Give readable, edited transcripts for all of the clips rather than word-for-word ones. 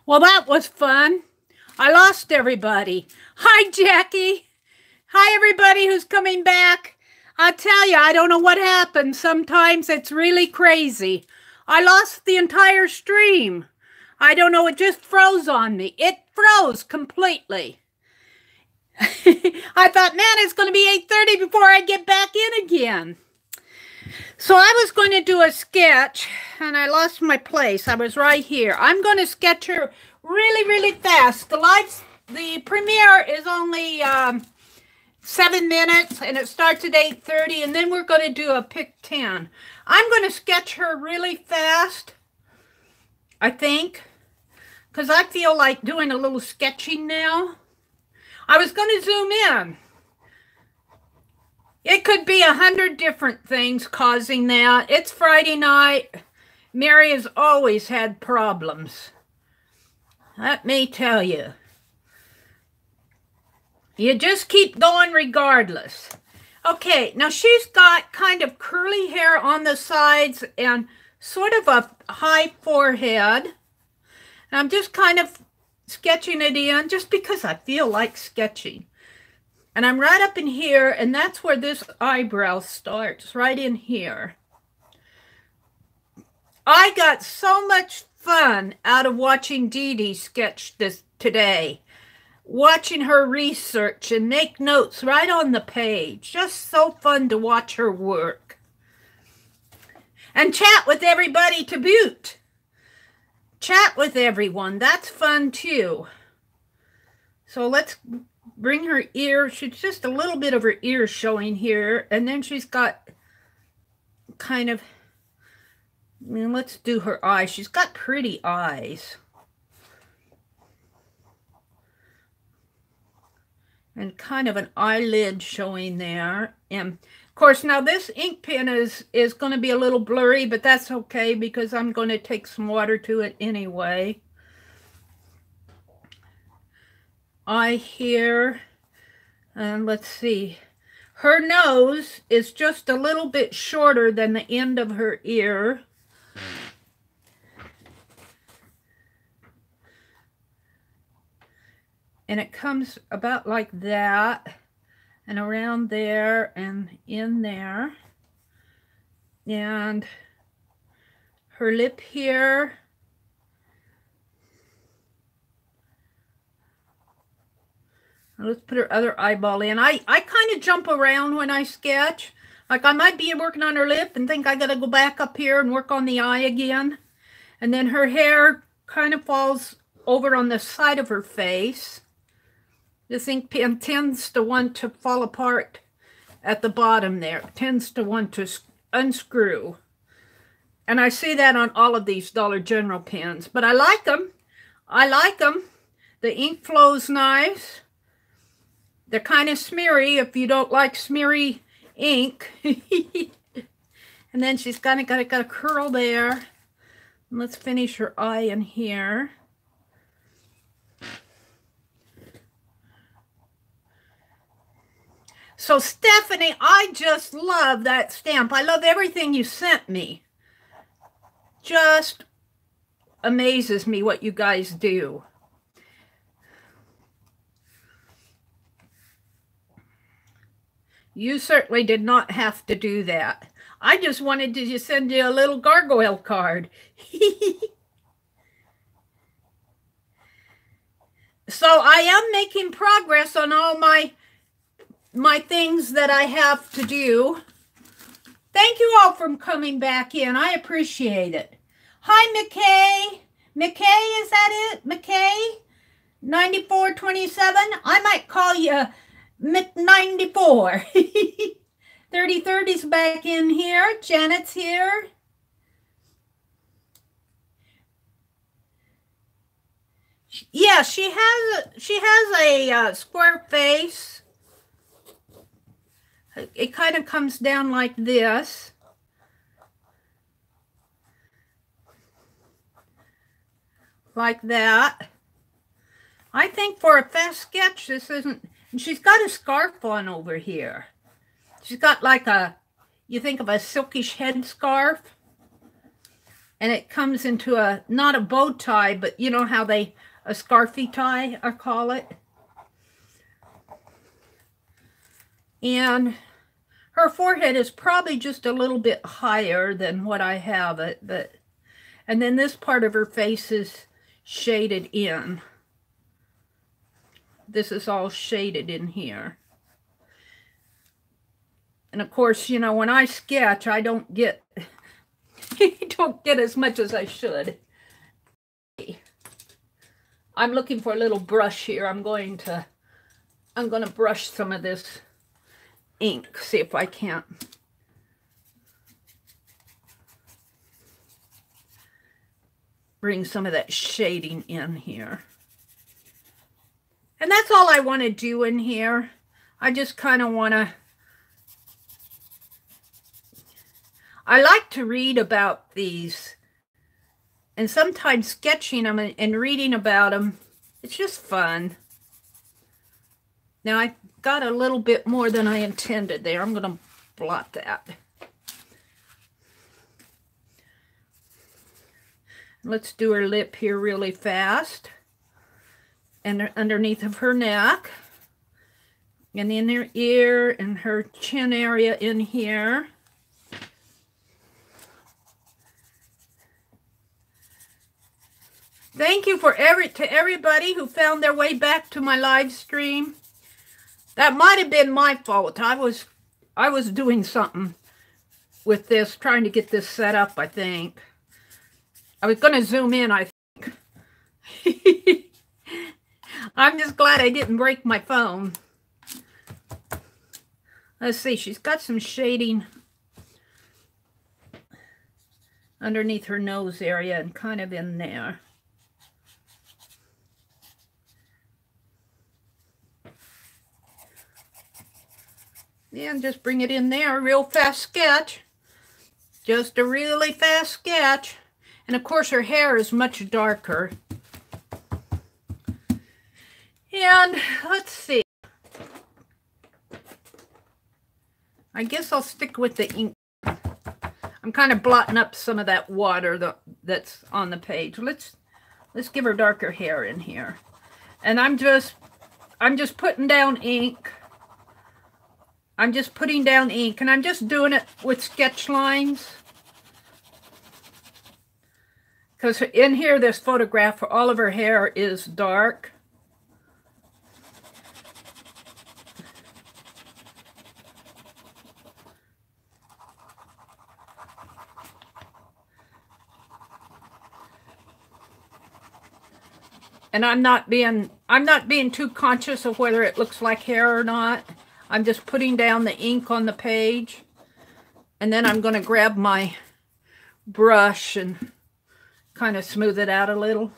Well, that was fun. I lost everybody. Hi, Jackie. Hi, everybody who's coming back. I tell you, I don't know what happened. Sometimes it's really crazy. I lost the entire stream. I don't know, it just froze on me. It froze completely. I thought, man, it's going to be 8:30 before I get back in again. So I was going to do a sketch, and I lost my place. I was right here. I'm going to sketch her really, really fast. The premiere is only 7 minutes, and it starts at 8:30, and then we're going to do a pick 10. I'm going to sketch her really fast, I think, because I feel like doing a little sketching now. I was going to zoom in. It could be 100 different things causing that. It's Friday night. Mary has always had problems. Let me tell you. You just keep going regardless. Okay, now she's got kind of curly hair on the sides and sort of a high forehead. And I'm just kind of sketching it in just because I feel like sketching. And I'm right up in here, and that's where this eyebrow starts, right in here. I got so much fun out of watching Dee Dee sketch this today. Watching her research and make notes right on the page. Just so fun to watch her work. And chat with everybody to boot. Chat with everyone. That's fun too. So let's bring her ear. She's just a little bit of her ear showing here. And then she's got kind of, let's do her eyes. She's got pretty eyes. And kind of an eyelid showing there. And of course, now this ink pen is going to be a little blurry, but that's okay because I'm going to take some water to it anyway. Eye here. And let's see. Her nose is just a little bit shorter than the end of her ear. And it comes about like that, and around there, and in there. And her lip here. Let's put her other eyeball in. I kind of jump around when I sketch. Like I might be working on her lip and think I got to go back up here and work on the eye again. And then her hair kind of falls over on the side of her face. This ink pen tends to want to fall apart at the bottom there. It tends to want to unscrew. And I see that on all of these Dollar General pens. But I like them. I like them. The ink flows nice. They're kind of smeary if you don't like smeary ink. And then she's got a curl there. And let's finish her eye in here. So Stephanie, I just love that stamp. I love everything you sent me. Just amazes me what you guys do. You certainly did not have to do that. I just wanted to just send you a little gargoyle card. So I am making progress on all my things that I have to do. Thank you all for coming back in. I appreciate it. Hi, McKay. McKay, is that it? McKay? 9427? I might call you Mc94. 3030's back in here. Janet's here. Yeah, she has a square face. It kind of comes down like this. Like that. I think for a fast sketch, this isn't... She's got a scarf on over here. She's got like a... You think of a silkish head scarf. And it comes into a, not a bow tie, but you know how they, a scarfy tie, I call it. And her forehead is probably just a little bit higher than what I have it, but, and then this part of her face is shaded in. This is all shaded in here. And of course, you know, when I sketch, I don't get, don't get as much as I should. I'm looking for a little brush here. I'm going to brush some of this ink, see if I can't. Bring some of that shading in here. And that's all I want to do in here. I just kind of want to, I like to read about these, and sometimes sketching them and reading about them, it's just fun. Now I got a little bit more than I intended there. I'm going to blot that. Let's do her lip here really fast. And underneath of her neck. And in her ear and her chin area in here. Thank you to everybody who found their way back to my live stream. That might have been my fault. I was doing something with this, trying to get this set up, I think. I was going to zoom in, I think. I'm just glad I didn't break my phone. Let's see, she's got some shading underneath her nose area and kind of in there. And just bring it in there, a real fast sketch. Just a really fast sketch. And of course her hair is much darker. And let's see. I guess I'll stick with the ink. I'm kind of blotting up some of that water that's on the page. Let's give her darker hair in here. And I'm just putting down ink. I'm just putting down ink, and I'm just doing it with sketch lines. Because in here, this photograph, all of her hair is dark. And I'm not being too conscious of whether it looks like hair or not. I'm just putting down the ink on the page. And then I'm going to grab my brush and kind of smooth it out a little.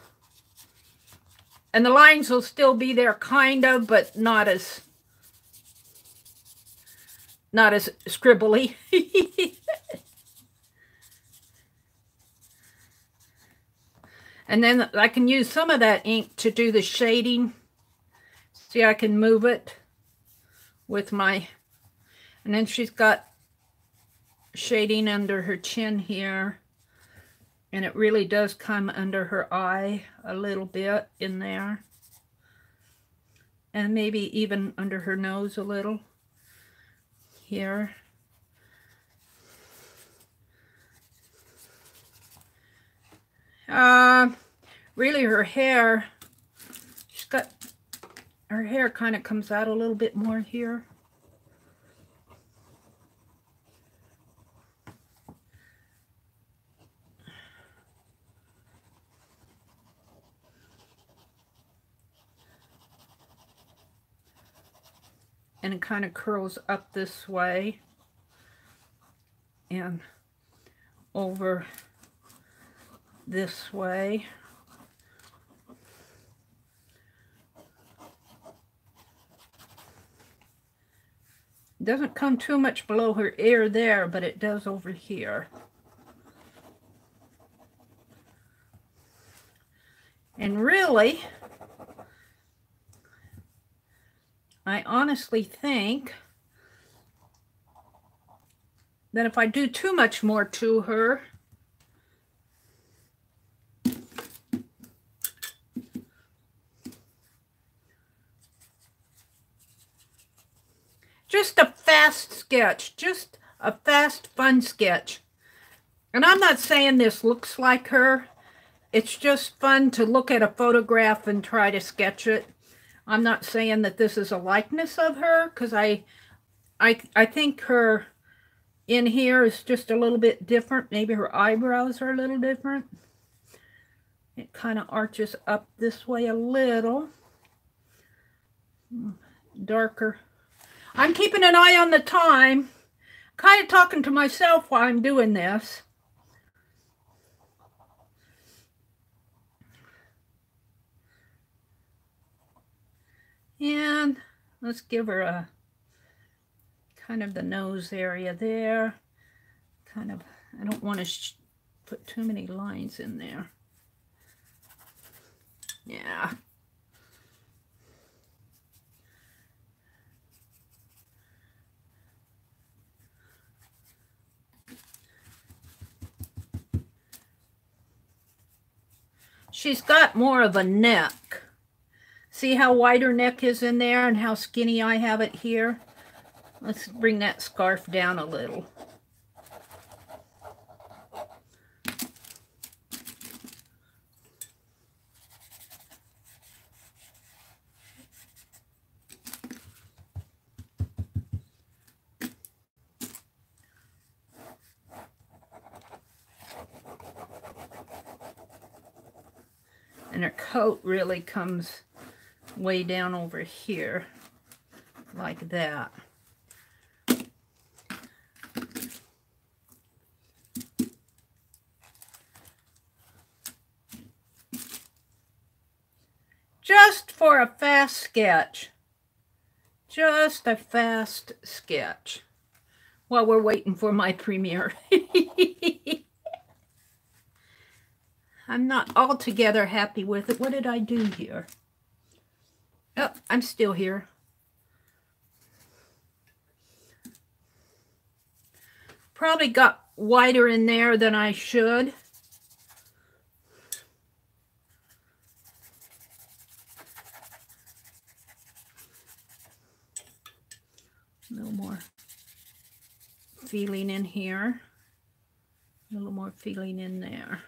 And the lines will still be there kind of, but not as scribbly. And then I can use some of that ink to do the shading. See, I can move it with my, and then she's got shading under her chin here. And it really does come under her eye a little bit in there. And maybe even under her nose a little here. Really her hair, she's got, her hair kind of comes out a little bit more here. And it kind of curls up this way and over this way. It doesn't come too much below her ear there, but it does over here. And really, I honestly think that if I do too much more to her, just a fast sketch, just a fast, fun sketch. And I'm not saying this looks like her. It's just fun to look at a photograph and try to sketch it. I'm not saying that this is a likeness of her, because I think her in here is just a little bit different. Maybe her eyebrows are a little different. It kind of arches up this way a little. Darker. I'm keeping an eye on the time. Kind of talking to myself while I'm doing this. And let's give her a kind of the nose area there. Kind of, I don't want to put too many lines in there. Yeah. She's got more of a neck. See how wide her neck is in there and how skinny I have it here? Let's bring that scarf down a little. And her coat really comes way down over here, like that. Just for a fast sketch. Just a fast sketch. While we're waiting for my premiere. I'm not altogether happy with it. What did I do here? Oh, I'm still here. Probably got wider in there than I should. A little more feeling in here. A little more feeling in there.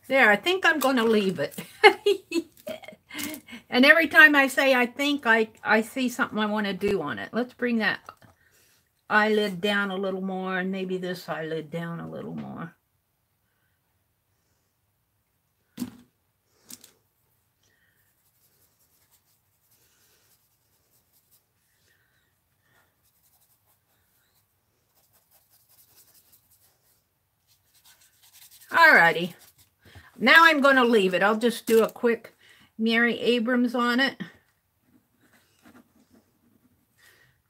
There, I think I'm going to leave it. And every time I say I think, I see something I want to do on it. Let's bring that eyelid down a little more, and maybe this eyelid down a little more. Alrighty. Now I'm going to leave it. I'll just do a quick Meridel Abrams on it.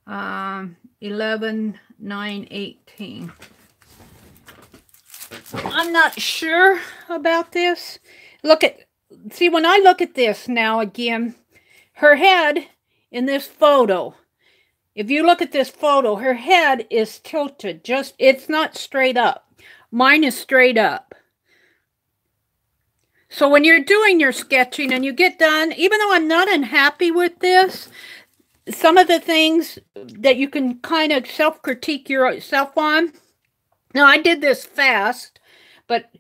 11/9/18. I'm not sure about this. See, when I look at this now again, her head in this photo, if you look at this photo, her head is tilted. It's not straight up. Mine is straight up. So when you're doing your sketching and you get done, even though I'm not unhappy with this, some of the things that you can kind of self-critique yourself on. Now, I did this fast, but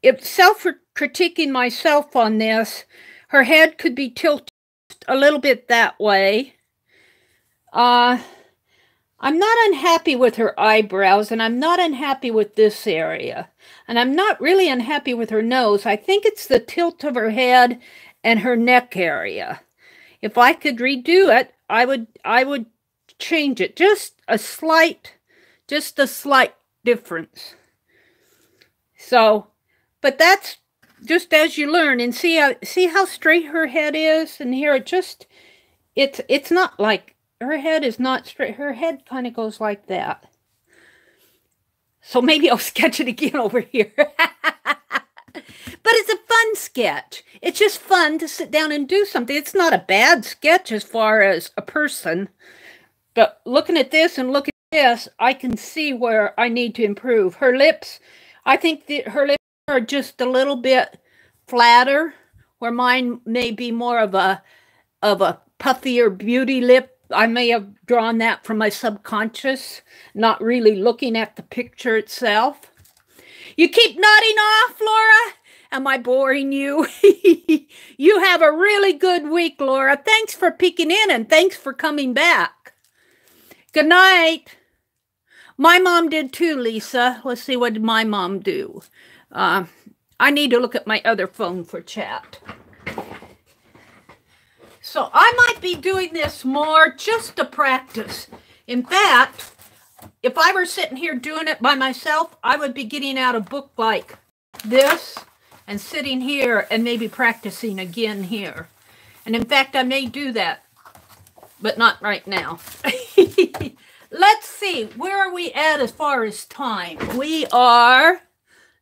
if self-critiquing myself on this, her head could be tilted a little bit that way. I'm not unhappy with her eyebrows, and I'm not unhappy with this area. And I'm not really unhappy with her nose. I think it's the tilt of her head and her neck area. If I could redo it, I would change it. Just a slight difference. So, but that's just as you learn. And see how straight her head is? And here it's not like, her head is not straight. Her head kind of goes like that. So maybe I'll sketch it again over here. But it's a fun sketch. It's just fun to sit down and do something. It's not a bad sketch as far as a person. But looking at this and looking at this, I can see where I need to improve. Her lips, I think that her lips are just a little bit flatter, where mine may be more of a puffier beauty lip. I may have drawn that from my subconscious, not really looking at the picture itself. You keep nodding off, Laura. Am I boring you? You have a really good week, Laura. Thanks for peeking in and thanks for coming back. Good night. My mom did too, Lisa. Let's see, what did my mom do? I need to look at my other phone for chat. So I might be doing this more just to practice. In fact, if I were sitting here doing it by myself, I would be getting out a book like this and sitting here and maybe practicing again here. And in fact, I may do that, but not right now. Let's see, where are we at as far as time? We are,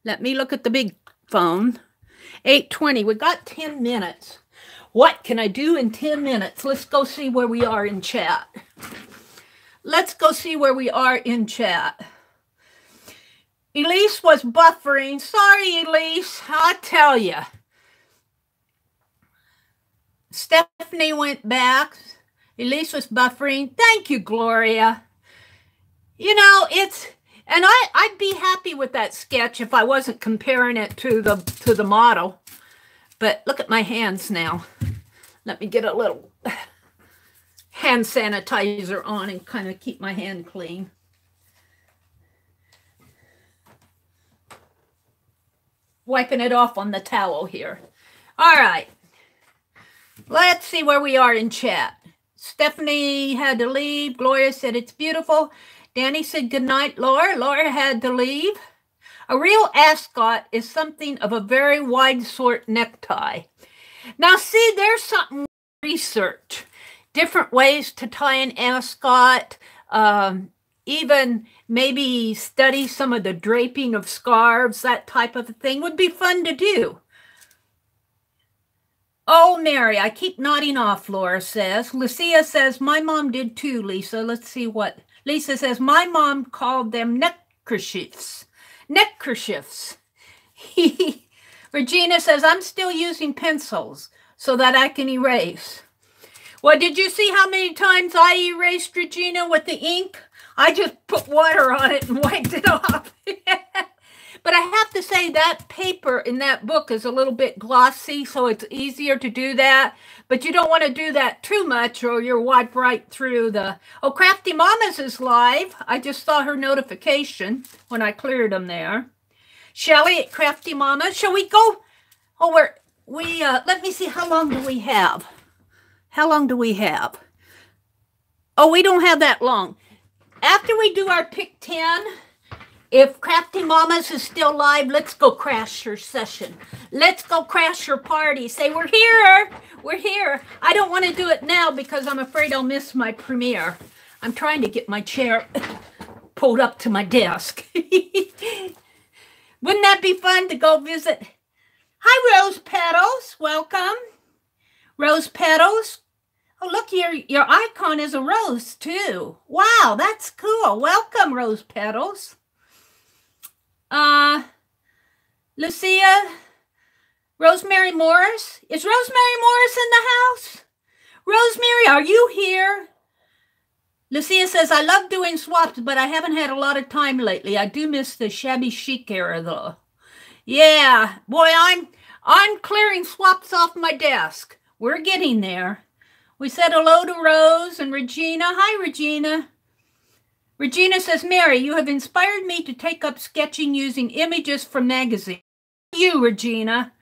let me look at the big phone, 8:20. We got 10 minutes. What can I do in 10 minutes? Let's go see where we are in chat. Let's go see where we are in chat. Elise was buffering. Sorry, Elise. I tell you. Stephanie went back. Elise was buffering. Thank you, Gloria. You know, and I'd be happy with that sketch if I wasn't comparing it to the model. But look at my hands now. Let me get a little hand sanitizer on and kind of keep my hand clean. Wiping it off on the towel here. All right. Let's see where we are in chat. Stephanie had to leave. Gloria said it's beautiful. Danny said good night, Laura. Laura had to leave. A real ascot is something of a very wide sort necktie. Now, see, there's something research. Different ways to tie an ascot. Even maybe study some of the draping of scarves. That type of thing would be fun to do. Oh, Mary, I keep nodding off, Laura says. Lucia says, my mom did too, Lisa. Let's see what. Lisa says, my mom called them neckerchiefs. Neckerchiefs. Regina says, I'm still using pencils so that I can erase. Well, did you see how many times I erased, Regina, with the ink? I just put water on it and wiped it off. But I have to say that paper in that book is a little bit glossy, so it's easier to do that. But you don't want to do that too much or you'll wipe right through the... Oh, Crafty Mamas is live. I just saw her notification when I cleared them there. Shelly at Crafty Mama. Shall we go? Oh, let me see, how long do we have? How long do we have? Oh, we don't have that long. After we do our pick 10... If Crafty Mamas is still live, let's go crash her session. Let's go crash her party. Say, we're here. We're here. I don't want to do it now because I'm afraid I'll miss my premiere. I'm trying to get my chair pulled up to my desk. Wouldn't that be fun to go visit? Hi, Rose Petals. Welcome. Rose Petals. Oh, look, your icon is a rose, too. Wow, that's cool. Welcome, Rose Petals. Lucia, Rosemary Morris. Is Rosemary Morris in the house? Rosemary, are you here? Lucia says, I love doing swaps, but I haven't had a lot of time lately. I do miss the shabby chic era, though. Yeah, boy, I'm clearing swaps off my desk. We're getting there. We said hello to Rose and Regina. Hi, Regina. Regina says, Mary, you have inspired me to take up sketching using images from magazines. You, Regina.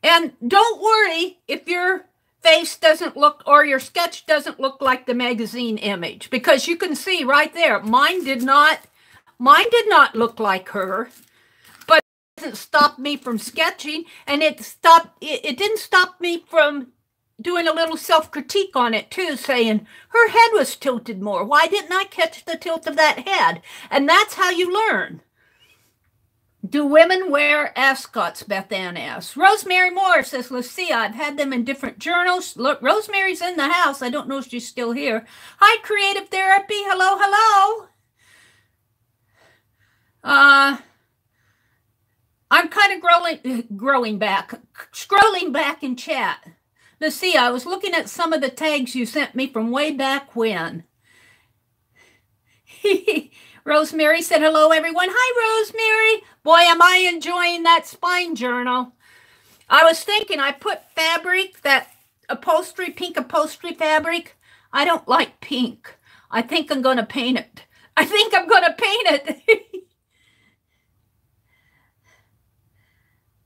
And don't worry if your face doesn't look, or your sketch doesn't look like the magazine image, because you can see right there, mine did not look like her, but it doesn't stop me from sketching, and it didn't stop me from doing a little self-critique on it too, saying her head was tilted more. Why didn't I catch the tilt of that head? And that's how you learn. Do women wear ascots? Beth Ann asks. Rosemary Moore says, Lucia, I've had them in different journals. Look, Rosemary's in the house. I don't know if she's still here. Hi, Creative Therapy. Hello, hello. I'm kind of scrolling back in chat. Let's see, I was looking at some of the tags you sent me from way back when. Rosemary said, hello, everyone. Hi, Rosemary. Boy, am I enjoying that spine journal. I was thinking I put fabric, that upholstery, pink upholstery fabric. I don't like pink. I think I'm going to paint it.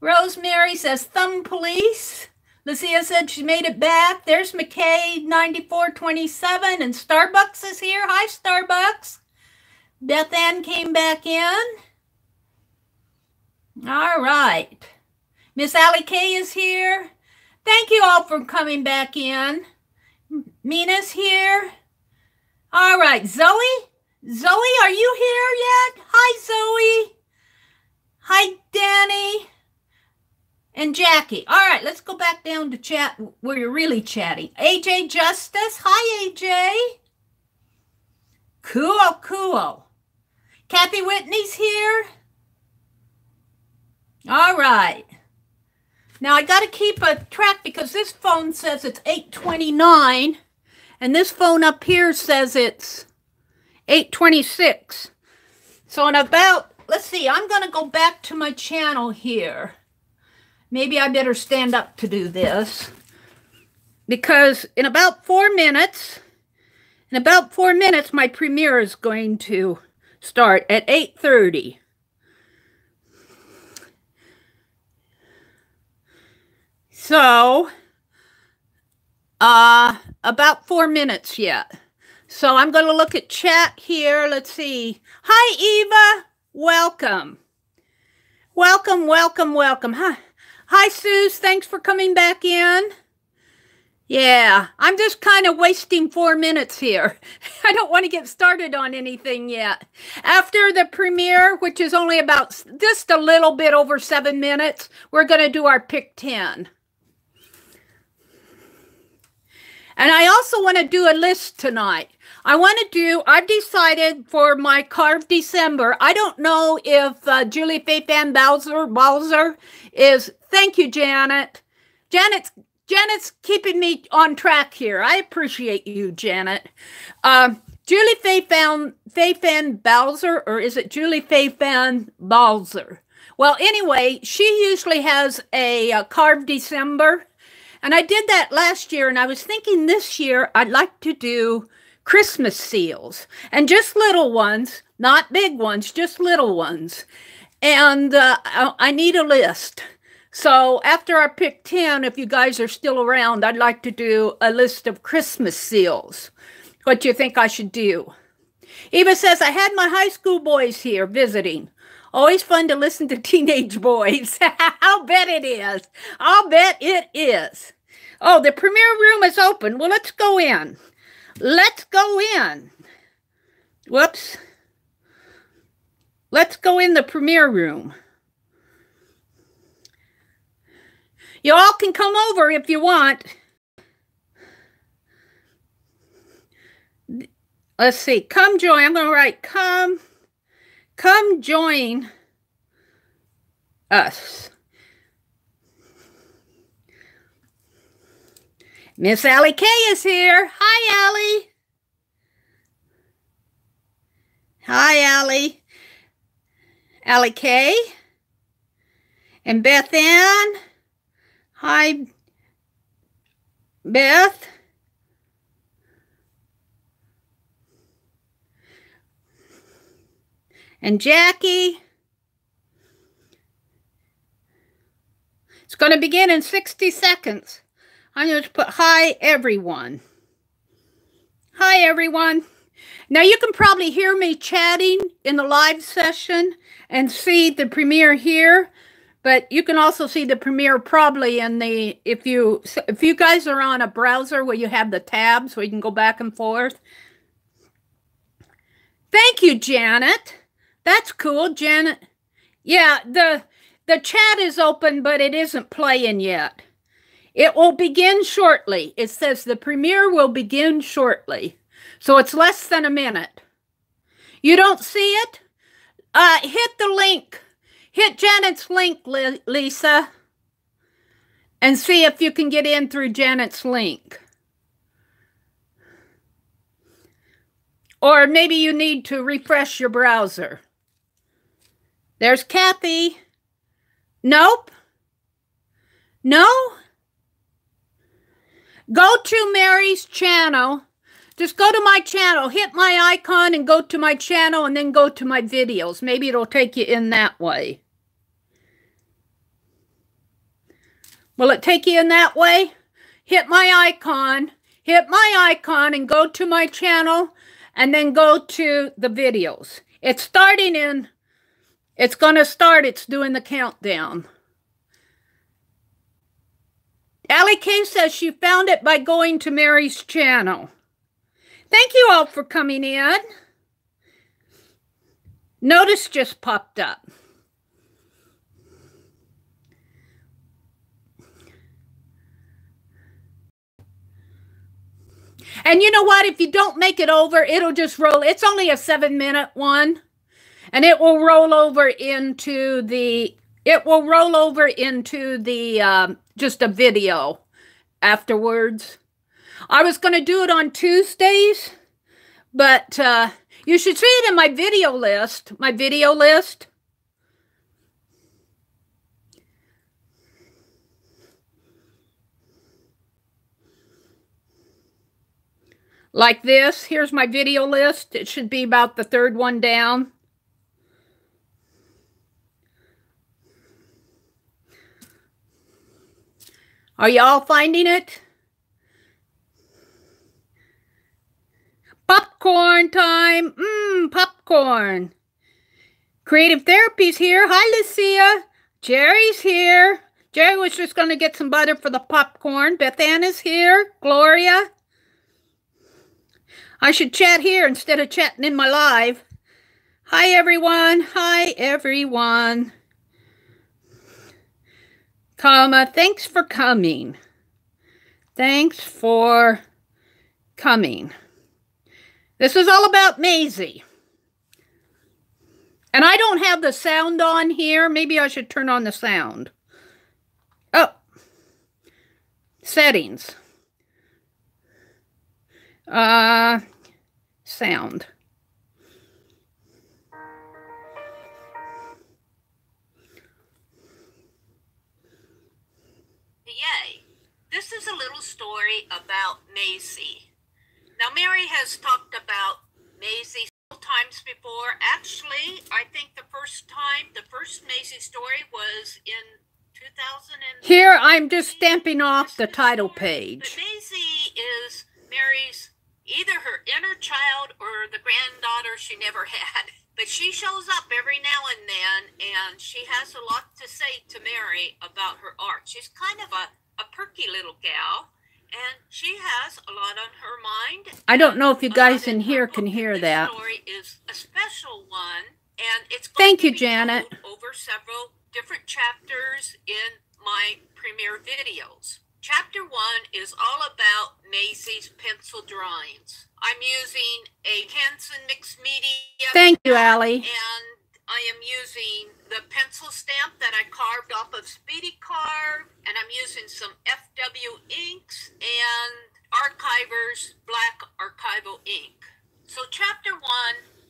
Rosemary says, thumb police. Lucia said she made it back. There's McKay, 9427, and Starbucks is here. Hi, Starbucks. Beth Ann came back in. All right. Miss Allie K is here. Thank you all for coming back in. Mina's here. All right, Zoe? Zoe, are you here yet? Hi, Zoe. Hi, Danny. And Jackie. All right, let's go back down to chat where you're really chatting. AJ Justice. Hi, AJ. Cool, cool. Kathy Whitney's here. All right. Now, I got to keep a track because this phone says it's 8:29, and this phone up here says it's 8:26. So in about, let's see, I'm going to go back to my channel here. Maybe I better stand up to do this because in about 4 minutes, my premiere is going to start at 8:30. So, about 4 minutes yet. So I'm going to look at chat here. Let's see. Hi, Eva. Welcome. Welcome, welcome, welcome. Hi, Suze. Thanks for coming back in. Yeah, I'm just kind of wasting 4 minutes here. I don't want to get started on anything yet. After the premiere, which is only about just a little bit over 7 minutes, we're going to do our pick 10. And I also want to do a list tonight. I've decided for my Carve December, I don't know if Julie Faye Fan Balzer is, thank you, Janet. Janet's keeping me on track here. I appreciate you, Janet. Julie Faye Fan Balzer, or is it Julie Faye Fan Balzer? Well, anyway, she usually has a Carve December. And I did that last year, and I was thinking this year I'd like to do Christmas seals. And just little ones, not big ones, just little ones. And I need a list. So after I pick 10, if you guys are still around, I'd like to do a list of Christmas seals. What do you think I should do? Eva says, I had my high school boys here visiting. Always fun to listen to teenage boys. I'll bet it is. I'll bet it is. Oh, the premiere room is open. Well, let's go in. Let's go in. Whoops. Let's go in the premiere room. You all can come over if you want. Let's see. Come join. I'm going to write come join us. Miss Allie K is here. Hi, Allie. Hi, Allie. Allie K. And Beth Ann. Hi, Beth. And Jackie. It's going to begin in 60 seconds. I'm going to put hi, everyone. Hi, everyone. Now, you can probably hear me chatting in the live session and see the premiere here, but you can also see the premiere probably in the, if you guys are on a browser where you have the tabs where you can go back and forth. Thank you, Janet. That's cool, Janet. Yeah, the chat is open, but it isn't playing yet. It will begin shortly. It says the premiere will begin shortly. So it's less than a minute. You don't see it? Hit the link. Hit Janet's link, Lisa, and see if you can get in through Janet's link. Or maybe you need to refresh your browser. There's Kathy. Nope. No? Go to Mary's channel. Just go to my channel. Hit my icon and go to my channel and then go to my videos. Maybe it'll take you in that way. Will it take you in that way? Hit my icon. Hit my icon and go to my channel and then go to the videos. It's starting in... It's going to start. It's doing the countdown. Allie K says she found it by going to Mary's channel. Thank you all for coming in. Notice just popped up. And you know what? If you don't make it over, it'll just roll. It's only a 7-minute one. And it will roll over into the, just a video afterwards. I was going to do it on Tuesdays, but you should see it in my video list. Like this. Here's my video list. It should be about the third one down. Are y'all finding it? Popcorn time. Popcorn. Creative Therapy's here. Hi, Lucia. Jerry's here. Jerry was just going to get some butter for the popcorn. Beth Ann is here. Gloria. I should chat here instead of chatting in my live. Hi, everyone. Hi, everyone. Thanks for coming. Thanks for coming. This is all about Maisie. And I don't have the sound on here. Maybe I should turn on the sound. Oh. Settings. Sound. Yay. This is a little story about Maisie. Now, Mary has talked about Maisie several times before. Actually, I think the first Maisie story was in 2000. Here, I'm just stamping off the title page. But Maisie is Mary's, either her inner child or the granddaughter she never had. But she shows up every now and then, and she has a lot to say to Mary about her art. She's kind of a perky little gal, and she has a lot on her mind. I don't know if you guys in here can hear that. This story is a special one, and it's going to be Janet. Over several different chapters in my premiere videos. Chapter 1 is all about Maisie's pencil drawings. I'm using a Hanson mixed media. Thank you, Allie. And I am using the pencil stamp that I carved off of Speedy Carve, and I'm using some FW inks and Archiver's black archival ink. So chapter 1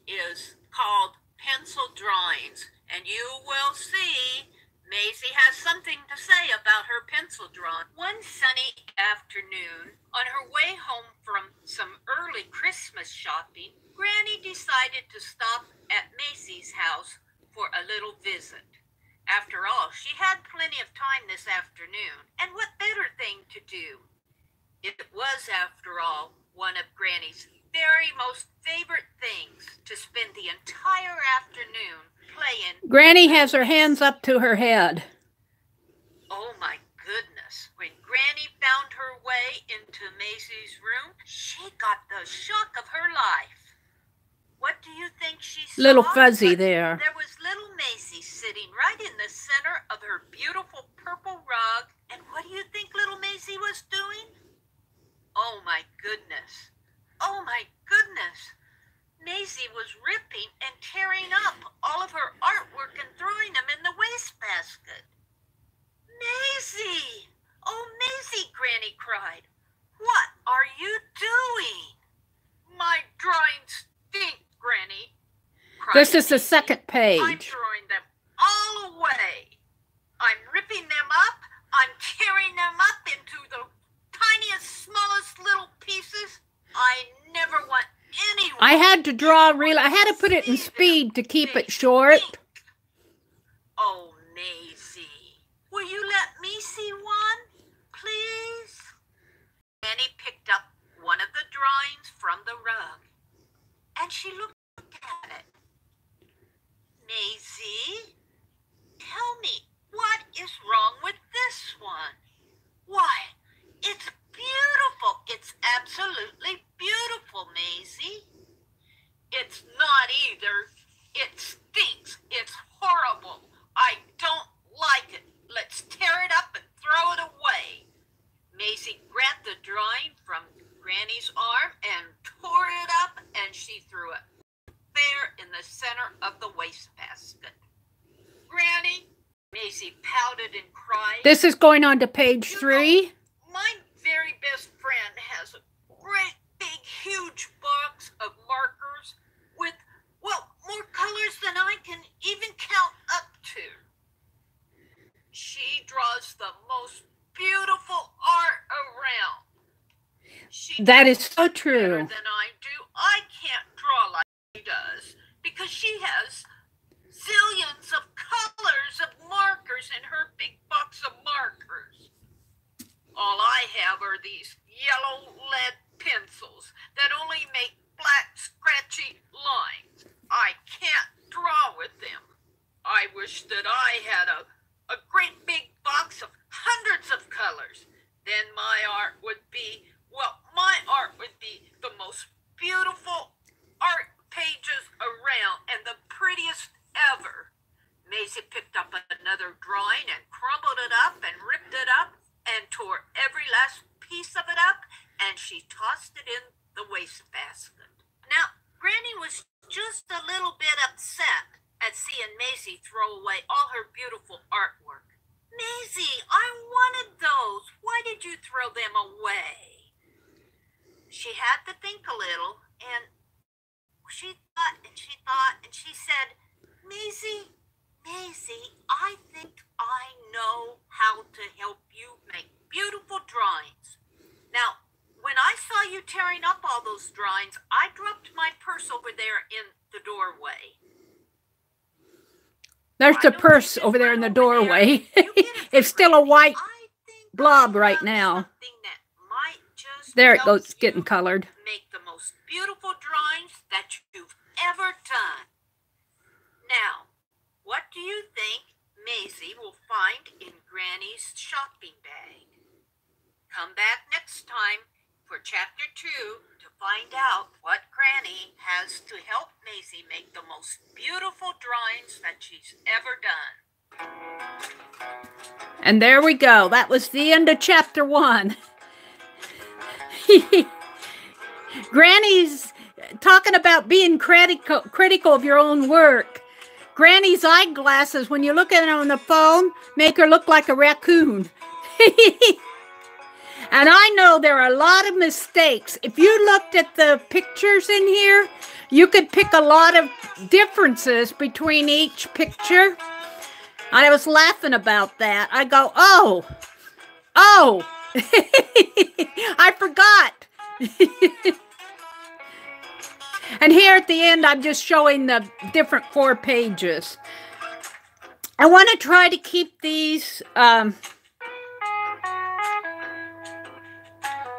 is called Pencil Drawings, and you will see Maisie has something to say about her pencil drawing. One sunny afternoon, on her way home from some early Christmas shopping, Granny decided to stop at Maisie's house for a little visit. After all, she had plenty of time this afternoon, and what better thing to do? It was, after all, one of Granny's very most favorite things to spend the entire afternoon playing. Granny has her hands up to her head. Oh my goodness. When Granny found her way into Maisie's room, she got the shock of her life. What do you think she saw? Little fuzzy there. There was little Maisie sitting right in the center of her beautiful purple rug. And what do you think little Maisie was doing? Oh my goodness. Oh my goodness. Maisie was ripping and tearing up all of her artwork and throwing them in the wastebasket. Maisie! Oh, Maisie, Granny cried. What are you doing? My drawings stink, Granny. This is the second page. I'm throwing them all away. I'm ripping them up. I'm tearing them up into the tiniest, smallest little pieces. I never want anyone. I had to draw I had to put it in speed to keep it short. Oh, Maisie, will you let me see one, please? Annie picked up one of the drawings from the rug, and she looked at it. Maisie, tell me, what is wrong with this one? Why, it's beautiful. It's absolutely beautiful, Maisie. It's not either. It stinks. It's horrible. I don't like it. Let's tear it up and throw it away. Maisie grabbed the drawing from Granny's arm and tore it up, and she threw it there in the center of the wastebasket. Granny, Maisie pouted and cried. This is going on to page 3. My very best friend has a great, big, huge box of markers with, well, more colors than I can even count up to. She draws the most beautiful art around. That is so true. Better than I do. I can't draw like she does because she has zillions of colors of markers in her big box of markers. All I have are these yellow lead pencils that only make black, scratchy lines. I can't draw with them. I wish that I had a great big box of hundreds of colors. Then my art would be, well, my art would be the most beautiful art pages around and the prettiest ever. Maisie picked up another drawing and crumpled it up and ripped it up and tore every last piece of it up, and she tossed it in the wastebasket. Now, Granny was just a little bit upset at seeing Maisie throw away all her beautiful artwork. Maisie, I wanted those. Why did you throw them away? She had to think a little, and she thought, and she said, Maisie, I think I know how to help you make beautiful drawings. Now, when I saw you tearing up all those drawings, I dropped my purse over there in the doorway. There's the purse over there in the doorway. It's still a white blob right now. There it goes, getting colored. Make the most beautiful drawings that you've ever done. Now, what do you think Maisie will find in Granny's shopping bag? Come back next time for Chapter 2 to find out what Granny has to help Maisie make the most beautiful drawings that she's ever done. And there we go. That was the end of Chapter 1. Granny's talking about being critical of your own work. Granny's eyeglasses, when you look at it on the phone, make her look like a raccoon. And I know there are a lot of mistakes. If you looked at the pictures in here, you could pick a lot of differences between each picture. And I was laughing about that. I go, oh, I forgot. And here at the end, I'm just showing the different 4 pages. I want to try to keep these...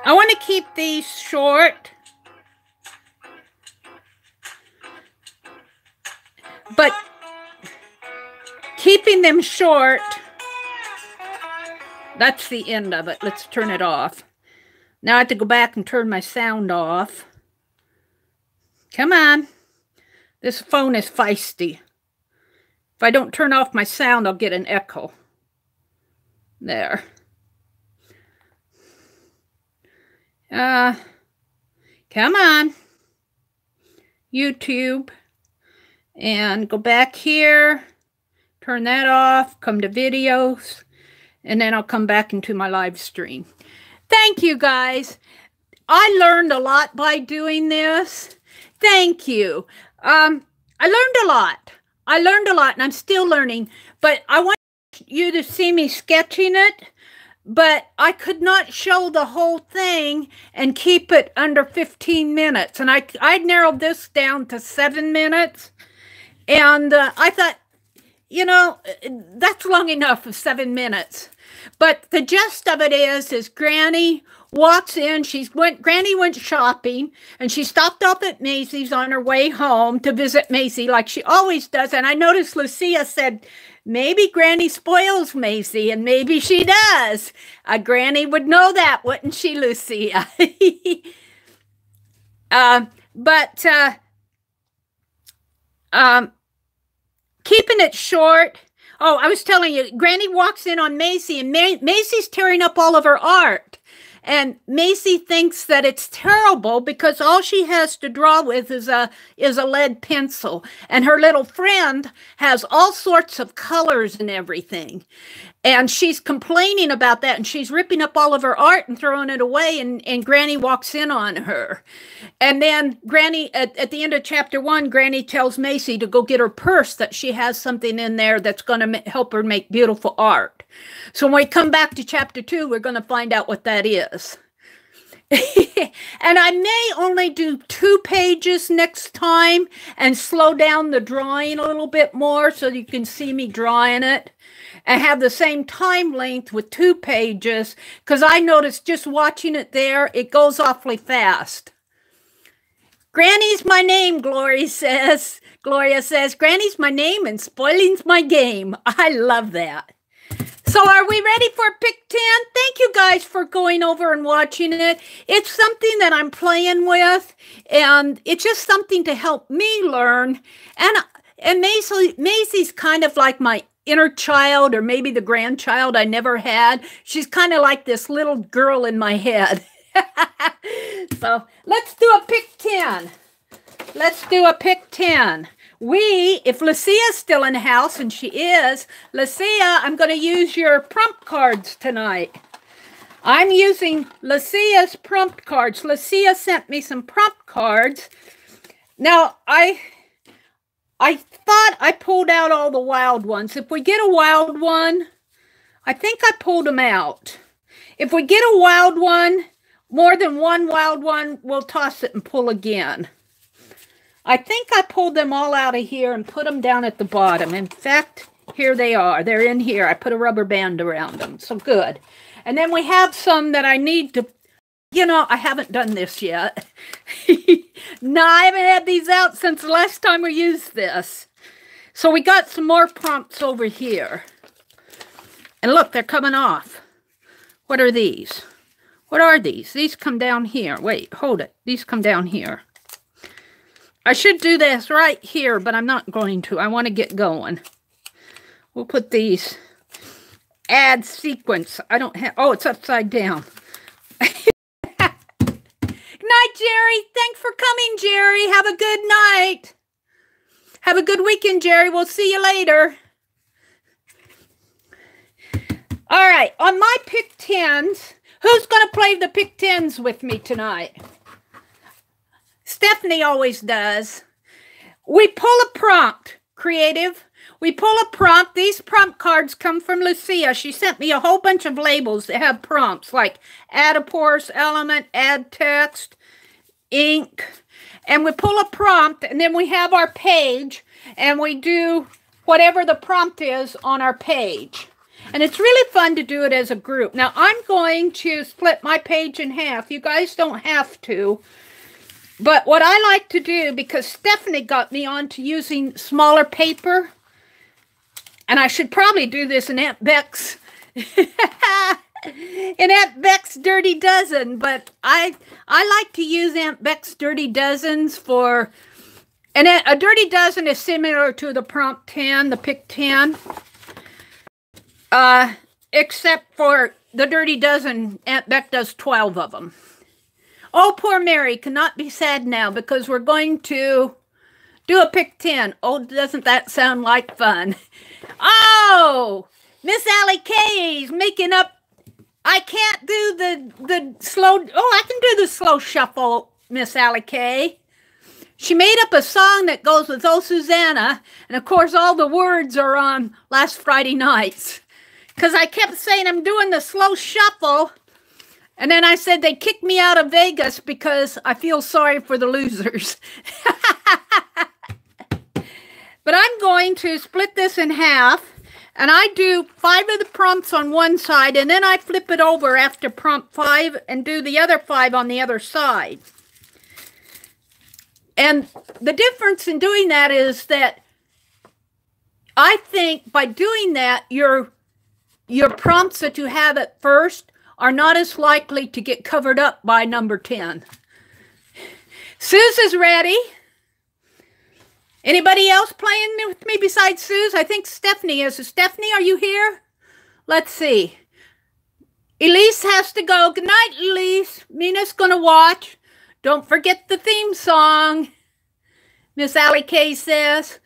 I want to keep these short, but keeping them short, that's the end of it. Let's turn it off. Now I have to go back and turn my sound off. Come on. This phone is feisty. If I don't turn off my sound, I'll get an echo. There. Come on. YouTube, and go back here, turn that off, come to videos, and then I'll come back into my live stream. Thank you, guys. I learned a lot by doing this. Thank you. I learned a lot. And I'm still learning, but I want you to see me sketching it, but I could not show the whole thing and keep it under 15 minutes. And I narrowed this down to 7 minutes. And I thought, you know, that's long enough of 7 minutes. But the gist of it is Granny walks in. Granny went shopping, and she stopped off at Macy's on her way home to visit Macy like she always does. And I noticed Lucia said, maybe Granny spoils Macy, and maybe she does. Granny would know that, wouldn't she, Lucia? Keeping it short. Oh, I was telling you, Granny walks in on Macy, and Macy's tearing up all of her art. And Macy thinks that it's terrible because all she has to draw with is a lead pencil. And her little friend has all sorts of colors and everything. And she's complaining about that, and she's ripping up all of her art and throwing it away, and Granny walks in on her. And then Granny, at the end of chapter 1, Granny tells Macy to go get her purse, that she has something in there that's going to help her make beautiful art. So when we come back to chapter 2, we're going to find out what that is. And I may only do 2 pages next time and slow down the drawing a little bit more so you can see me drawing it, and have the same time length with 2 pages, because I noticed just watching it there, it goes awfully fast. Granny's my name, Gloria says. Granny's my name and spoiling's my game. I love that. So are we ready for Pick 10? Thank you guys for going over and watching it. It's something that I'm playing with, and it's just something to help me learn. And Macy's kind of like my inner child, or maybe the grandchild I never had. She's kind of like this little girl in my head. So let's do a Pick 10. Let's do a Pick 10. If Lucia's still in the house, and she is, Lucia, I'm going to use your prompt cards tonight. I'm using Lucia's prompt cards. Lucia sent me some prompt cards. Now, I thought I pulled out all the wild ones. If we get a wild one, I think I pulled them out. If we get a wild one, more than one wild one, we'll toss it and pull again. I think I pulled them all out of here and put them down at the bottom. In fact, here they are. They're in here. I put a rubber band around them. So good. And then we have some that I need to, you know, I haven't done this yet. No, I haven't had these out since the last time we used this. So we got some more prompts over here. And look, they're coming off. What are these? What are these? These come down here. Wait, hold it. These come down here. I should do this right here, but I'm not going to. I want to get going. We'll put these. Add sequence. I don't have... Oh, it's upside down. Good night, Jerry. Thanks for coming, Jerry. Have a good night. Have a good weekend, Jerry. We'll see you later. All right. On my Pick 10s, who's going to play the Pick 10s with me tonight? Stephanie always does. We pull a prompt, creative. We pull a prompt. These prompt cards come from Lucia. She sent me a whole bunch of labels that have prompts, like add a porous element, add text, ink. And we pull a prompt, and then we have our page, and we do whatever the prompt is on our page. And it's really fun to do it as a group. Now, I'm going to split my page in half. You guys don't have to. But what I like to do, because Stephanie got me on to using smaller paper, and I should probably do this in Aunt Beck's, Dirty Dozen, but I like to use Aunt Beck's Dirty Dozens for, and a Dirty Dozen is similar to the Prompt 10, the Pick 10, except for the Dirty Dozen, Aunt Beck does 12 of them. Oh, poor Mary cannot be sad now because we're going to Do a pick 10. Oh, doesn't that sound like fun? Oh, Miss Allie K's making up. I can't do the slow. Oh, I can do the slow shuffle, Miss Allie K. She made up a song that goes with Oh Susanna, and of course all the words are on last Friday nights. Because I kept saying I'm doing the slow shuffle, and then I said they kicked me out of Vegas because I feel sorry for the losers. But I'm going to split this in half, and I do 5 of the prompts on one side, and then I flip it over after prompt 5 and do the other 5 on the other side. And the difference in doing that is that I think by doing that, your prompts that you have at first are not as likely to get covered up by number 10. Suze is ready. Anybody else playing with me besides Suze? I think Stephanie is. Stephanie, are you here? Let's see. Elise has to go. Good night, Elise. Mina's going to watch. Don't forget the theme song. Miss Allie K says.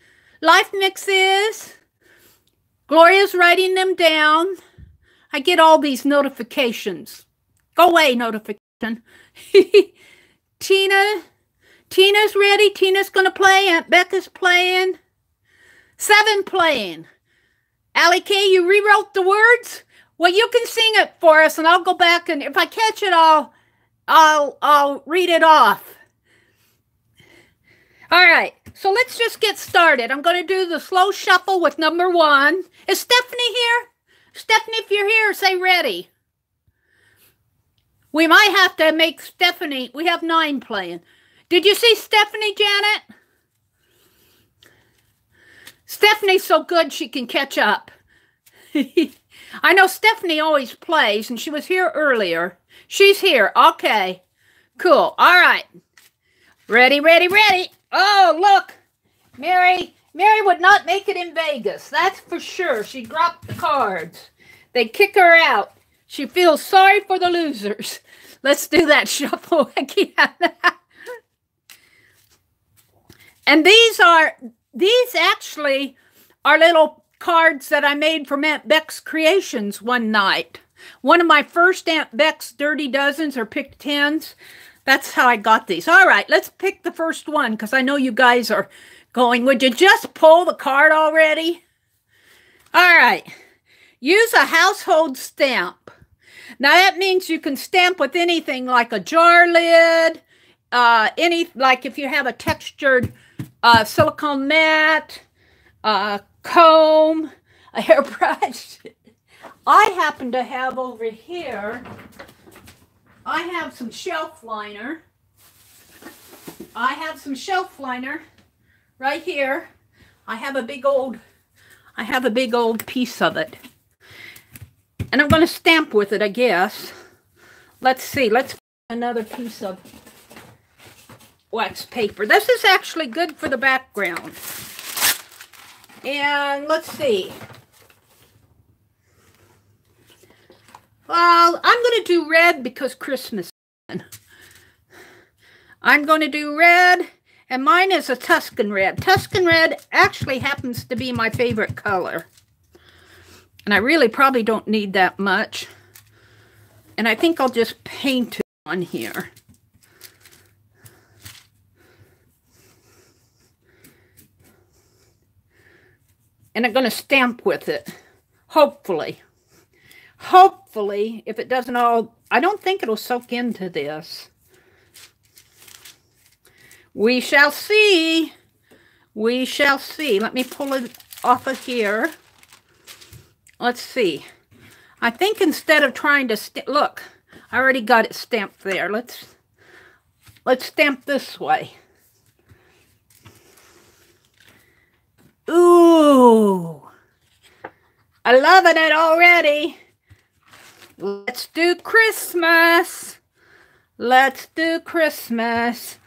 Life mixes. Gloria's writing them down. I get all these notifications. Go away, notification. Tina's ready. Tina's going to play. Aunt Becca's playing. 7 playing. Allie K, you rewrote the words? Well, you can sing it for us, and I'll go back, and if I catch it, I'll read it off. All right, so let's just get started. I'm going to do the slow shuffle with number 1. Is Stephanie here? Stephanie, if you're here, say ready. We might have to make Stephanie. We have 9 playing. Did you see Stephanie, Janet? Stephanie's so good she can catch up. I know Stephanie always plays, and she was here earlier. She's here. Okay. Cool. All right. Ready, ready, ready. Oh, look. Mary would not make it in Vegas. That's for sure. She dropped the cards. They kick her out. She feels sorry for the losers. Let's do that shuffle again. And these actually are little cards that I made from Aunt Beck's Creations one night. One of my first Aunt Beck's Dirty Dozens or Pick 10s. That's how I got these. All right, let's pick the first one because I know you guys are going, would you just pull the card already? All right. Use a household stamp. Now that means you can stamp with anything like a jar lid, like if you have a textured silicone mat, comb, a hairbrush. I happen to have over here, I have some shelf liner. I have some shelf liner right here. I have a big old piece of it. And I'm going to stamp with it, I guess. Let's see. Let's find another piece of wax paper. This is actually good for the background. And let's see. Well, I'm going to do red because Christmas. I'm going to do red, and mine is a Tuscan red. Tuscan red actually happens to be my favorite color. And I really probably don't need that much. And I think I'll just paint it on here. And I'm going to stamp with it, hopefully. Hopefully, if it doesn't all, I don't think it'll soak into this. We shall see. We shall see. Let me pull it off of here. Let's see. I think instead of trying to, look, I already got it stamped there. Let's stamp this way. Ooh. I'm loving it already. Let's do Christmas. Let's do Christmas.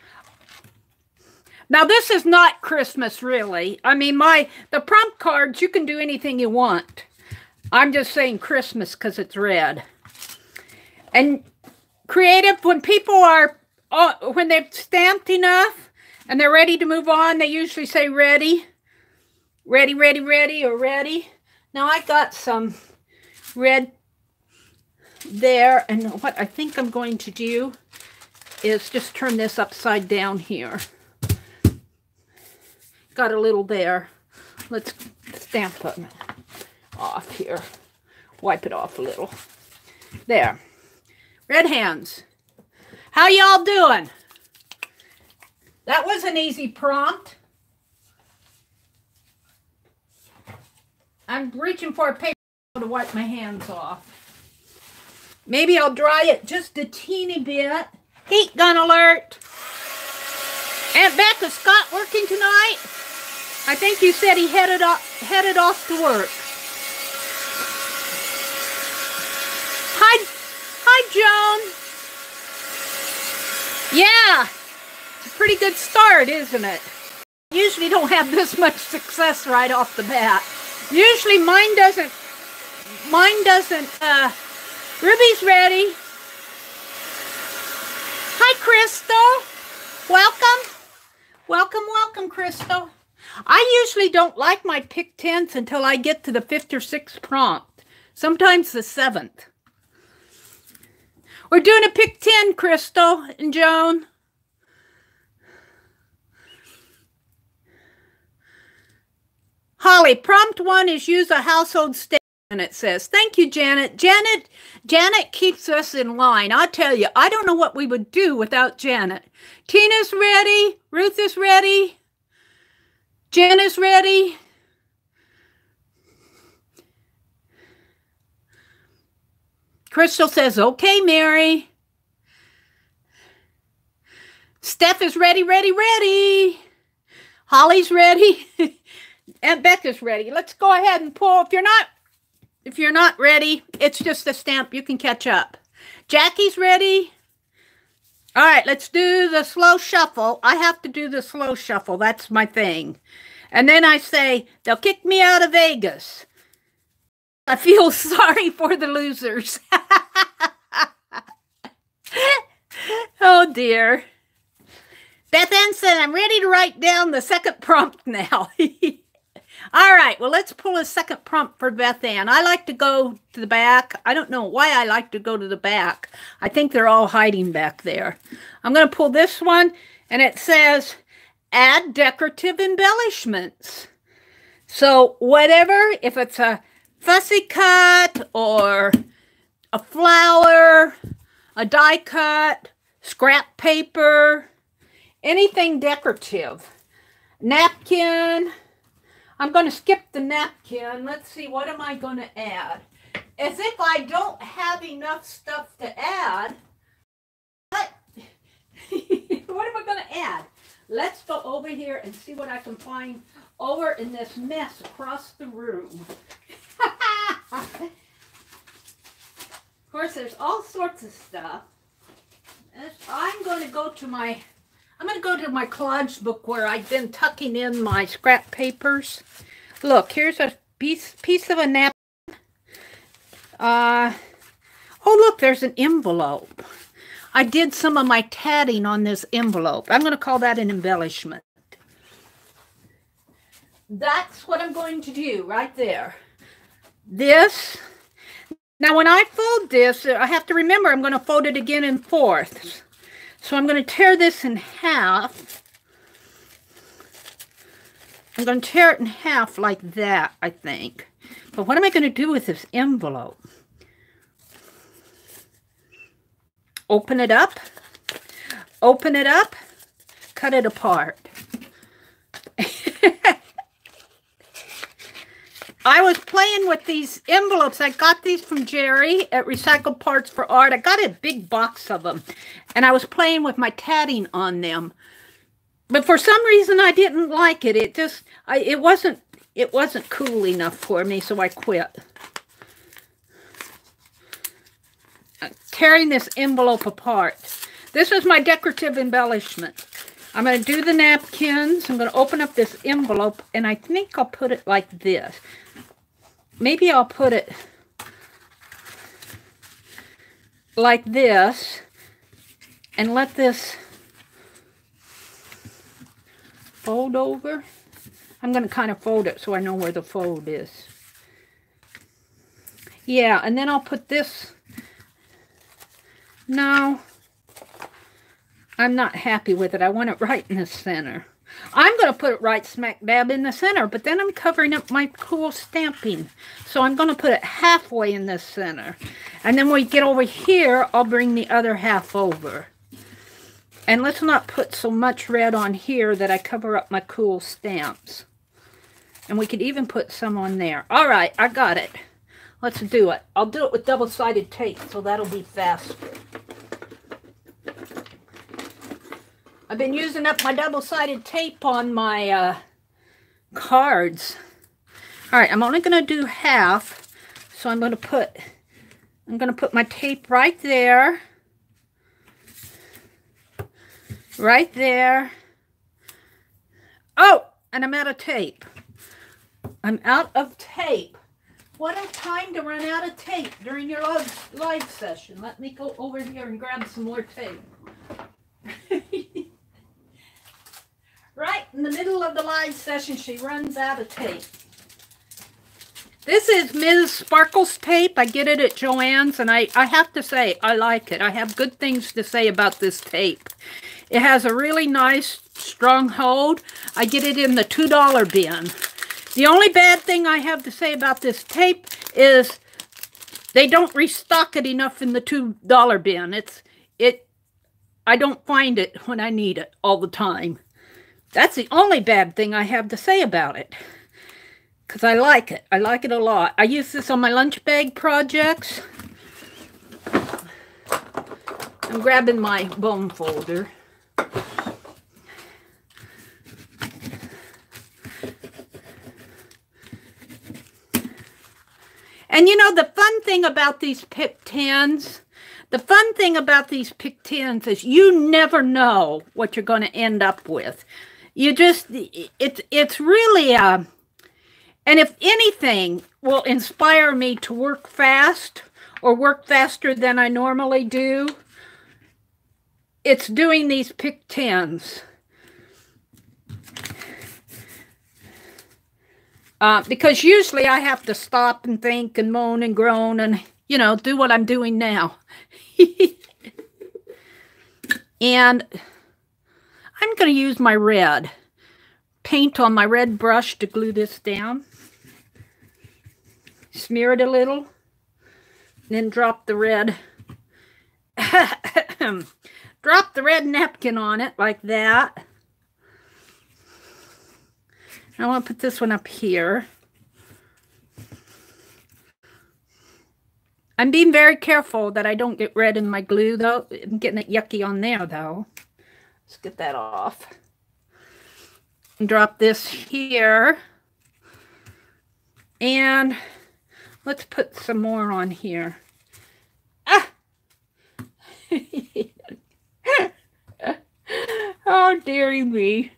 Now, this is not Christmas, really. I mean, the prompt cards, you can do anything you want. I'm just saying Christmas because it's red. And creative, when people are, when they've stamped enough, and they're ready to move on, they usually say ready. Ready, ready, ready, or ready. Now I got some red there, and what I think I'm going to do is just turn this upside down here. Got a little there. Let's stamp it off here. Wipe it off a little. There. Red hands. How y'all doing? That was an easy prompt. I'm reaching for a paper to wipe my hands off. Maybe I'll dry it just a teeny bit. Heat gun alert. Aunt Beck, is Scott working tonight? I think you said he headed off to work. Hi, Joan. Yeah, it's a pretty good start, isn't it? I usually don't have this much success right off the bat. Usually mine doesn't, Ruby's ready. Hi, Crystal. Welcome. Welcome, welcome, Crystal. I usually don't like my pick 10s until I get to the 5th or 6th prompt. Sometimes the 7th. We're doing a pick 10, Crystal and Joan. Holly, prompt 1 is use a household statement, it says. Thank you, Janet. Janet keeps us in line. I'll tell you, I don't know what we would do without Janet. Tina's ready. Ruth is ready. Jen is ready. Crystal says, okay, Mary. Steph is ready, ready, ready. Holly's ready. Aunt Becca's ready. Let's go ahead and pull. If you're not ready, it's just a stamp. You can catch up. Jackie's ready. All right, let's do the slow shuffle. I have to do the slow shuffle. That's my thing. And then I say, they'll kick me out of Vegas. I feel sorry for the losers. Oh, dear. Beth Ann said, I'm ready to write down the second prompt now. All right, well, let's pull a second prompt for Beth Ann. I like to go to the back. I don't know why I like to go to the back. I think they're all hiding back there. I'm going to pull this one, and it says, add decorative embellishments. So whatever, if it's a fussy cut or a flower, a die cut, scrap paper, anything decorative. Napkin. I'm going to skip the napkin. Let's see, what am I going to add? As if I don't have enough stuff to add. What am I going to add? Let's go over here and see what I can find over in this mess across the room. Of course, there's all sorts of stuff. I'm going to go to my collage book where I've been tucking in my scrap papers. Look, here's a piece of a napkin. Oh, look, there's an envelope. I did some of my tatting on this envelope. I'm going to call that an embellishment. That's what I'm going to do right there. This. Now, when I fold this, I have to remember I'm going to fold it again in fourths. So I'm going to tear this in half. I'm going to tear it in half like that, I think. But what am I going to do with this envelope? Open it up. Open it up. Cut it apart. I was playing with these envelopes. I got these from Jerry at Recycled Parts for Art. I got a big box of them. And I was playing with my tatting on them. But for some reason I didn't like it. It wasn't cool enough for me, so I quit. I'm tearing this envelope apart. This is my decorative embellishment. I'm going to do the napkins. I'm going to open up this envelope, and I think I'll put it like this. Maybe I'll put it like this and let this fold over. I'm going to kind of fold it so I know where the fold is. Yeah, and then I'll put this. No, I'm not happy with it. I want it right in the center. I'm going to put it right smack dab in the center, but then I'm covering up my cool stamping. So I'm going to put it halfway in the center. And then when we get over here, I'll bring the other half over. And let's not put so much red on here that I cover up my cool stamps. And we could even put some on there. All right, I got it. Let's do it. I'll do it with double-sided tape, so that'll be faster. I've been using up my double-sided tape on my cards. All right, I'm only going to do half, so I'm going to put my tape right there. Right there. Oh, and I'm out of tape. I'm out of tape. What a time to run out of tape during your live session. Let me go over here and grab some more tape. Right in the middle of the live session, she runs out of tape. This is Ms. Sparkle's tape. I get it at Joann's, and I have to say, I like it. I have good things to say about this tape. It has a really nice, strong hold. I get it in the $2 bin. The only bad thing I have to say about this tape is they don't restock it enough in the $2 bin. I don't find it when I need it all the time. That's the only bad thing I have to say about it. Because I like it. I like it a lot. I use this on my lunch bag projects. I'm grabbing my bone folder. And you know, the fun thing about these Pick 10s, is you never know what you're going to end up with. It's really, and if anything will inspire me to work fast or work faster than I normally do, it's doing these Pick 10s. Because usually I have to stop and think and moan and groan and, you know, do what I'm doing now. And I'm going to use my red paint on my red brush to glue this down. Smear it a little. Then drop the red. Drop the red napkin on it like that. I want to put this one up here. I'm being very careful that I don't get red in my glue, though. I'm getting it yucky on there, though. Let's get that off. And drop this here. And let's put some more on here. Ah! Oh, dearie me.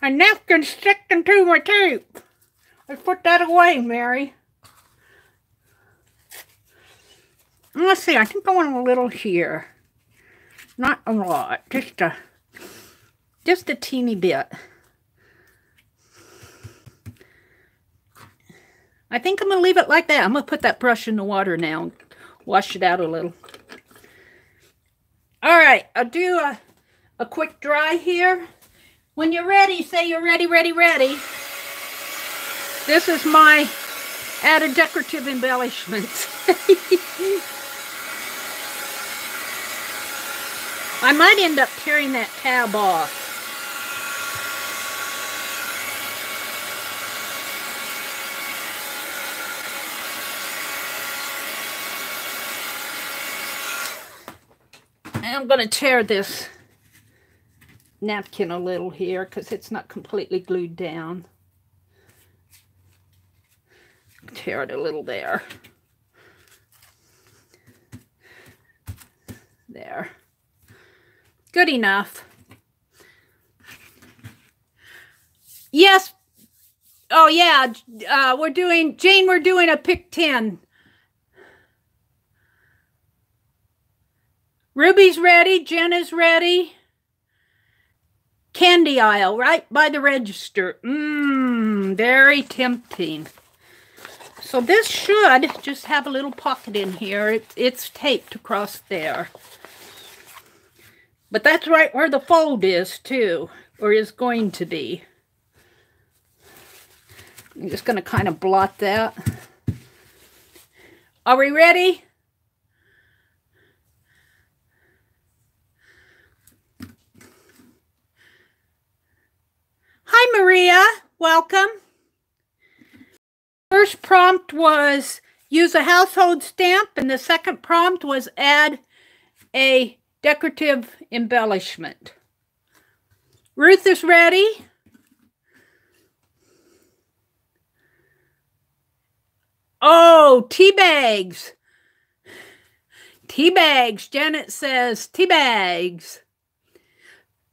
A napkin sticking to my tape. Let's put that away, Mary. Let's see, I think I want a little here. Not a lot, just a teeny bit. I think I'm going to leave it like that. I'm going to put that brush in the water now and wash it out a little. All right, I'll do a quick dry here. When you're ready, say you're ready, ready, ready. This is my added decorative embellishments. I might end up tearing that tab off. And I'm going to tear this napkin a little here because it's not completely glued down. Tear it a little there. There. Good enough. Yes. Oh yeah, Jane, we're doing a Pick 10. Ruby's ready, Jen is ready. candy aisle right by the register. Very tempting. So this should just have a little pocket in here. It's taped across there. But that's right where the fold is too, or is going to be. I'm just going to kind of blot that. Are we ready? Hi, Maria. Welcome. First prompt was use a household stamp, and the second prompt was add a decorative embellishment. Ruth is ready. Oh, tea bags. Tea bags. Janet says tea bags.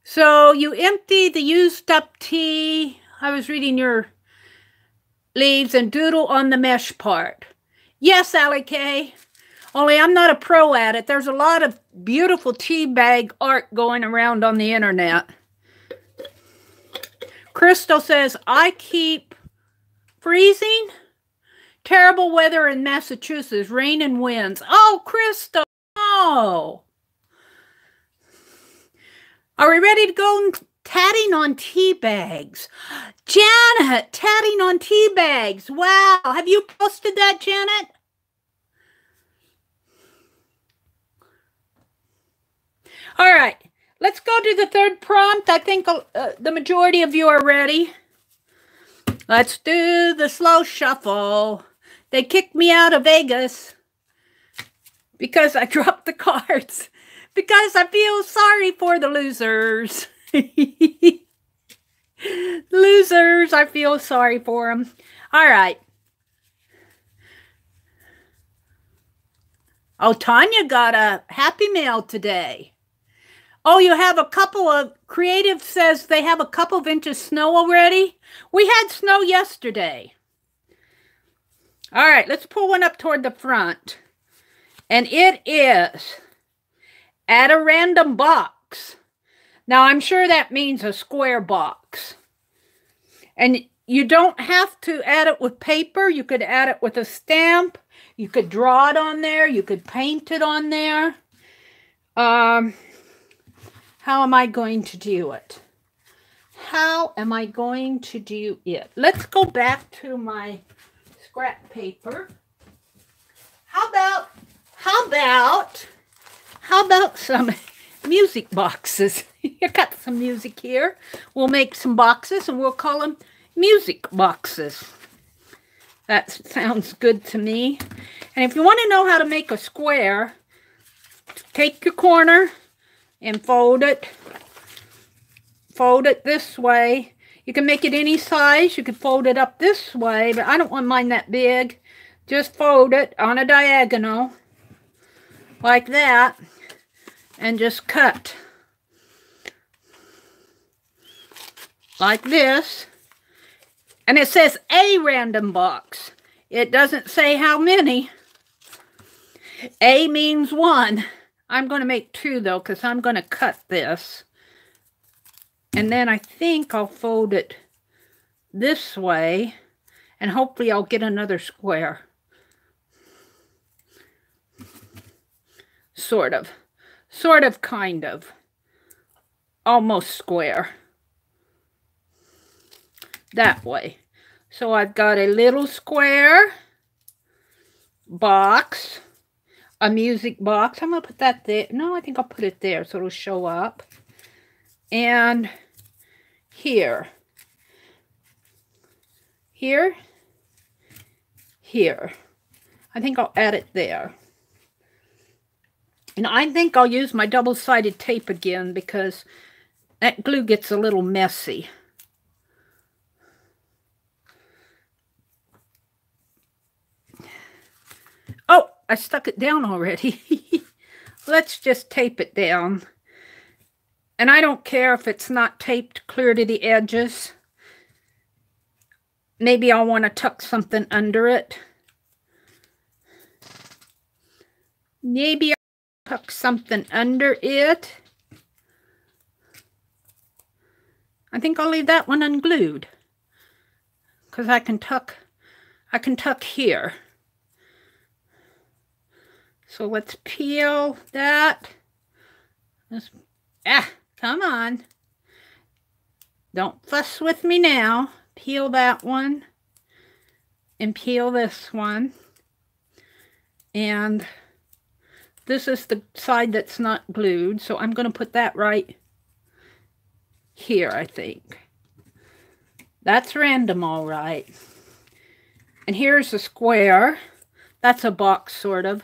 So you empty the used up tea. I was reading your leaves and doodle on the mesh part. Yes, Allie Kay. Only I'm not a pro at it. There's a lot of beautiful tea bag art going around on the internet. Crystal says, I keep freezing. Terrible weather in Massachusetts, rain and winds. Oh, Crystal, no. Are we ready to go tatting on tea bags? Janet, tatting on tea bags. Wow, have you posted that, Janet? All right, let's go to the third prompt. I think the majority of you are ready. Let's do the slow shuffle. They kicked me out of Vegas because I dropped the cards. Because I feel sorry for the losers. Losers, I feel sorry for them. All right. Oh, Tanya got a Happy Mail today. Oh, you have a couple of, Creative says they have a couple of inches snow already. We had snow yesterday. All right, let's pull one up toward the front. And it is add a random box. Now, I'm sure that means a square box. And you don't have to add it with paper. You could add it with a stamp. You could draw it on there. You could paint it on there. How am I going to do it? How am I going to do it? Let's go back to my scrap paper. How about some music boxes? You got some music here. We'll make some boxes and we'll call them music boxes. That sounds good to me. And if you want to know how to make a square, take your corner and fold it. Fold it this way. You can make it any size. You can fold it up this way, but I don't want mine that big. Just fold it on a diagonal like that and just cut like this. And it says a random box. It doesn't say how many. A means one. I'm going to make two though, because I'm going to cut this. And then I think I'll fold it this way. And hopefully I'll get another square. Sort of. Sort of, kind of. Almost square. That way. So I've got a little square box. A music box. I'm going to put that there. No, I think I'll put it there so it'll show up. And here. Here. Here. I think I'll add it there. And I think I'll use my double-sided tape again because that glue gets a little messy. Oh, I stuck it down already. Let's just tape it down. And I don't care if it's not taped clear to the edges. Maybe I'll want to tuck something under it. Maybe I'll tuck something under it. I think I'll leave that one unglued because I can tuck here. So let's peel that. Come on. Don't fuss with me now. Peel that one and peel this one. And this is the side that's not glued, so I'm going to put that right here, I think. That's random, all right. And here's a square. That's a box, sort of.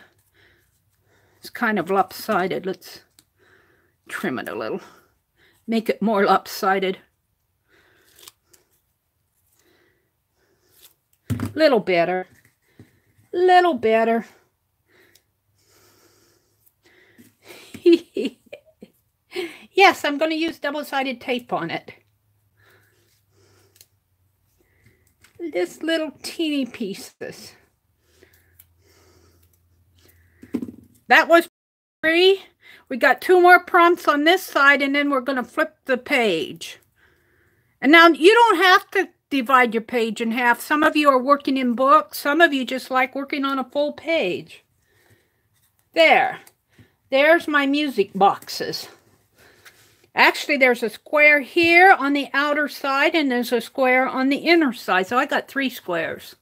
It's kind of lopsided. Let's trim it a little. Make it more lopsided. Little better. Little better. Yes, I'm going to use double-sided tape on it. Just little teeny pieces. That was 3. We got 2 more prompts on this side, and then we're going to flip the page. And now you don't have to divide your page in half. Some of you are working in books. Some of you just like working on a full page. There. There's my music boxes. Actually, there's a square here on the outer side, and there's a square on the inner side. So I got 3 squares.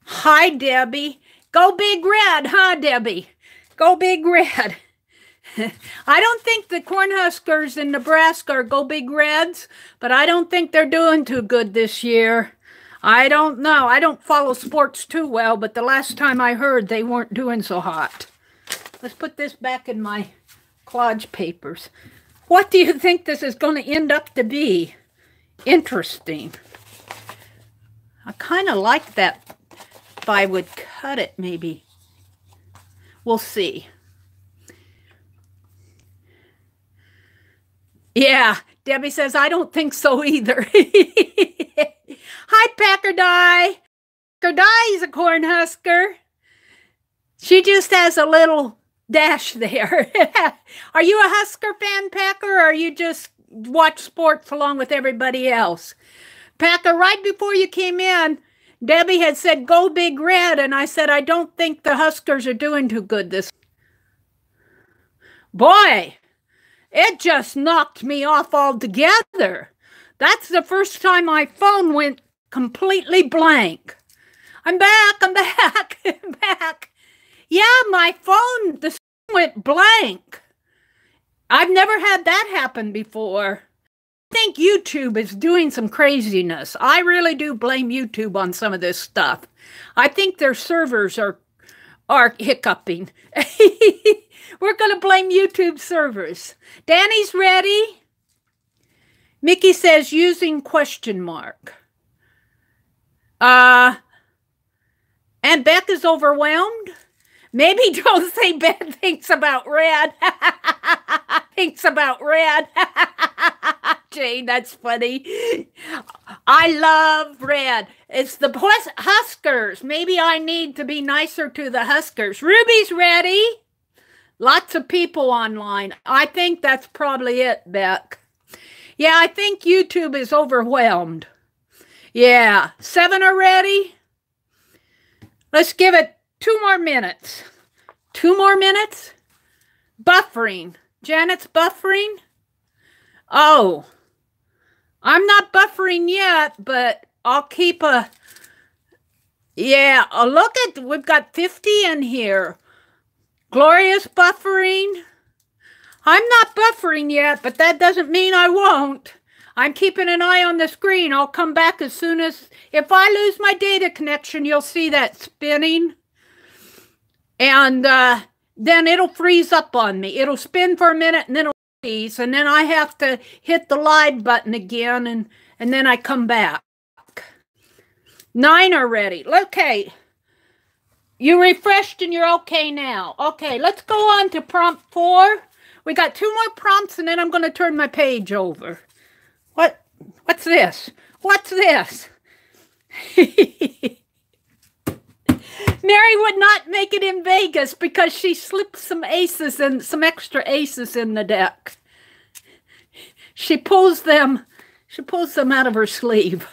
Hi, Debbie. Go Big Red, huh, Debbie? Go Big Red. I don't think the Cornhuskers in Nebraska are Go Big Reds, but I don't think they're doing too good this year. I don't know. I don't follow sports too well, but the last time I heard, they weren't doing so hot. Let's put this back in my collage papers. What do you think this is going to end up to be? Interesting. I kind of like that if I would cut it, maybe. We'll see. Yeah, Debbie says, I don't think so either. Hi, Packer Die. Packer Die is a Cornhusker. She just has a little dash there. Are you a Husker fan, Packer, or you just watch sports along with everybody else? Packer, right before you came in, Debbie had said, Go Big Red, and I said, I don't think the Huskers are doing too good this. Boy, it just knocked me off altogether. That's the first time my phone went completely blank. I'm back, I'm back, I'm back. Yeah, my phone, the screen went blank. I've never had that happen before. I think YouTube is doing some craziness. I really do blame YouTube on some of this stuff. I think their servers are hiccuping. We're going to blame YouTube servers. Danny's ready. Mickey says using question mark. And Beck is overwhelmed. Maybe don't say bad things about red. Thinks about red. Jane, that's funny. I love red. It's the Huskers. Maybe I need to be nicer to the Huskers. Ruby's ready. Lots of people online. I think that's probably it, Beck. Yeah, I think YouTube is overwhelmed. Yeah, 7 are ready. Let's give it 2 more minutes. 2 more minutes? Buffering. Janet's buffering? Oh, I'm not buffering yet, but I'll keep a... Yeah, look at... We've got 50 in here. Gloria's buffering. I'm not buffering yet, but that doesn't mean I won't. I'm keeping an eye on the screen. I'll come back as soon as... If I lose my data connection, you'll see that spinning. And then it'll freeze up on me. It'll spin for a minute and then it'll freeze. And then I have to hit the live button again and then I come back. 9 are ready. Okay. You refreshed and you're okay now. Okay, let's go on to prompt 4. We got 2 more prompts and then I'm going to turn my page over. What's this? What's this? Mary would not make it in Vegas because she slipped some aces and some extra aces in the deck. She pulls them She pulls them out of her sleeve.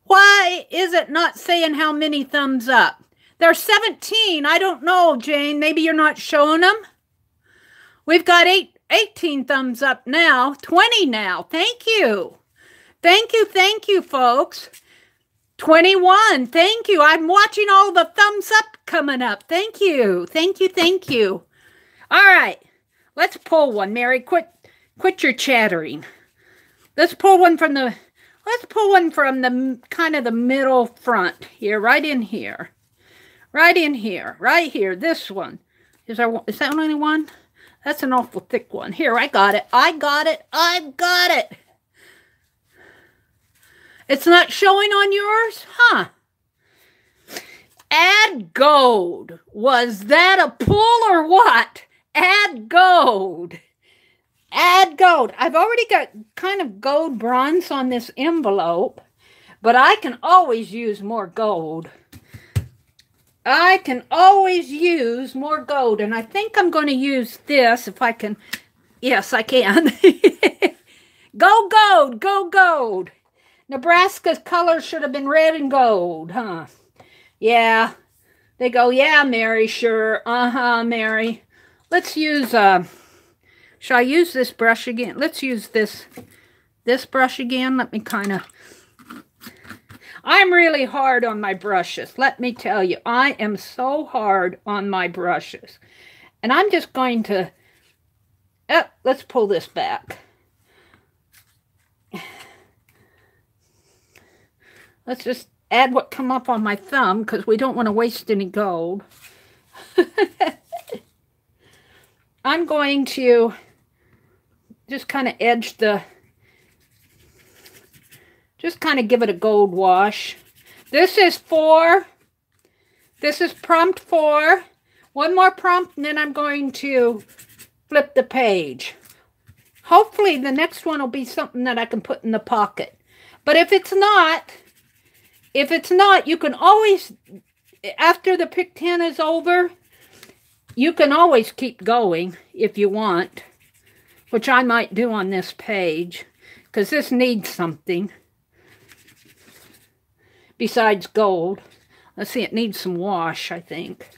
Why is it not saying how many thumbs up? There's 17. I don't know, Jane. Maybe you're not showing them. We've got 18 thumbs up now. 20 now. Thank you. Thank you, folks. 21. Thank you. I'm watching all the thumbs up coming up. Thank you. All right. Let's pull one, Mary. Quit your chattering. Let's pull one from the kind of the middle front here, right in here. Right here. This one. Is that only one? That's an awful thick one. Here, I got it. I've got it. It's not showing on yours? Huh. Add gold. Was that a pull or what? Add gold. I've already got kind of gold bronze on this envelope, but I can always use more gold. And I think I'm going to use this if I can. Yes, I can. Go gold. Nebraska's colors should have been red and gold, huh? Yeah. They go, yeah, Mary, sure. Mary. Let's use, shall I use this brush again? Let's use this brush again. Let me kind of, I'm really hard on my brushes. Let me tell you, I am so hard on my brushes. And I'm just going to, let's pull this back. Let's just add what come up on my thumb because we don't want to waste any gold. I'm going to just kind of edge just kind of give it a gold wash. This is prompt 4. One more prompt and then I'm going to flip the page. Hopefully the next one will be something that I can put in the pocket. But if it's not, you can always, after the pick 10 is over, you can always keep going if you want, which I might do on this page, because this needs something besides gold. Let's see, it needs some wash, I think.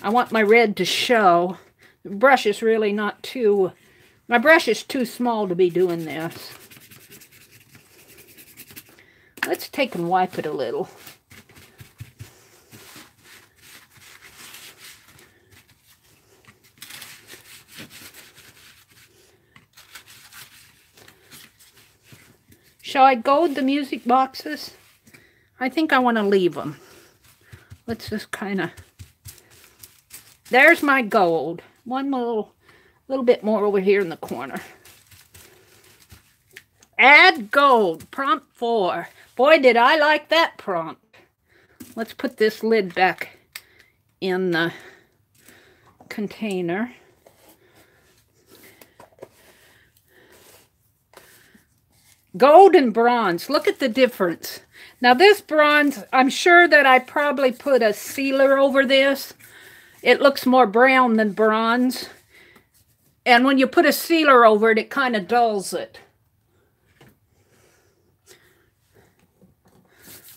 I want my red to show. The brush is really not too, my brush is too small to be doing this. Let's take and wipe it a little. Shall I gold the music boxes? I think I want to leave them. Let's just kind of... There's my gold. One little bit more over here in the corner. Add gold. Prompt 4. Boy, did I like that prompt. Let's put this lid back in the container. Gold and bronze. Look at the difference. Now this bronze, I'm sure that I probably put a sealer over this. It looks more brown than bronze. And when you put a sealer over it, it kind of dulls it.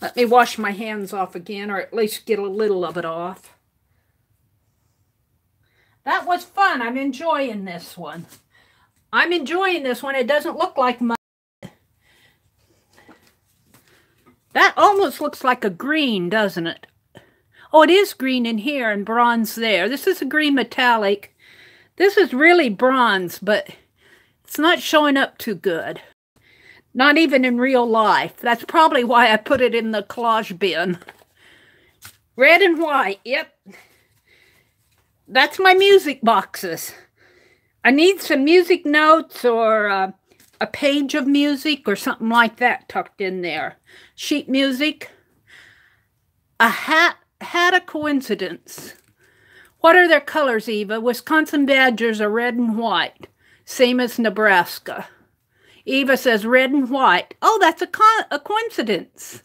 Let me wash my hands off again, or at least get a little of it off. That was fun. I'm enjoying this one. It doesn't look like mud. That almost looks like a green, doesn't it? Oh, it is green in here and bronze there. This is a green metallic. This is really bronze, but it's not showing up too good. Not even in real life. That's probably why I put it in the collage bin. Red and white, yep. That's my music boxes. I need some music notes or a page of music or something like that tucked in there. Sheet music. A hat had a coincidence. What are their colors, Eva? Wisconsin Badgers are red and white. Same as Nebraska. Eva says red and white. Oh, that's a coincidence.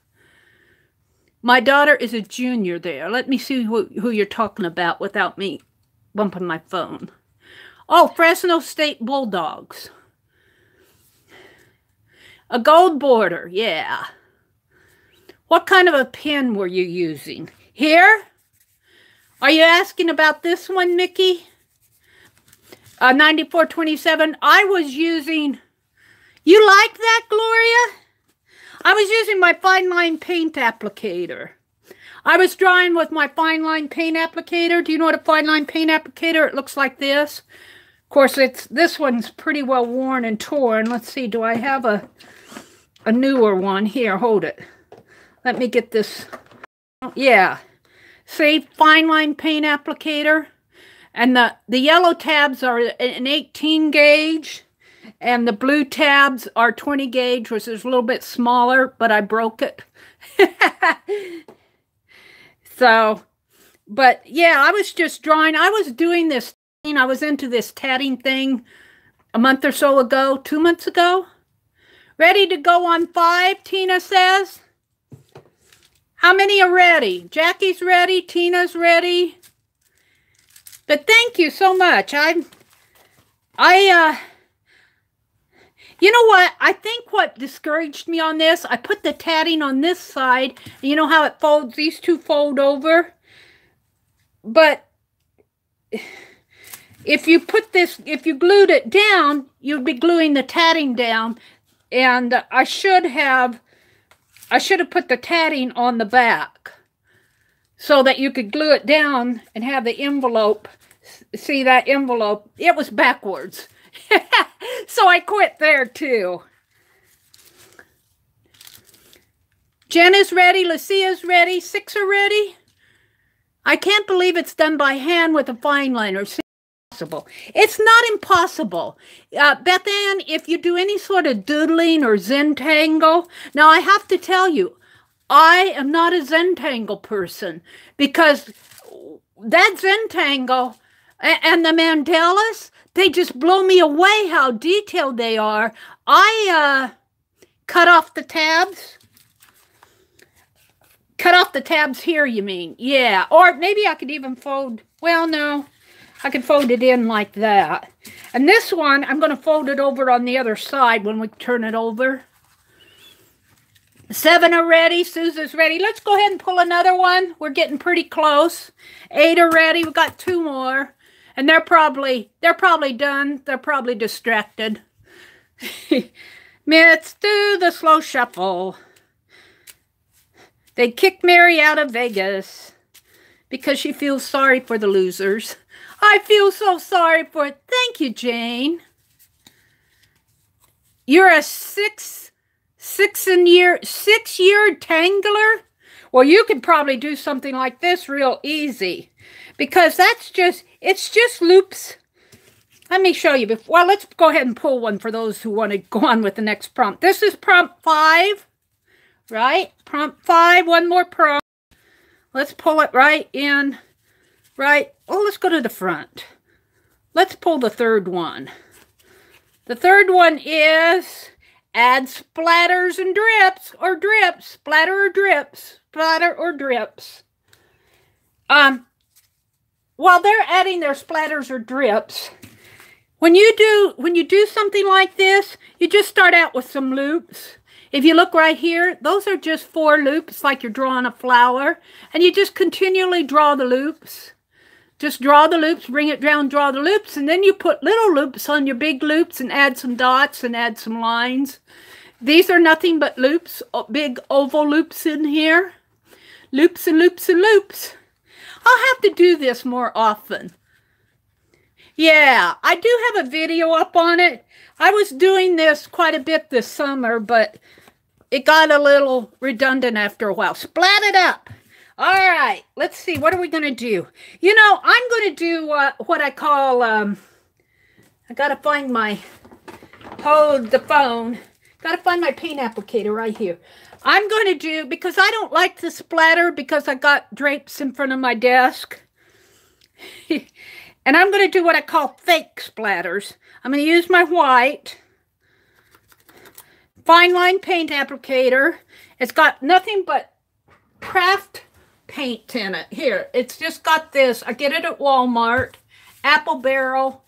My daughter is a junior there. Let me see who you're talking about without me bumping my phone. Oh, Fresno State Bulldogs. A gold border, yeah. What kind of a pen were you using? Here? Are you asking about this one, Mickey? 9427. I was using... You like that, Gloria? I was using my fine line paint applicator. I was drawing with my fine line paint applicator. Do you know what a fine line paint applicator? It looks like this. Of course, this one's pretty well worn and torn. Let's see, do I have a newer one? Here, hold it. Let me get this. Yeah. See, fine line paint applicator. And the yellow tabs are an 18 gauge. And the blue tabs are 20 gauge, which is a little bit smaller, but I broke it. So, but yeah, I was just drawing. I was doing this thing. I was into this tatting thing a month or so ago, 2 months ago. Ready to go on 5, Tina says. How many are ready? Jackie's ready. Tina's ready. But thank you so much. You know what? I think what discouraged me on this, I put the tatting on this side. You know how it folds? These two fold over. But if you glued it down, you'd be gluing the tatting down. And I should have put the tatting on the back so that you could glue it down and have the envelope. See that envelope? It was backwards. So I quit there too. Jen is ready. Lucia's ready. 6 are ready. I can't believe it's done by hand with a fine liner. It's impossible. It's not impossible. Beth Ann, if you do any sort of doodling or Zentangle, now I have to tell you, I am not a Zentangle person because that Zentangle and the mandalas, they just blow me away how detailed they are. I cut off the tabs. Cut off the tabs here, you mean? Yeah. Or maybe I could even fold. Well, no. I could fold it in like that. And this one, I'm going to fold it over on the other side when we turn it over. 7 are ready. Susan's ready. Let's go ahead and pull another one. We're getting pretty close. 8 are ready. We've got 2 more. And they're probably done. They're probably distracted. Let's do the slow shuffle. They kicked Mary out of Vegas because she feels sorry for the losers. I feel so sorry for it. Thank you, Jane. You're a six-year tangler? Well, you could probably do something like this real easy because it's just loops. Let me show you. Well, let's go ahead and pull one for those who want to go on with the next prompt. This is prompt 5, right? Prompt 5, one more prompt. Let's pull it right in, right? Oh, let's go to the front. Let's pull the third one. The third one is add splatters and drips, or drips, splatter or drips, splatter or drips. While they're adding their splatters or drips, when you do something like this, you just start out with some loops. If you look right here, those are just 4 loops, like you're drawing a flower, and you just continually draw the loops. Just draw the loops, bring it down, draw the loops, and then you put little loops on your big loops and add some dots and add some lines. These are nothing but loops, big oval loops in here. Loops and loops and loops. I'll have to do this more often. Yeah, I do have a video up on it. I was doing this quite a bit this summer, but it got a little redundant after a while. Splat it up. All right, let's see. What are we going to do? You know, I'm going to do what I call, I got to find my, hold the phone. Got to find my paint applicator right here. I'm going to do, because I don't like the splatter because I got drapes in front of my desk. And I'm going to do what I call fake splatters. I'm going to use my white fine line paint applicator. It's got nothing but craft paint in it. Here, it's just got this. I get it at Walmart. Apple Barrel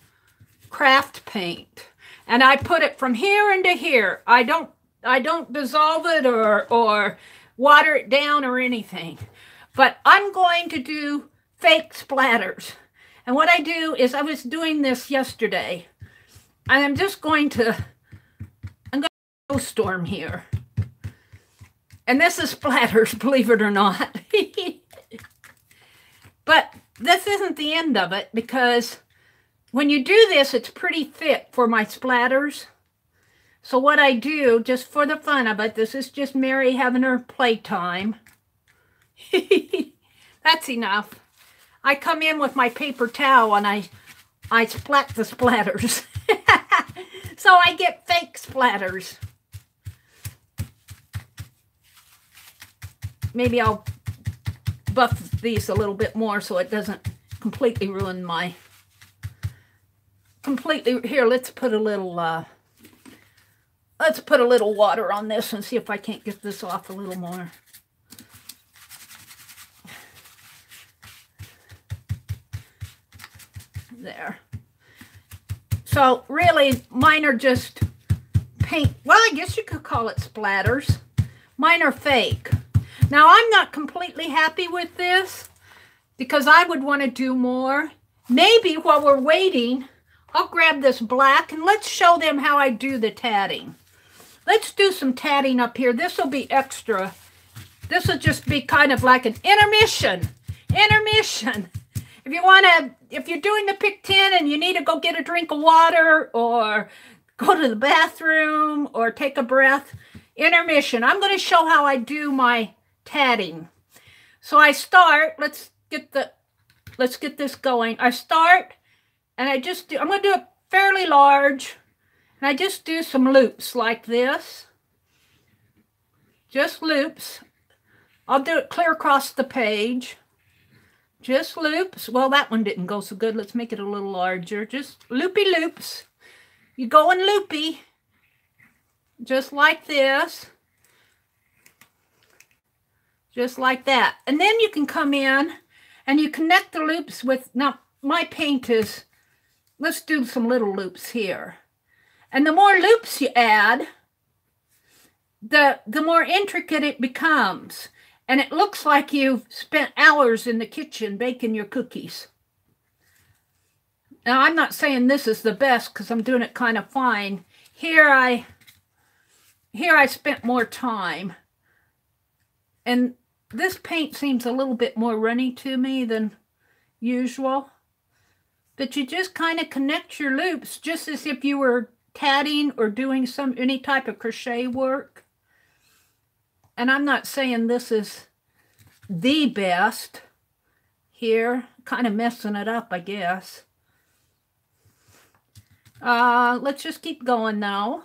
craft paint. And I put it from here into here. I don't dissolve it or water it down or anything. But I'm going to do fake splatters. And what I do is, I was doing this yesterday, and I'm going to snowstorm here. And this is splatters, believe it or not. But this isn't the end of it, because when you do this, it's pretty thick for my splatters. So what I do, just for the fun of it, this is just Mary having her playtime. That's enough. I come in with my paper towel and I splat the splatters. So I get fake splatters. Maybe I'll buff these a little bit more so it doesn't completely ruin my... Here, let's put a little water on this and see if I can't get this off a little more. There. So really, mine are just paint. Well, I guess you could call it splatters. Mine are fake. Now, I'm not completely happy with this because I would want to do more. Maybe while we're waiting, I'll grab this black and let's show them how I do the tatting. Let's do some tatting up here. This will be extra. This will just be kind of like an intermission. Intermission. If you're doing the pick 10 and you need to go get a drink of water or go to the bathroom or take a breath, intermission. I'm going to show how I do my tatting. So I start, let's get this going. I start and I'm going to do it fairly large, and I just do some loops like this. Just loops. I'll do it clear across the page. Just loops. Well, that one didn't go so good. Let's make it a little larger. Just loopy loops. You go in loopy. Just like this. Just like that. And then you can come in and you connect the loops with, now my paint is, let's do some little loops here. And the more loops you add, the more intricate it becomes. And it looks like you've spent hours in the kitchen baking your cookies. Now, I'm not saying this is the best because I'm doing it kind of fine. Here I spent more time. And this paint seems a little bit more runny to me than usual. But you just kind of connect your loops just as if you were tatting or doing any type of crochet work. And I'm not saying this is the best. Here, kind of messing it up, I guess. Let's just keep going now.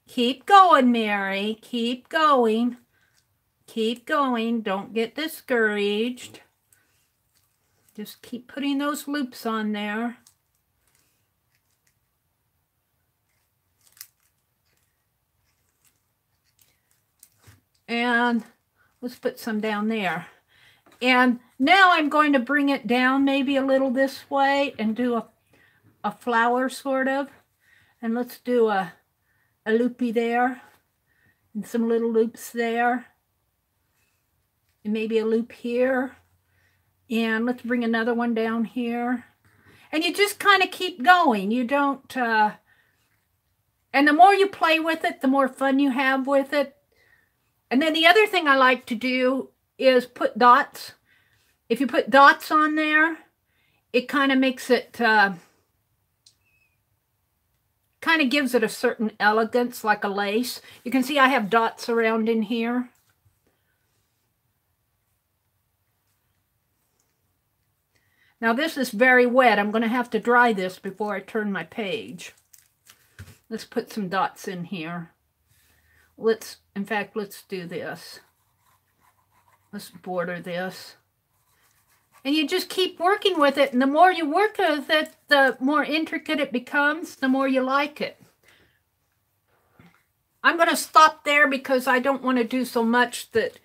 Keep going, Mary. Keep going. Keep going. Don't get discouraged. Just keep putting those loops on there. And let's put some down there. And now I'm going to bring it down maybe a little this way and do a flower sort of. And let's do a loopy there and some little loops there. And maybe a loop here. And let's bring another one down here. And you just kind of keep going. You don't, and the more you play with it, the more fun you have with it. And then the other thing I like to do is put dots. If you put dots on there, it kind of makes it, kind of gives it a certain elegance, like a lace. You can see I have dots around in here. Now this is very wet. I'm going to have to dry this before I turn my page. Let's put some dots in here. In fact, let's do this. Let's border this. And you just keep working with it. And the more you work with it, the more intricate it becomes, the more you like it. I'm going to stop there because I don't want to do so much that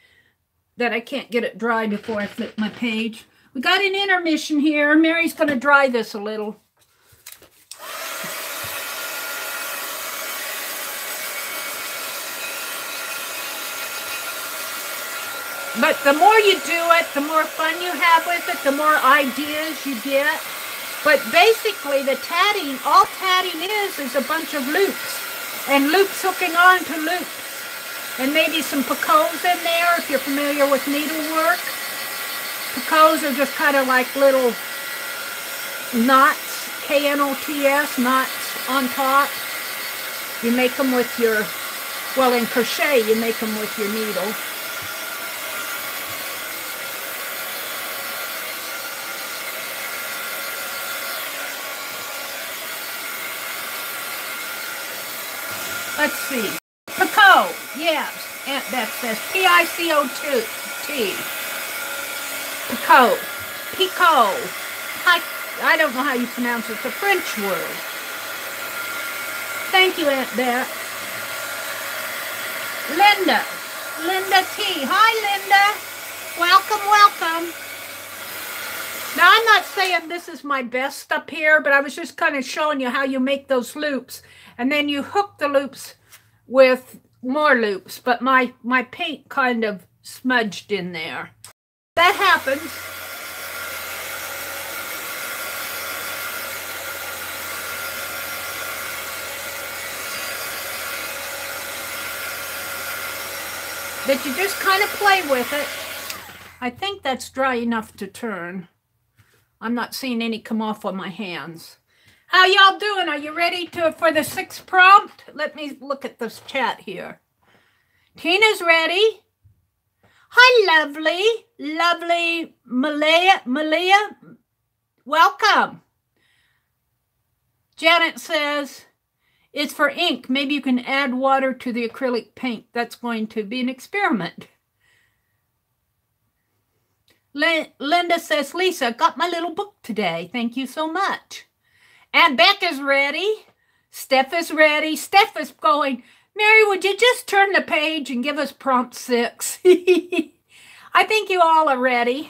I can't get it dry before I flip my page. We got an intermission here. Mary's going to dry this a little. But the more you do it, the more fun you have with it, the more ideas you get. But basically, the tatting, all tatting is a bunch of loops. And loops hooking on to loops. And maybe some picots in there if you're familiar with needlework. Picots are just kind of like little knots, K-N-O-T-S, knots on top. You make them with your, well, in crochet, you make them with your needle. Let's see. Picot, yes. Aunt Beth says P-I-C-O-T. Picot. Picot. I don't know how you pronounce it. It's a French word. Thank you, Aunt Beth. Linda. Linda T. Hi, Linda. Welcome, welcome. Now, I'm not saying this is my best up here, but I was just kind of showing you how you make those loops. And then you hook the loops with more loops. But my paint kind of smudged in there. That happens. But you just kind of play with it. I think that's dry enough to turn. I'm not seeing any come off on my hands. How y'all doing? Are you ready for the 6th prompt? Let me look at this chat here. Tina's ready. Hi, lovely. Lovely Malia. Welcome. Janet says, it's for ink. Maybe you can add water to the acrylic paint. That's going to be an experiment. Linda says, Lisa, got my little book today. Thank you so much. And Becca's ready. Steph is ready. Steph is going, Mary, would you just turn the page and give us prompt 6? I think you all are ready.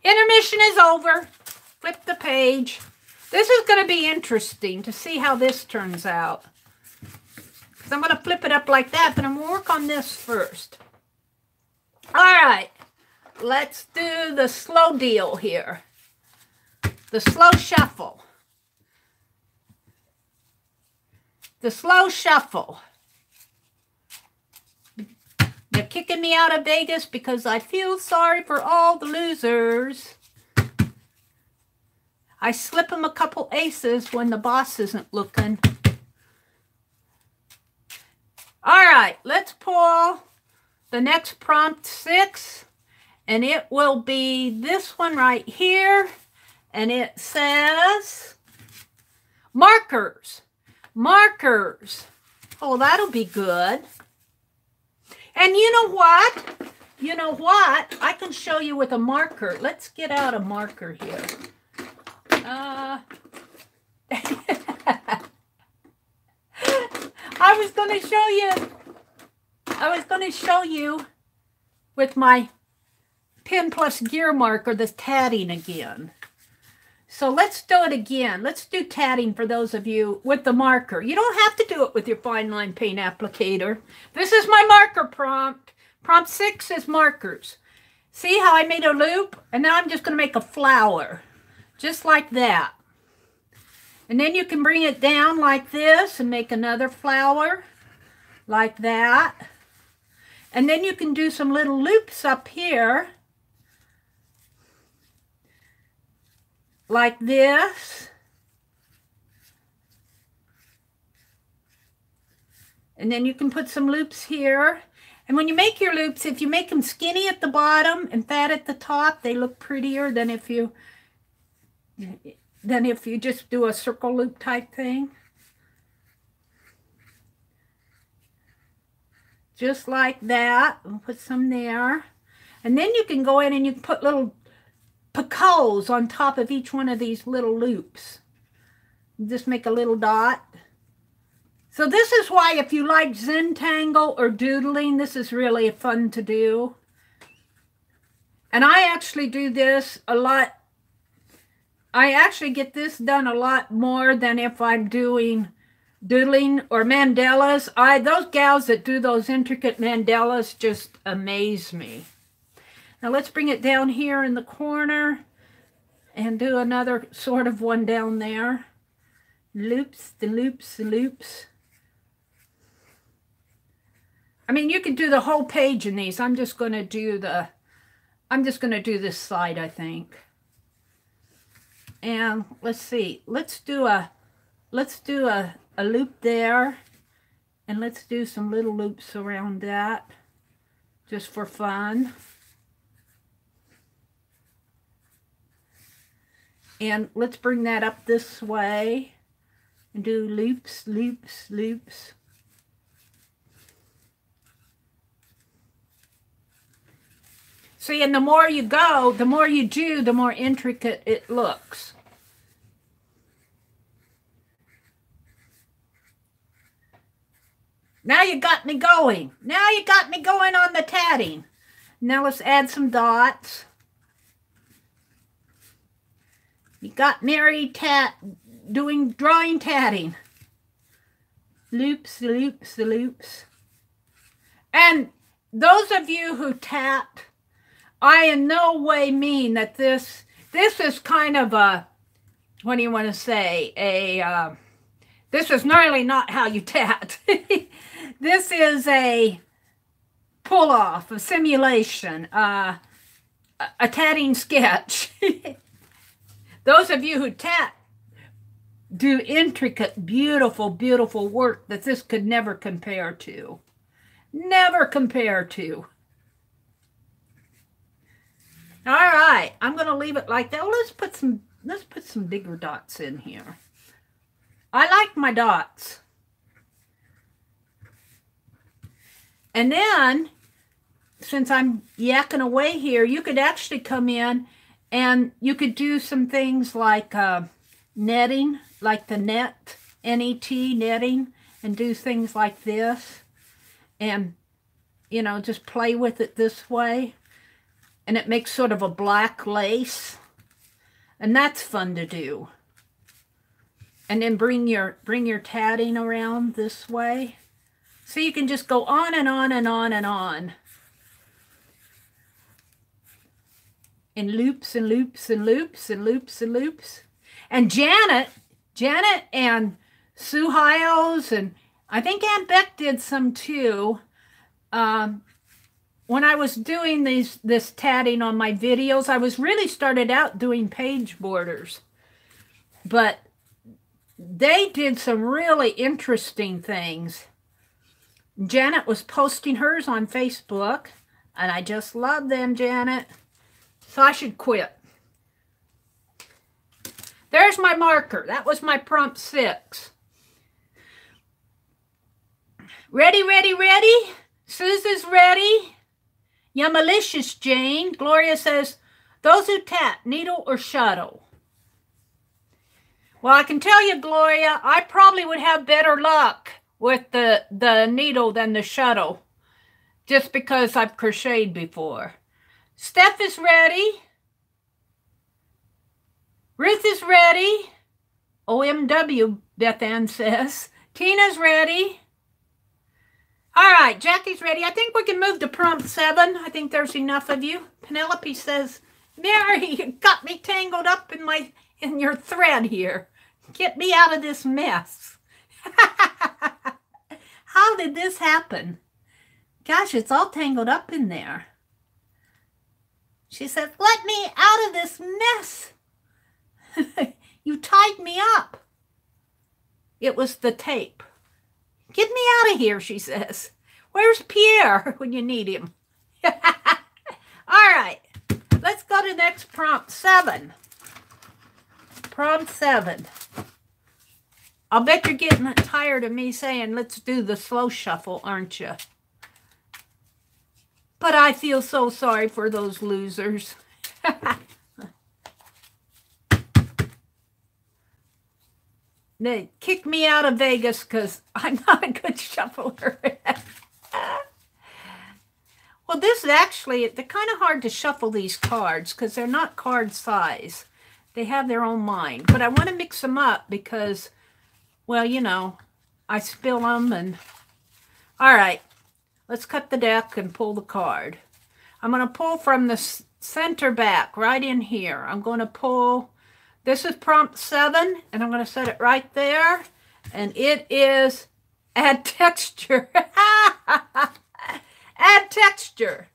Intermission is over. Flip the page. This is going to be interesting to see how this turns out. So I'm going to flip it up like that, but I'm going to work on this first. All right. Let's do the slow deal here. The slow shuffle. The slow shuffle. They're kicking me out of Vegas because I feel sorry for all the losers. I slip them a couple aces when the boss isn't looking. All right, let's pull the next prompt 6. And it will be this one right here. And it says markers. Markers. Oh, that'll be good. And you know what? You know what? I can show you with a marker. Let's get out a marker here. I was going to show you with my Pen Plus Gear marker, this tatting again. So let's do it again. Let's do tatting for those of you with the marker. You don't have to do it with your fine line paint applicator. This is my marker prompt. Prompt 6 is markers. See how I made a loop? And now I'm just going to make a flower. Just like that. And then you can bring it down like this and make another flower. Like that. And then you can do some little loops up here. Like this. And then you can put some loops here. And when you make your loops, if you make them skinny at the bottom and fat at the top, they look prettier than if you just do a circle loop type thing. Just like that. We'll put some there. And then you can go in and you can put little picots on top of each one of these little loops. Just make a little dot. So this is why if you like Zentangle or doodling, this is really fun to do. And I actually do this a lot. I actually get this done a lot more than if I'm doing doodling or mandalas. Those gals that do those intricate mandalas just amaze me. Now let's bring it down here in the corner and do another sort of one down there. Loops, the loops, the loops. I mean, you could do the whole page in these. I'm just going to do this side, I think. And let's see. Let's do a loop there, and let's do some little loops around that just for fun. And let's bring that up this way and do loops, loops, loops. See, and the more you go, the more you do, the more intricate it looks. Now you got me going. Now you got me going on the tatting. Now let's add some dots. You got Meri drawing tatting. Loops, loops, loops. And those of you who tat, I in no way mean that this is kind of a, what do you want to say, this is really not how you tat. This is a pull-off, a simulation, a tatting sketch. Those of you who tat do intricate, beautiful, beautiful work that this could never compare to. Never compare to. All right, I'm going to leave it like that. Well, let's put some bigger dots in here. I like my dots. And then, since I'm yakking away here, you could actually come in and you could do some things like netting, like the net, N-E-T, netting, and do things like this. And, you know, just play with it this way. And it makes sort of a black lace. And that's fun to do. And then bring your tatting around this way. So you can just go on and on and on and on. In loops and loops and loops and loops and loops. And Janet and Sue Hiles, and I think Aunt Beck did some too. When I was doing this tatting on my videos, I was really started out doing page borders. But they did some really interesting things. Janet was posting hers on Facebook, and I just love them, Janet. So I should quit. There's my marker. That was my prompt 6. Ready, ready, ready? Susan's ready. Yeah, malicious Jane. Gloria says, those who tat, needle or shuttle. Well, I can tell you, Gloria, I probably would have better luck with the needle than the shuttle, just because I've crocheted before. Steph is ready. Ruth is ready. OMW, Beth Ann says. Tina's ready. All right, Jackie's ready. I think we can move to prompt 7. I think there's enough of you. Penelope says, Mary, you got me tangled up in your thread here. Get me out of this mess. How did this happen? Gosh, it's all tangled up in there. She said, let me out of this mess. You tied me up. It was the tape. Get me out of here, she says. Where's Pierre when you need him? All right, let's go to next prompt 7. Prompt 7. I'll bet you're getting tired of me saying, let's do the slow shuffle, aren't you? But I feel so sorry for those losers. They kicked me out of Vegas because I'm not a good shuffler. Well, this is actually, they're kind of hard to shuffle these cards because they're not card size. They have their own mind. But I want to mix them up because, well, you know, I spill them and... All right, let's cut the deck and pull the card. I'm going to pull from the center back right in here. I'm going to pull, this is prompt 7, and I'm going to set it right there. And it is add texture. Add texture.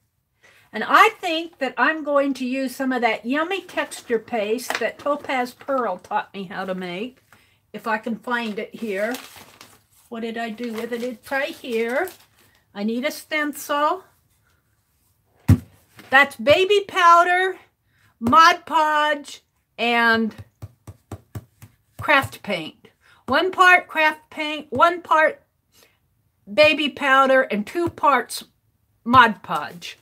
And I think that I'm going to use some of that yummy texture paste that Topaz Pearl taught me how to make. If I can find it here. What did I do with it? It's right here. I need a stencil. That's baby powder, Mod Podge, and craft paint. 1 part craft paint, 1 part baby powder, and 2 parts Mod Podge.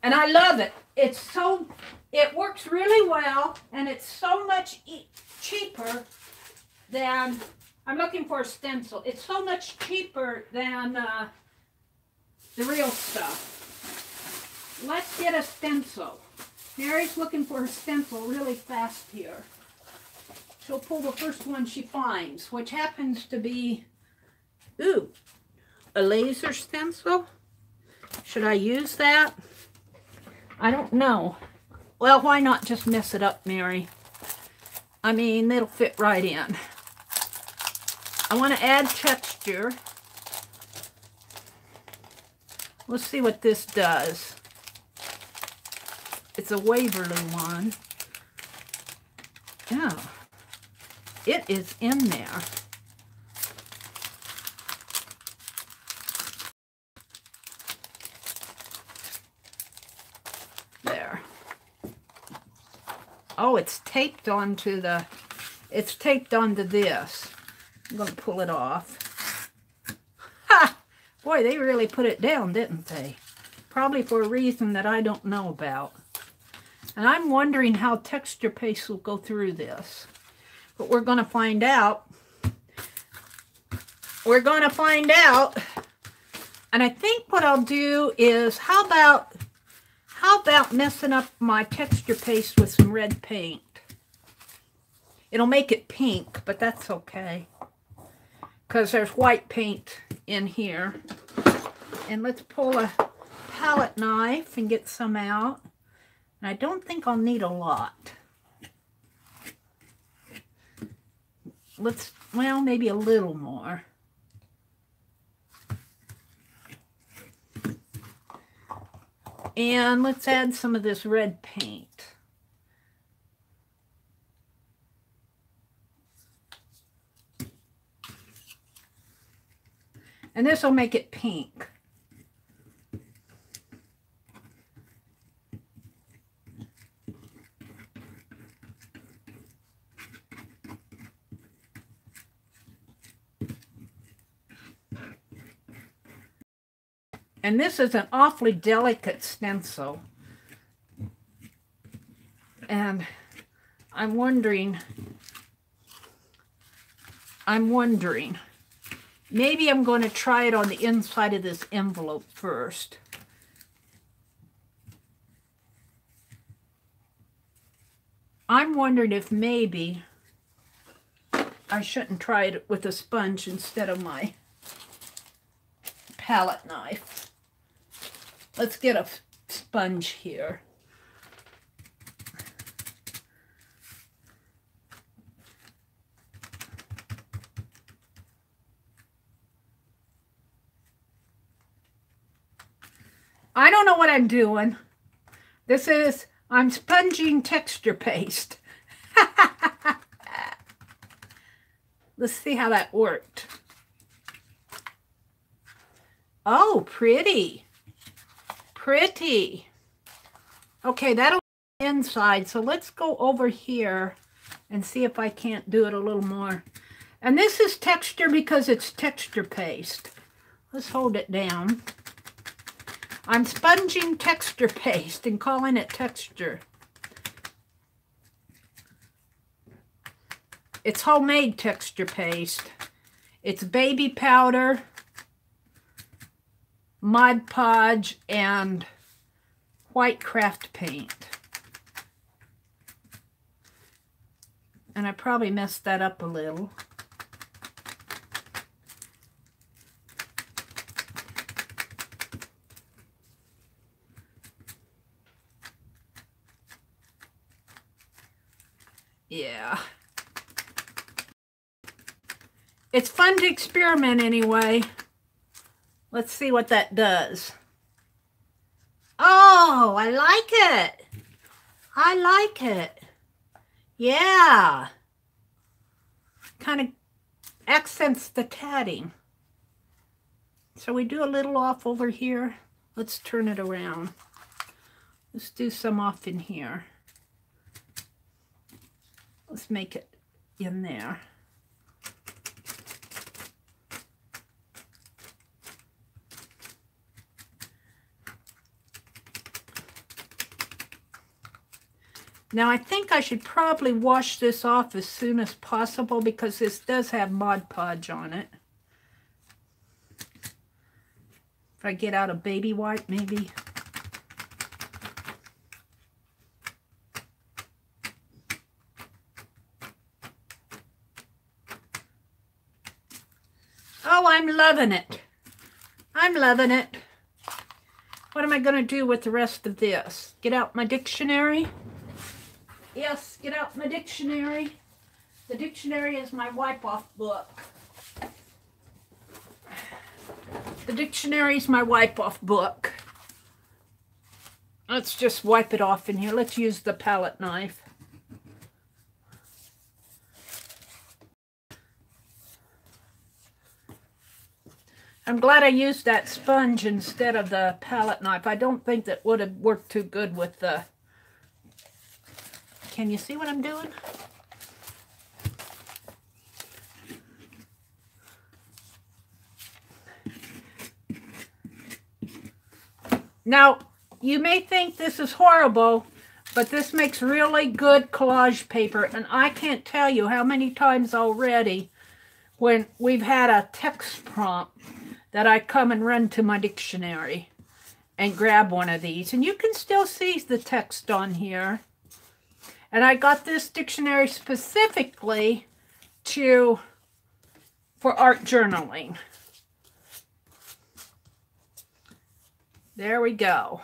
And I love it. It works really well, and it's so much cheaper than, I'm looking for a stencil. It's so much cheaper than the real stuff. Let's get a stencil. Mary's looking for a stencil really fast here. She'll pull the first one she finds, which happens to be, ooh, a laser stencil. Should I use that? I don't know. Well, why not just mess it up, Mary? I mean, it'll fit right in. I want to add texture. Let's see what this does. It's a Waverly one. Oh, it is in there. There. Oh, it's taped onto the, it's taped onto this. I'm going to pull it off. Ha! Boy, they really put it down, didn't they? Probably for a reason that I don't know about. And I'm wondering how texture paste will go through this. But we're going to find out. We're going to find out. And I think what I'll do is, how about messing up my texture paste with some red paint? It'll make it pink, but that's okay. Because there's white paint in here. And let's pull a palette knife and get some out. And I don't think I'll need a lot. Well, maybe a little more. And let's add some of this red paint. And this will make it pink. And this is an awfully delicate stencil. And I'm wondering, maybe I'm going to try it on the inside of this envelope first. I'm wondering if maybe I shouldn't try it with a sponge instead of my palette knife. Let's get a sponge here. I don't know what I'm doing. I'm sponging texture paste. Let's see how that worked. Oh, pretty. Pretty. Okay, that'll be inside. So let's go over here and see if I can't do it a little more. And this is texture because it's texture paste. Let's hold it down. I'm sponging texture paste and calling it texture. It's homemade texture paste. It's baby powder, Mod Podge, and white craft paint. And I probably messed that up a little. Yeah. It's fun to experiment anyway. Let's see what that does. Oh, I like it. I like it. Yeah. Kind of accents the tatting. So we do a little off over here. Let's turn it around. Let's do some off in here. Let's make it in there. Now I think I should probably wash this off as soon as possible because this does have Mod Podge on it. If I get out a baby wipe, maybe. Oh, I'm loving it. I'm loving it. What am I going to do with the rest of this? Get out my dictionary? Yes, get out my dictionary. The dictionary is my wipe-off book. The dictionary is my wipe-off book. Let's just wipe it off in here. Let's use the palette knife. I'm glad I used that sponge instead of the palette knife. I don't think that would have worked too good with the... Can you see what I'm doing? Now, you may think this is horrible, but this makes really good collage paper. And I can't tell you how many times already when we've had a text prompt that I come and run to my dictionary and grab one of these. And you can still see the text on here. And I got this dictionary specifically for art journaling. There we go.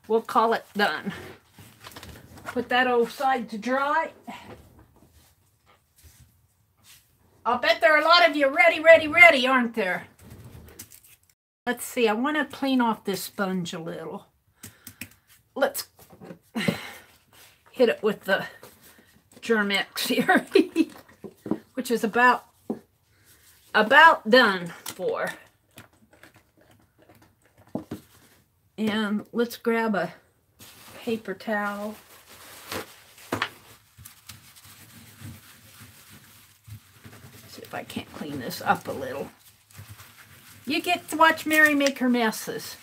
We'll call it done. Put that aside to dry. I'll bet there are a lot of you ready, aren't there? Let's see, I want to clean off this sponge a little. Let's hit it with the Germ-X here, which is about done for. And let's grab a paper towel. See if I can't clean this up a little. You get to watch Mary make her messes.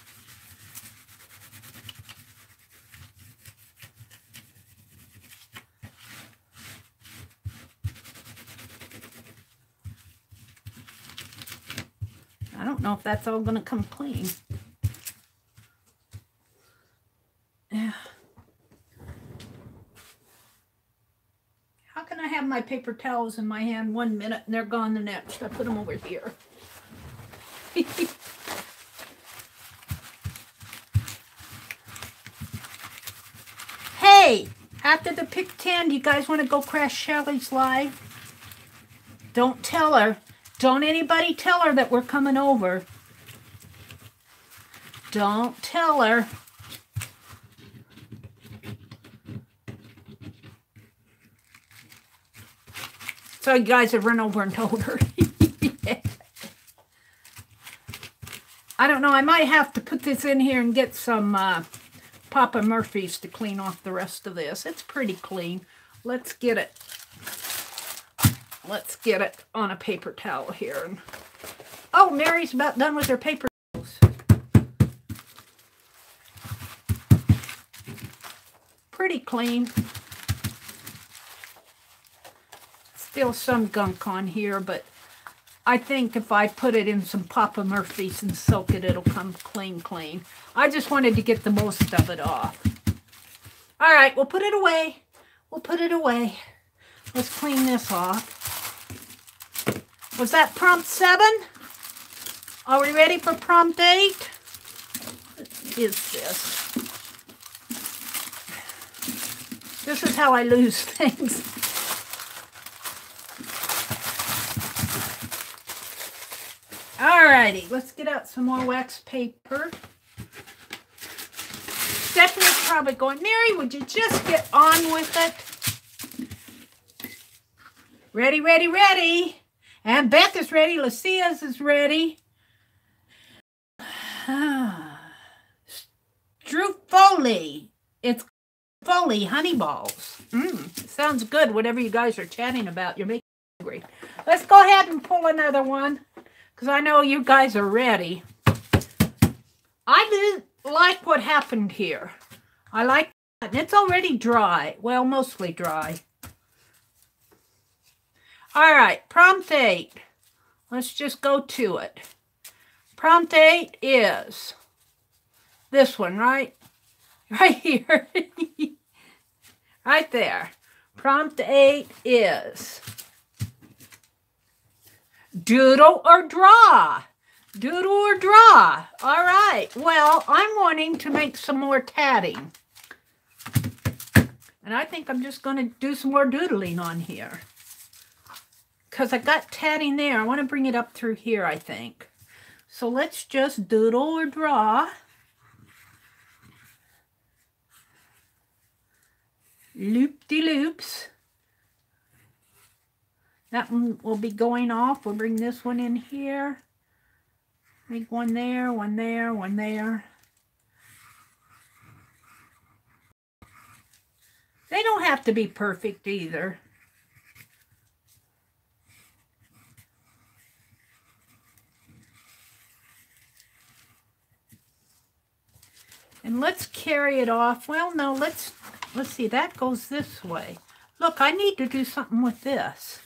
I don't know if that's all going to come clean. Yeah. How can I have my paper towels in my hand 1 minute and they're gone the next? I put them over here. Hey, after the pick 10, do you guys want to go crash Shelly's live? Don't tell her. Don't anybody tell her that we're coming over. Don't tell her. So you guys have run over and told her. I don't know. I might have to put this in here and get some Papa Murphy's to clean off the rest of this. It's pretty clean. Let's get it. Let's get it on a paper towel here. Oh, Mary's about done with her paper towels. Pretty clean. Still some gunk on here, but I think if I put it in some Papa Murphy's and soak it, it'll come clean. I just wanted to get the most of it off. All right, we'll put it away. We'll put it away. Let's clean this off. Was that prompt 7? Are we ready for prompt 8? What is this? This is how I lose things. Alrighty, let's get out some more wax paper. Stephanie's probably going, Mary, would you just get on with it? Ready, ready, ready. And Beth is ready. Lucia's is ready. Drew Foley. It's Foley honey balls. Sounds good, whatever you guys are chatting about. You're making me hungry. Let's go ahead and pull another one, because I know you guys are ready. I didn't like what happened here. I like that. It's already dry. Well, mostly dry. All right, prompt 8. Let's just go to it. Prompt 8 is this one, right? Right here. Right there. Prompt 8 is doodle or draw. Doodle or draw. All right. Well, I'm wanting to make some more tatting. And I think I'm just going to do some more doodling on here. Because I got tatting there. I want to bring it up through here, I think. So let's just doodle or draw. Loop-de-loops. That one will be going off. We'll bring this one in here. Make one there, one there, one there. They don't have to be perfect either. And let's carry it off. Well, no, let's see. That goes this way. Look, I need to do something with this.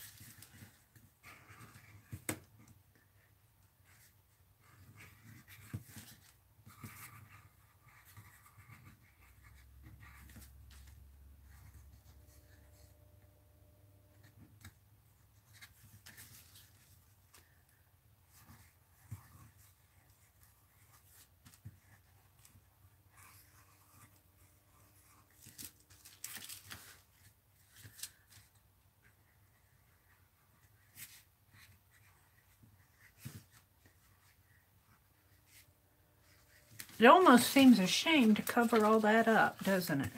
It almost seems a shame to cover all that up, doesn't it?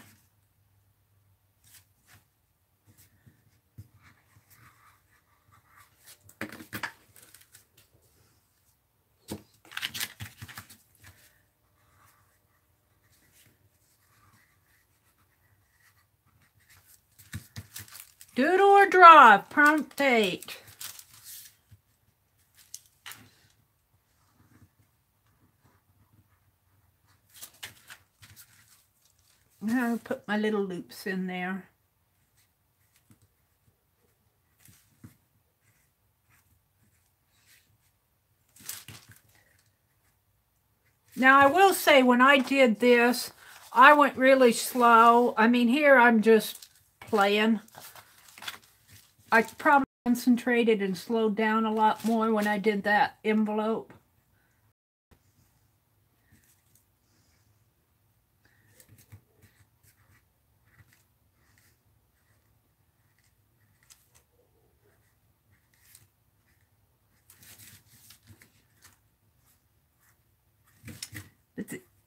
Doodle or draw, prompt 8. I'll put my little loops in there. Now, I will say, when I did this, I went really slow. I mean, here I'm just playing. I probably concentrated and slowed down a lot more when I did that envelope.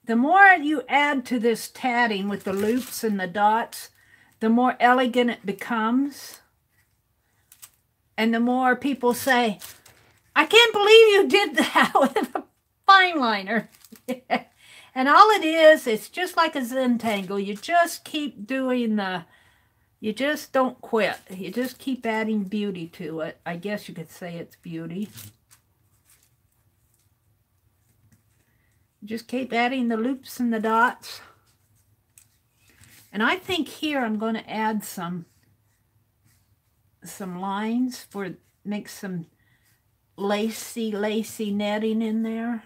The more you add to this tatting with the loops and the dots, the more elegant it becomes. And the more people say, I can't believe you did that with a fine liner. And all it is, it's just like a Zentangle. You just keep doing you just don't quit. You just keep adding beauty to it. I guess you could say it's beauty. Just keep adding the loops and the dots. And I think here I'm going to add some lines make some lacy netting in there.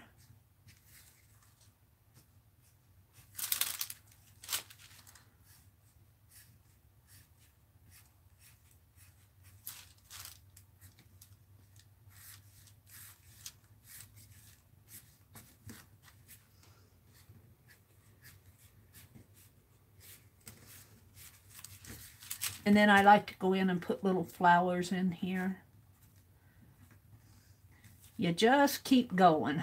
And then I like to go in and put little flowers in here. You just keep going.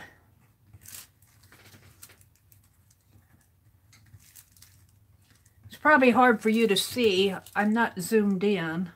It's probably hard for you to see. I'm not zoomed in.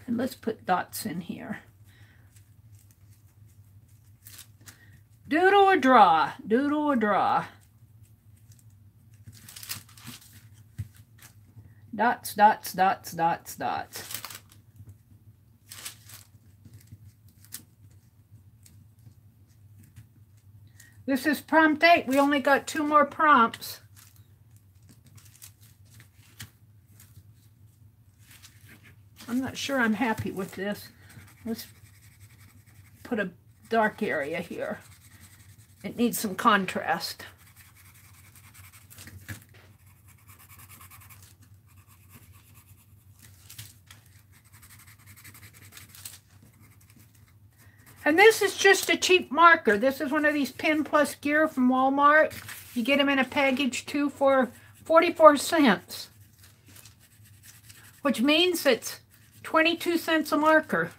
And let's put dots in here. Doodle or draw, doodle or draw. Dots, dots, dots, dots, dots. This is prompt 8. We only got 2 more prompts. I'm not sure I'm happy with this. Let's put a dark area here. It needs some contrast. And this is just a cheap marker. This is one of these Pen Plus Gear from Walmart. You get them in a package too for 44 cents. Which means it's 22 cents a marker.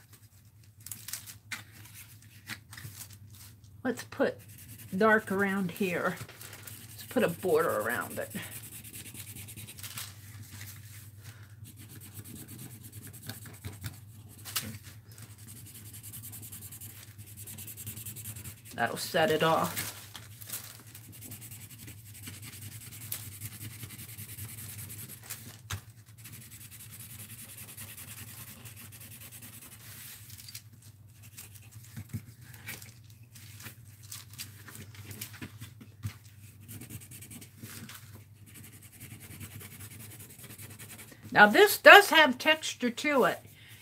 Let's put dark around here. Let's put a border around it. That'll set it off. Now this does have texture to it.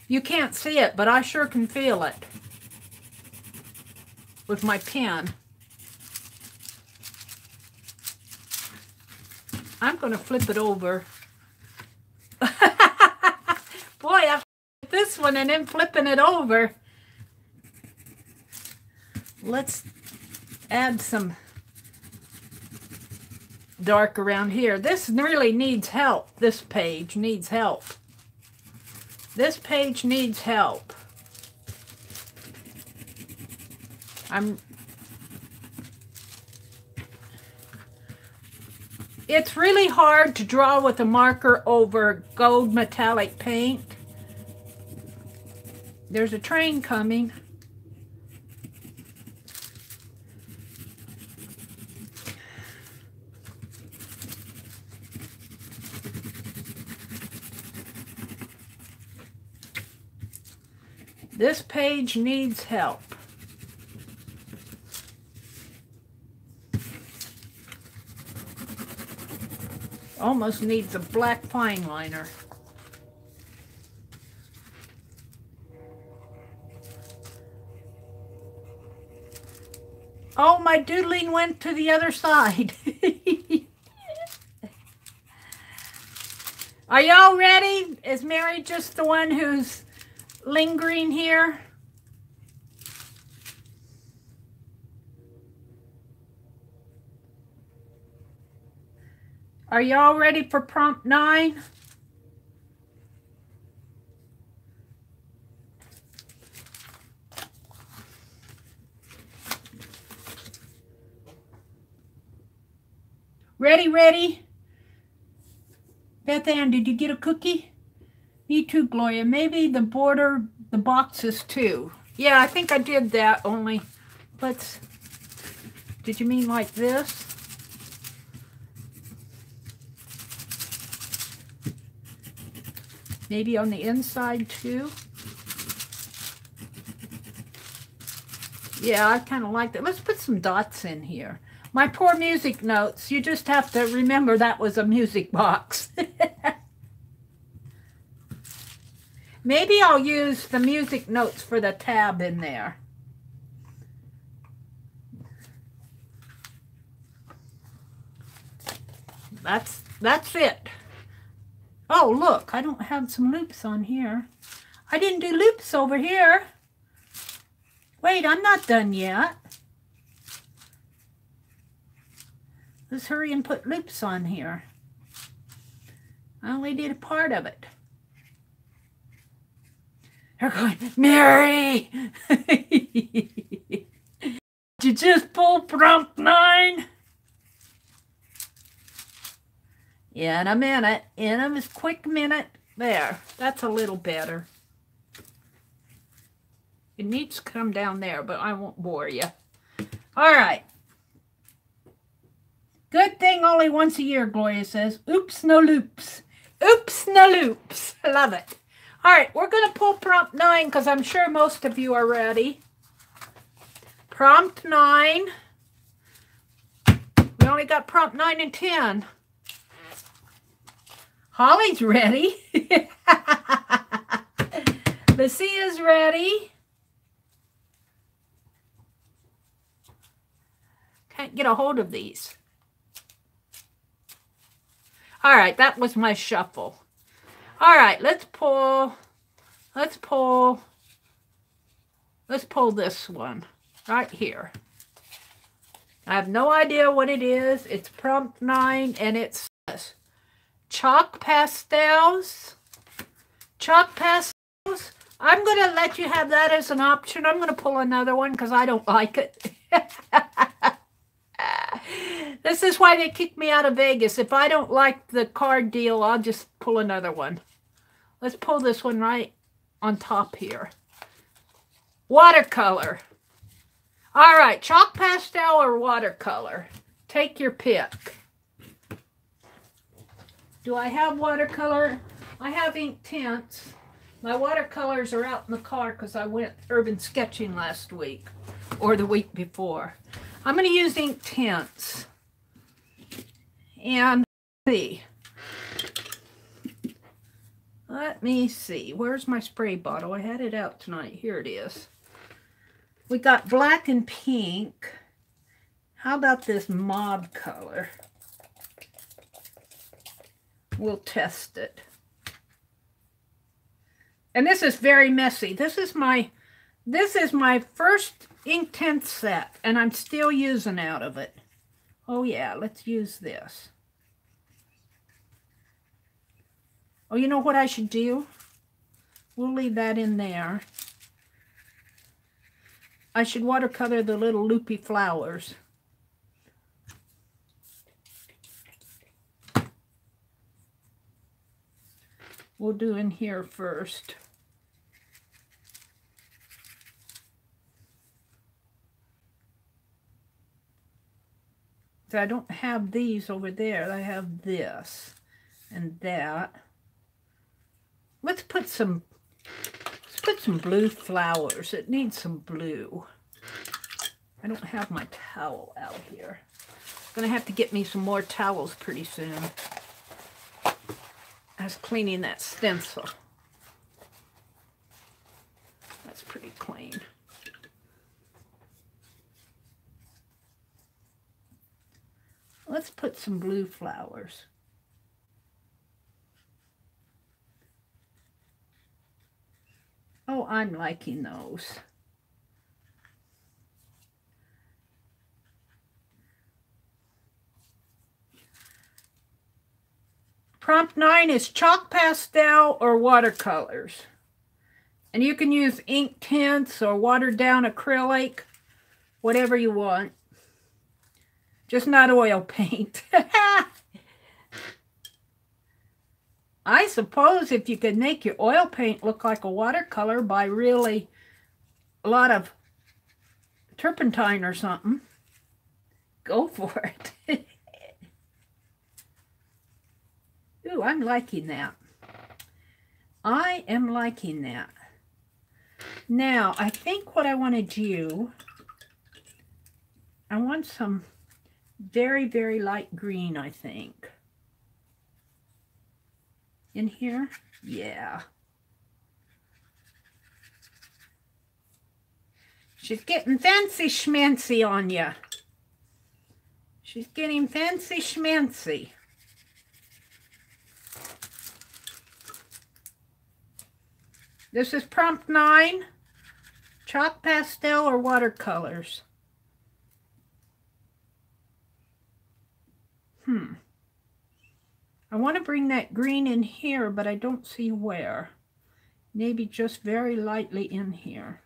You can't see it, but I sure can feel it with my pen. I'm going to flip it over. Boy, I flipped this one and then flipping it over. Let's add some dark around here. This really needs help. This page needs help. This page needs help. It's really hard to draw with a marker over gold metallic paint. There's a train coming. This page needs help. Almost needs a black fine liner. Oh, my doodling went to the other side. Are y'all ready? Is Mary just the one who's lingering here? Are y'all ready for prompt 9? Ready, ready? Beth Ann, did you get a cookie? Me too, Gloria. Maybe the border, the boxes too. Yeah, I think I did that, only let's, did you mean like this? Maybe on the inside too? Yeah, I kind of like that. Let's put some dots in here. My poor music notes, you just have to remember that was a music box. Maybe I'll use the music notes for the tab in there. That's it. Oh, look, I don't have some loops on here. I didn't do loops over here. Wait, I'm not done yet. Let's hurry and put loops on here. I only did a part of it. They're going, Mary! Did you just pull prompt 9? In a minute. In a quick minute. There. That's a little better. It needs to come down there, but I won't bore you. All right. Good thing only once a year, Gloria says. Oops, no loops. Oops, no loops. I love it. All right, we're going to pull prompt 9 because I'm sure most of you are ready. Prompt 9. We only got prompt 9 and 10. Holly's ready. Lucia's ready. Can't get a hold of these. All right, that was my shuffle. All right, let's pull this one right here. I have no idea what it is. It's prompt 9 and it's chalk pastels. Chalk pastels. I'm going to let you have that as an option. I'm going to pull another one because I don't like it. This is why they kicked me out of Vegas. If I don't like the card deal, I'll just pull another one. Let's pull this one right on top here. Watercolor. All right, chalk pastel or watercolor? Take your pick. Do I have watercolor? I have ink tints. My watercolors are out in the car because I went urban sketching last week or the week before. I'm going to use ink tints. And see. Let me see. Where's my spray bottle? I had it out tonight. Here it is. We got black and pink. How about this mauve color? We'll test it. And this is very messy. This is my first ink tint set, and I'm still using out of it. Oh yeah, let's use this. Oh, you know what I should do? We'll leave that in there. I should watercolor the little loopy flowers. We'll do in here first. So I don't have these over there. I have this and that. Let's put some blue flowers. It needs some blue. I don't have my towel out here. I'm gonna have to get me some more towels pretty soon. I was cleaning that stencil. That's pretty clean. Let's put some blue flowers. Oh, I'm liking those. Prompt 9 is chalk pastel or watercolors. And you can use ink tints or watered down acrylic, whatever you want. Just not oil paint. I suppose if you could make your oil paint look like a watercolor by really a lot of turpentine or something, go for it. Ooh, I'm liking that. I am liking that. Now, I think what I want to do, I want some very, very light green, I think. In here? Yeah. She's getting fancy schmancy on you. She's getting fancy schmancy. This is prompt 9. Chalk, pastel, or watercolors. I want to bring that green in here, but I don't see where. Maybe just very lightly in here.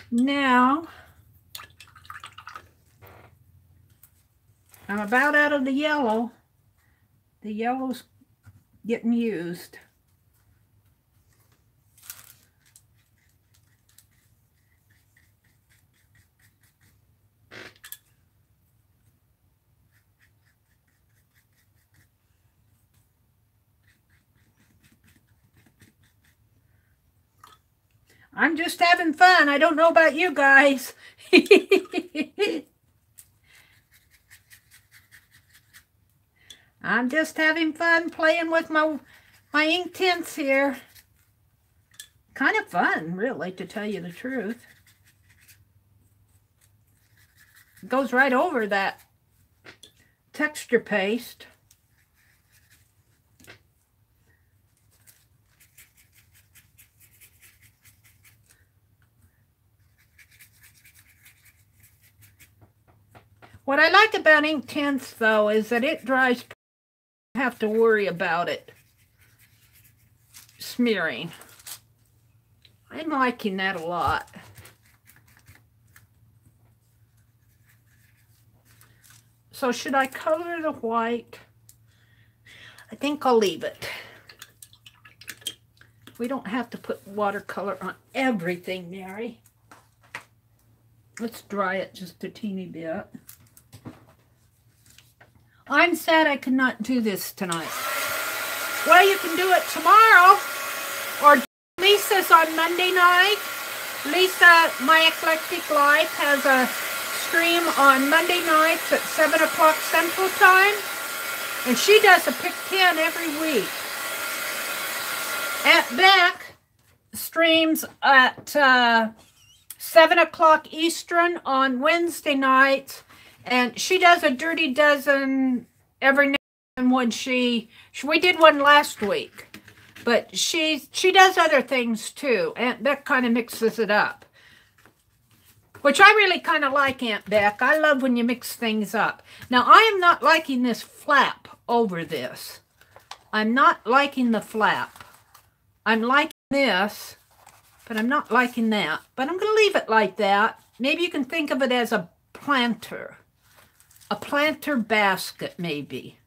Now, I'm about out of the yellow. The yellow's getting used. I'm just having fun. I don't know about you guys. I'm just having fun playing with my ink tints here. Kind of fun, really, to tell you the truth. It goes right over that texture paste. What I like about ink tints, though, is that it dries. You don't have to worry about it smearing. I'm liking that a lot. So should I color the white? I think I'll leave it. We don't have to put watercolor on everything, Mary. Let's dry it just a teeny bit. I'm sad I could not do this tonight. Well, you can do it tomorrow, or Lisa's on Monday night. Lisa, My Eclectic Life, has a stream on Monday nights at 7 o'clock Central Time, and she does a pick 10 every week. Aunt Beck streams at 7 o'clock Eastern on Wednesday nights. And she does a Dirty Dozen every now and then when we did one last week. But she does other things too. Aunt Beck kind of mixes it up. Which I really kind of like, Aunt Beck. I love when you mix things up. Now, I am not liking this flap over this. I'm not liking the flap. I'm liking this, but I'm not liking that. But I'm going to leave it like that. Maybe you can think of it as a planter. A planter basket, maybe.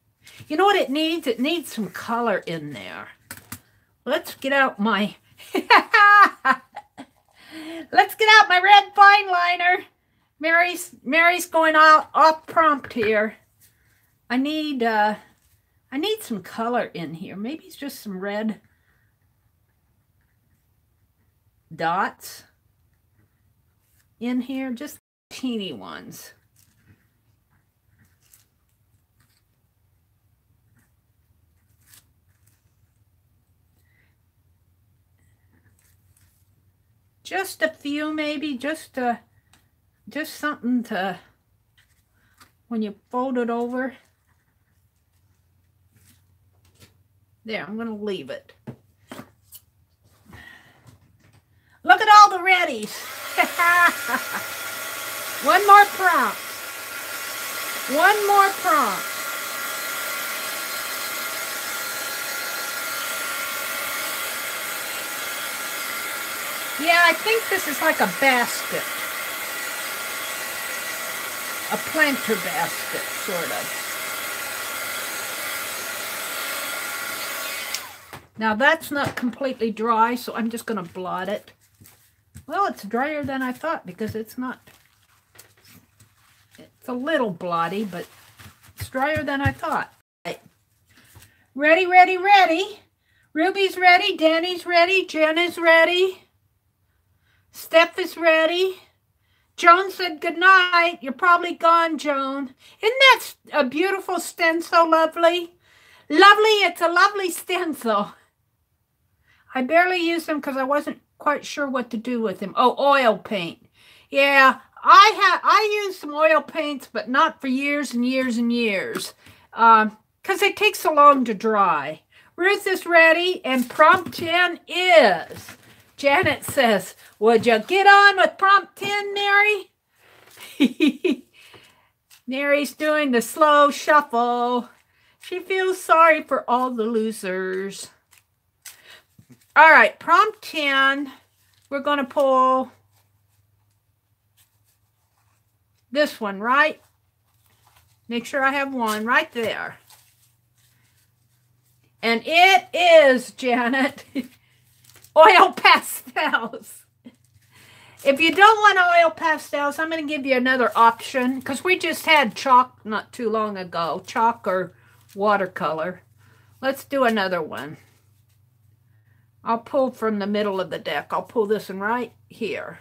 You know what it needs? It needs some color in there. Let's get out my... Let's get out my red fine liner. Mary's going off prompt here. I need some color in here. Maybe it's just some red dots in here. Just teeny ones. Just a few, maybe, just something to, when you fold it over. There, I'm going to leave it. Look at all the readies. One more prompt. One more prompt. Yeah, I think this is like a basket. A planter basket, sort of. Now that's not completely dry, so I'm just going to blot it. Well, it's drier than I thought because it's not. It's a little blotty, but it's drier than I thought. Ready, ready, ready. Ruby's ready, Danny's ready, Jen is ready. Steph is ready. Joan said good night. You're probably gone, Joan. Isn't that a beautiful stencil, lovely? Lovely, it's a lovely stencil. I barely used them because I wasn't quite sure what to do with them. Oh, oil paint. Yeah, I used some oil paints, but not for years and years and years. Because it takes so long to dry. Ruth is ready, and prompt 10 is. Janet says, would you get on with prompt 10, Mary? Mary's doing the slow shuffle. She feels sorry for all the losers. All right, prompt 10. We're going to pull this one, right? Make sure I have one right there. And it is, Janet, oil pastels. If you don't want oil pastels, I'm going to give you another option because we just had chalk not too long ago, chalk or watercolor. Let's do another one. I'll pull from the middle of the deck. I'll pull this one right here.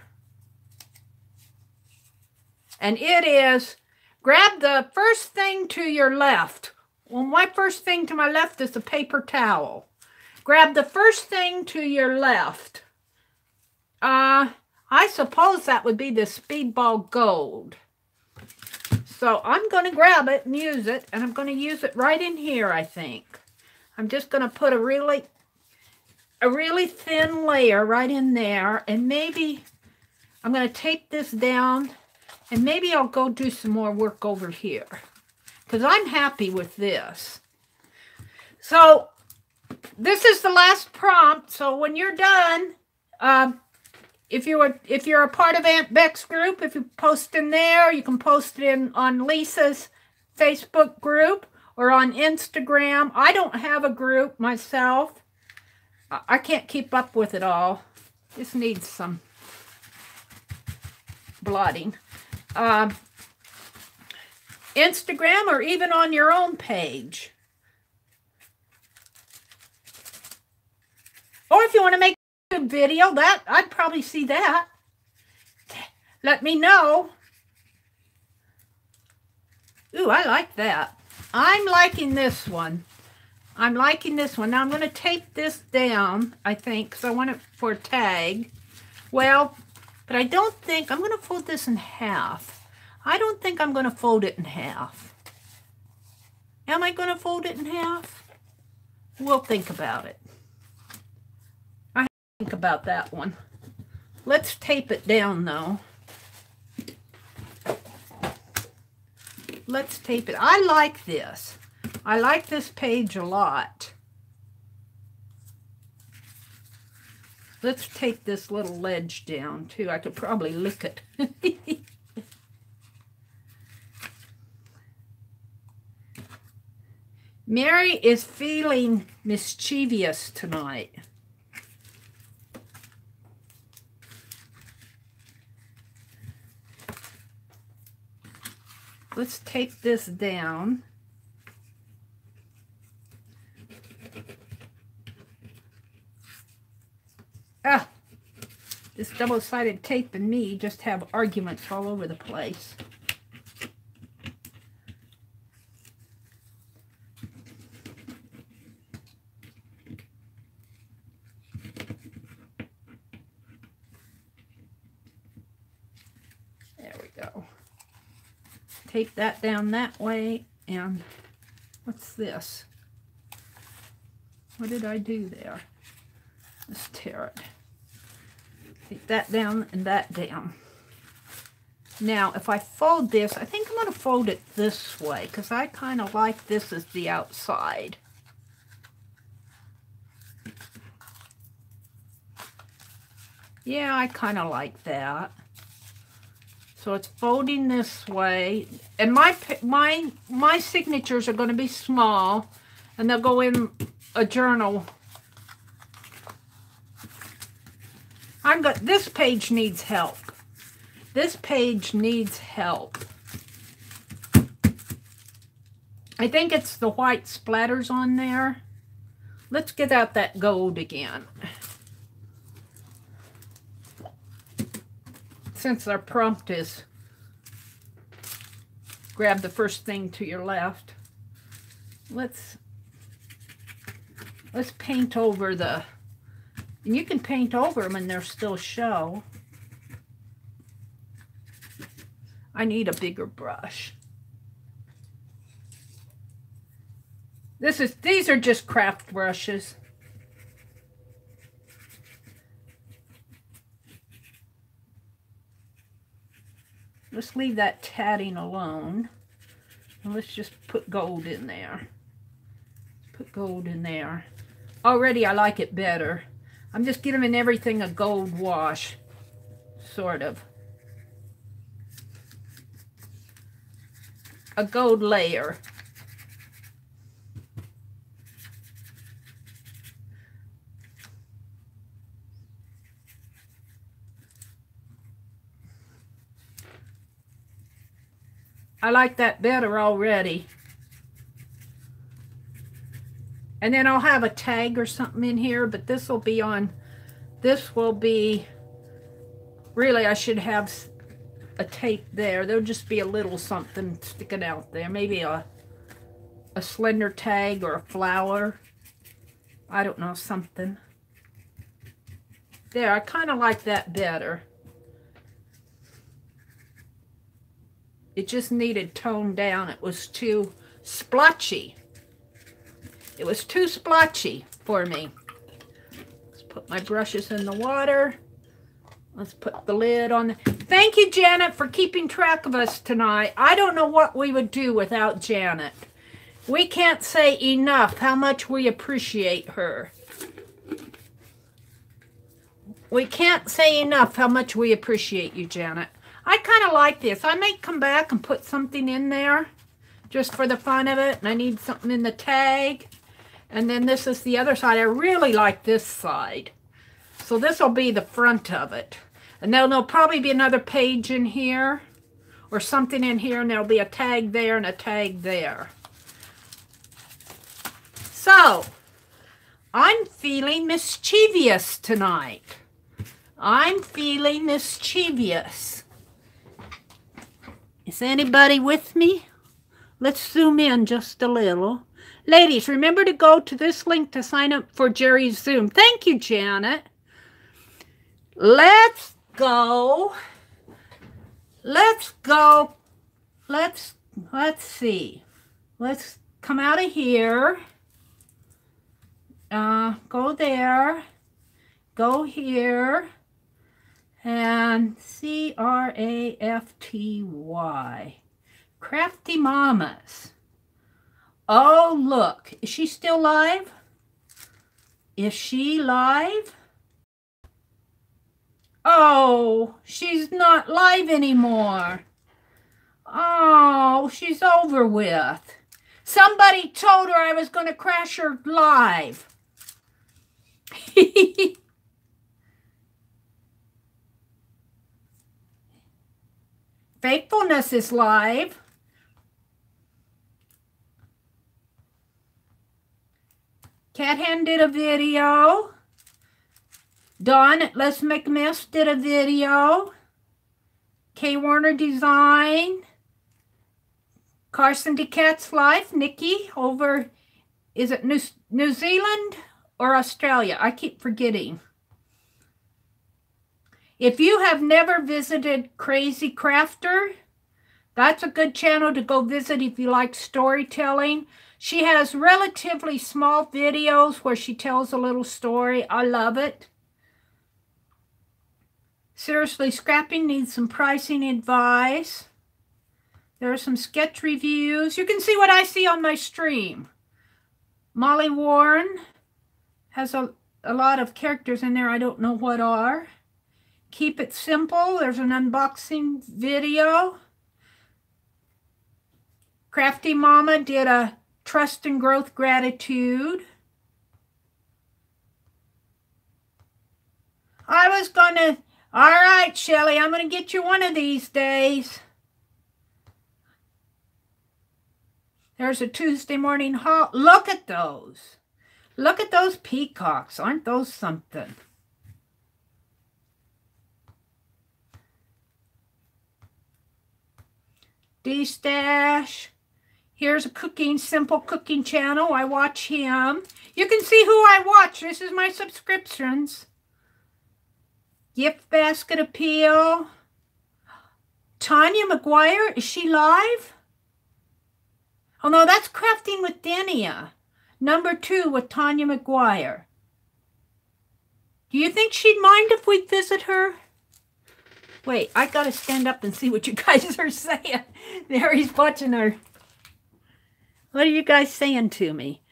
And it is, grab the first thing to your left. Well, my first thing to my left is a paper towel. Grab the first thing to your left. I suppose that would be the Speedball Gold. So I'm going to grab it and use it, and I'm going to use it right in here, I think. I'm just going to put a really thin layer right in there, and maybe I'm going to take this down, and maybe I'll go do some more work over here, because I'm happy with this. So this is the last prompt, so when you're done, if you're a part of Aunt Beck's group, if you post in there, you can post it on Lisa's Facebook group or on Instagram. I don't have a group myself. I can't keep up with it all. This needs some blotting. Instagram or even on your own page. Or if you want to make a video, that I'd probably see that. Let me know. Ooh, I like that. I'm liking this one. I'm liking this one. Now I'm going to tape this down, I think, because I want it for a tag. Well, but I don't think, I'm going to fold this in half. I don't think I'm going to fold it in half. Am I going to fold it in half? We'll think about it. I have to think about that one. Let's tape it down, though. Let's tape it. I like this. I like this page a lot. Let's take this little ledge down, too. I could probably lick it. Mary is feeling mischievous tonight. Let's take this down. Ah, this double-sided tape and me just have arguments all over the place. There we go. Take that down that way, and what's this? What did I do there? Let's tear it. Take that down and that down. Now, if I fold this, I think I'm going to fold it this way because I kind of like this as the outside. Yeah, I kind of like that. So it's folding this way. And my signatures are going to be small, and they'll go in a journal. This page needs help. This page needs help. I think it's the white splatters on there. Let's get out that gold again. since our prompt is grab the first thing to your left, let's paint over the, and you can paint over them and they'll still show. I need a bigger brush. These are just craft brushes. Let's leave that tatting alone. And let's just put gold in there. Put gold in there. Already I like it better. I'm just giving everything a gold wash, sort of. A gold layer. I like that better already. And then I'll have a tag or something in here, but this will be, really I should have a tape there. There'll just be a little something sticking out there. Maybe a slender tag or a flower. I don't know, something. There, I kind of like that better. It just needed toned down. It was too splotchy. It was too splotchy for me. Let's put my brushes in the water. Let's put the lid on. Thank you, Janet, for keeping track of us tonight. I don't know what we would do without Janet. We can't say enough how much we appreciate her. We can't say enough how much we appreciate you, Janet. I kind of like this. I may come back and put something in there just for the fun of it. And I need something in the tag. And then this is the other side. I really like this side. So this will be the front of it. And then there'll probably be another page in here. Or something in here. And there'll be a tag there and a tag there. So, I'm feeling mischievous tonight. I'm feeling mischievous. Is anybody with me? Let's zoom in just a little. Ladies, remember to go to this link to sign up for Jerry's Zoom. Thank you, Janet. Let's go. Let's go. Let's see. Let's come out of here. Go there. Go here. And C-R-A-F-T-Y. Crafty Mamas. Oh, look. Is she still live? Is she live? Oh, she's not live anymore. Oh, she's over with. Somebody told her I was going to crash her live. Faithfulness is live. Cat Hand did a video. Dawn at Let's Make a Mess did a video. K Warner Design. Carson DeCat's Life. Nikki over, is it New Zealand or Australia? I keep forgetting. If you have never visited Crazy Crafter, that's a good channel to go visit if you like storytelling. She has relatively small videos where she tells a little story. I love it. Seriously, scrapping needs some pricing advice. There are some sketch reviews. You can see what I see on my stream. Molly Warren has a lot of characters in there I don't know what are. Keep It Simple. There's an unboxing video. Crafty Mama did a Trust and Growth Gratitude. I was going to... All right, Shelly, I'm going to get you one of these days. There's a Tuesday morning haul. Look at those. Look at those peacocks. Aren't those something? D-Stash. Here's a simple cooking channel. I watch him. You can see who I watch. This is my subscriptions. Gift Basket Appeal. Tanya McGuire, is she live? Oh no, that's Crafting with Denia. Number 2 with Tanya McGuire. Do you think she'd mind if we visit her? Wait, I gotta stand up and see what you guys are saying. There, he's watching her. What are you guys saying to me?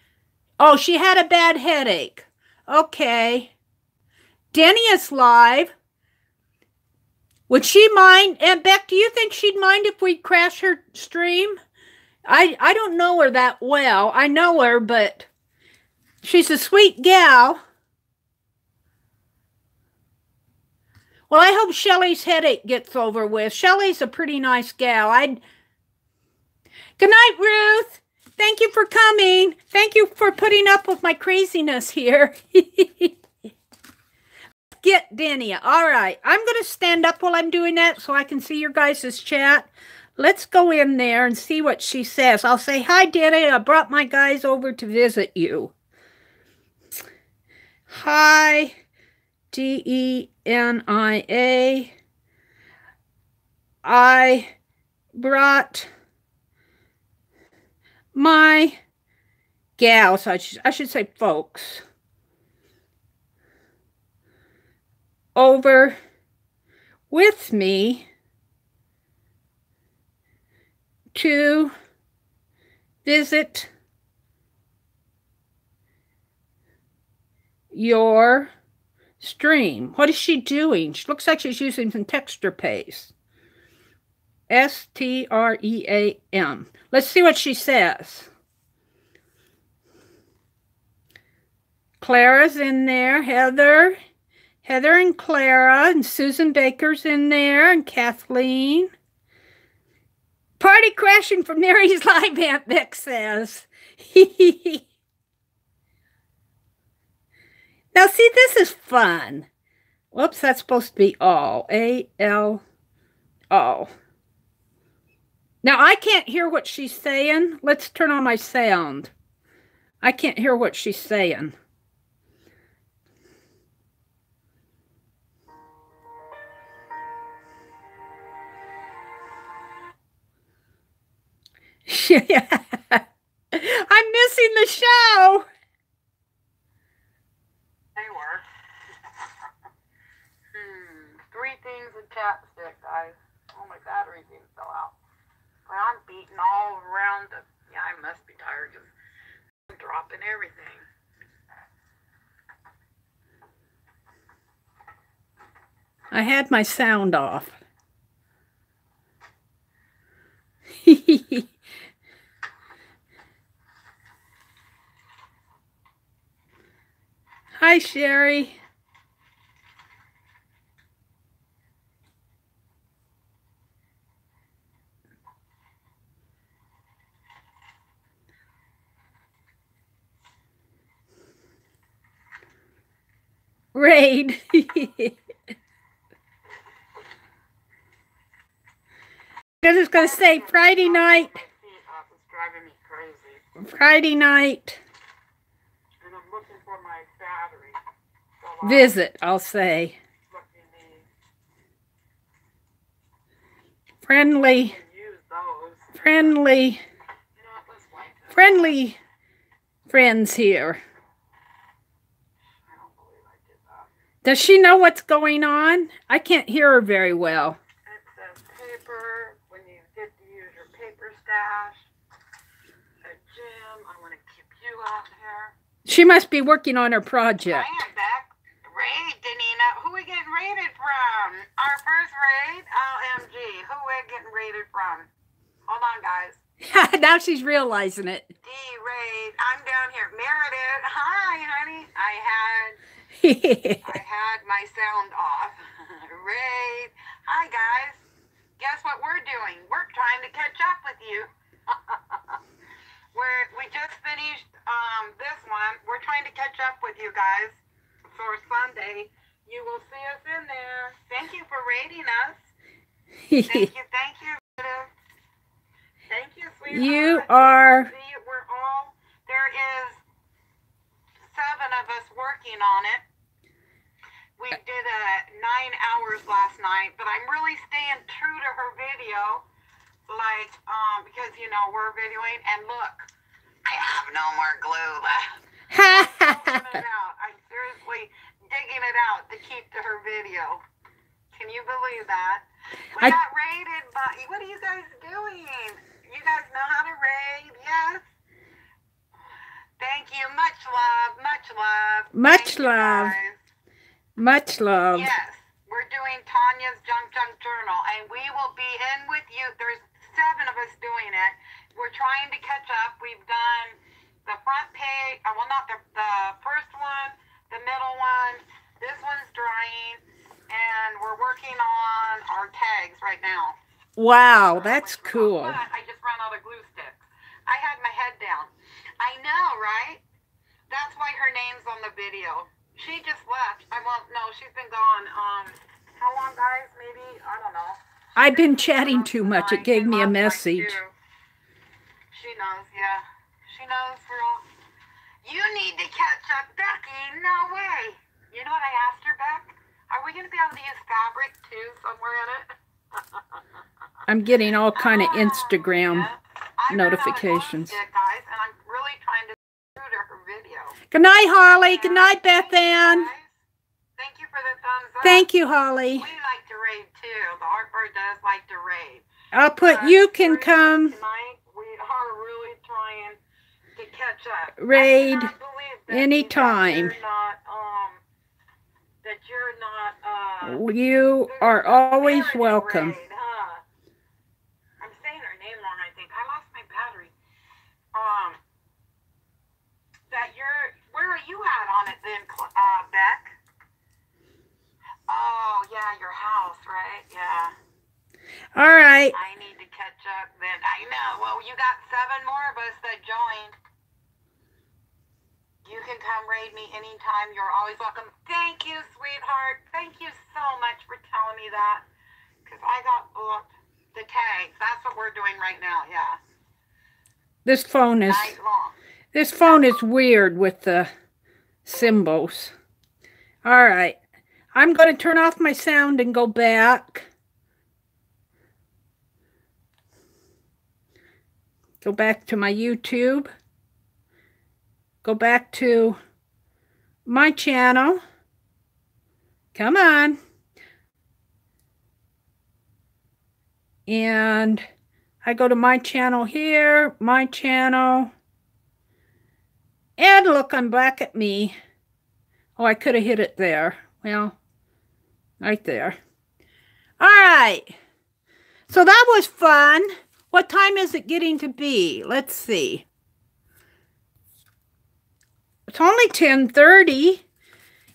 Oh, she had a bad headache. Okay. Denia's live. Would she mind? And Beck, do you think she'd mind if we crash her stream? I don't know her that well. I know her, but she's a sweet gal. Well, I hope Shelley's headache gets over with. Shelley's a pretty nice gal. Good night, Ruth. Thank you for coming. Thank you for putting up with my craziness here. Get Denia. All right. I'm going to stand up while I'm doing that so I can see your guys' chat. Let's go in there and see what she says. I'll say, hi, Denia. I brought my guys over to visit you. Hi, Denia. I brought my gals, I should say folks, over with me to visit your stream. What is she doing? She looks like she's using some texture paste. STREAM. Let's see what she says. Clara's in there. Heather and Clara, and Susan Baker's in there, and Kathleen. Party crashing from Mary's live, Aunt Beck says. Now, see, this is fun. Whoops, that's supposed to be all. A-L-O. Now, I can't hear what she's saying. Let's turn on my sound. I can't hear what she's saying. I'm missing the show. They were. 3 things with chapstick, guys. Oh, my battery didn't fell out. Well, I'm beating all around the... Yeah, I must be tired because I'm dropping everything. I had my sound off. Hi, Sherry. Raid. I was going to say Friday night. Friday night. And I'm looking for my battery. So Visit, I'll say. Friendly friends here. Does she know what's going on? I can't hear her very well. It says paper, when you get to use your paper stash. A gym, I want to keep you out here. She must be working on her project. I am back. Raid, Denia. Who we getting raided from? Our first raid? OMG. Who we getting raided from? Hold on, guys. Now she's realizing it. D-raid. I'm down here. Meridel. Hi, honey. I had my sound off. Raid. Hi, guys. Guess what we're doing? We're trying to catch up with you. We just finished this one. We're trying to catch up with you guys for Sunday. You will see us in there. Thank you for rating us. Thank you. You are... There is 7 of us working on it. We did 9 hours last night, but I'm really staying true to her video, like, because, you know, we're videoing, and look, I have no more glue left. I'm seriously digging it out to keep to her video. Can you believe that? We got raided by, what are you guys doing? You guys know how to raid, yes? Thank you. Much love. Much love. Much love. Much love. Yes. We're doing Tanya's Junk Journal, and we will be in with you. There's 7 of us doing it. We're trying to catch up. We've done the front page. Well, not the first one, the middle one. This one's drying, and we're working on our tags right now. Wow, that's cool. I just ran out of glue sticks. I had my head down. I know, right? That's why her name's on the video. She just left. I won't know. She's been gone. How long, guys? Maybe, I don't know. I've been chatting too much. It gave me a message. She knows, yeah. She knows we're all... You need to catch up, Becky. No way. You know what I asked her, Beck? Are we going to be able to use fabric, too, somewhere in it? I'm getting all kind of Instagram notifications. Guys, and I'm really trying to do to her video. Good night, Holly. Good night, Beth Ann. Thank you for the thumbs up. Thank you, Holly. We like to raid too. The Heartbird does like to raid. I'll put you can come. Tonight we are really trying to catch up. Raid anytime. That you're not. You are always welcome. Raid, huh? I'm saying her name wrong, I think. I lost my battery. That you're, where are you at on it then, Beck? Oh, yeah, your house, right? Yeah. All right. I need to catch up then. I know. Well, you got 7 more of us that joined. You can come raid me anytime. You're always welcome. Thank you, sweetheart. Thank you so much for telling me that. Because I got booked. The tags. That's what we're doing right now, yeah. This phone is... Night long. This phone is weird with the symbols. All right. I'm going to turn off my sound and go back. Go back to my YouTube. Go back to my channel. Come on. And I go to my channel here, my channel. And look, I'm back at me. Oh, I could have hit it there. Well, right there. All right. So that was fun. What time is it getting to be? Let's see. It's only 10:30.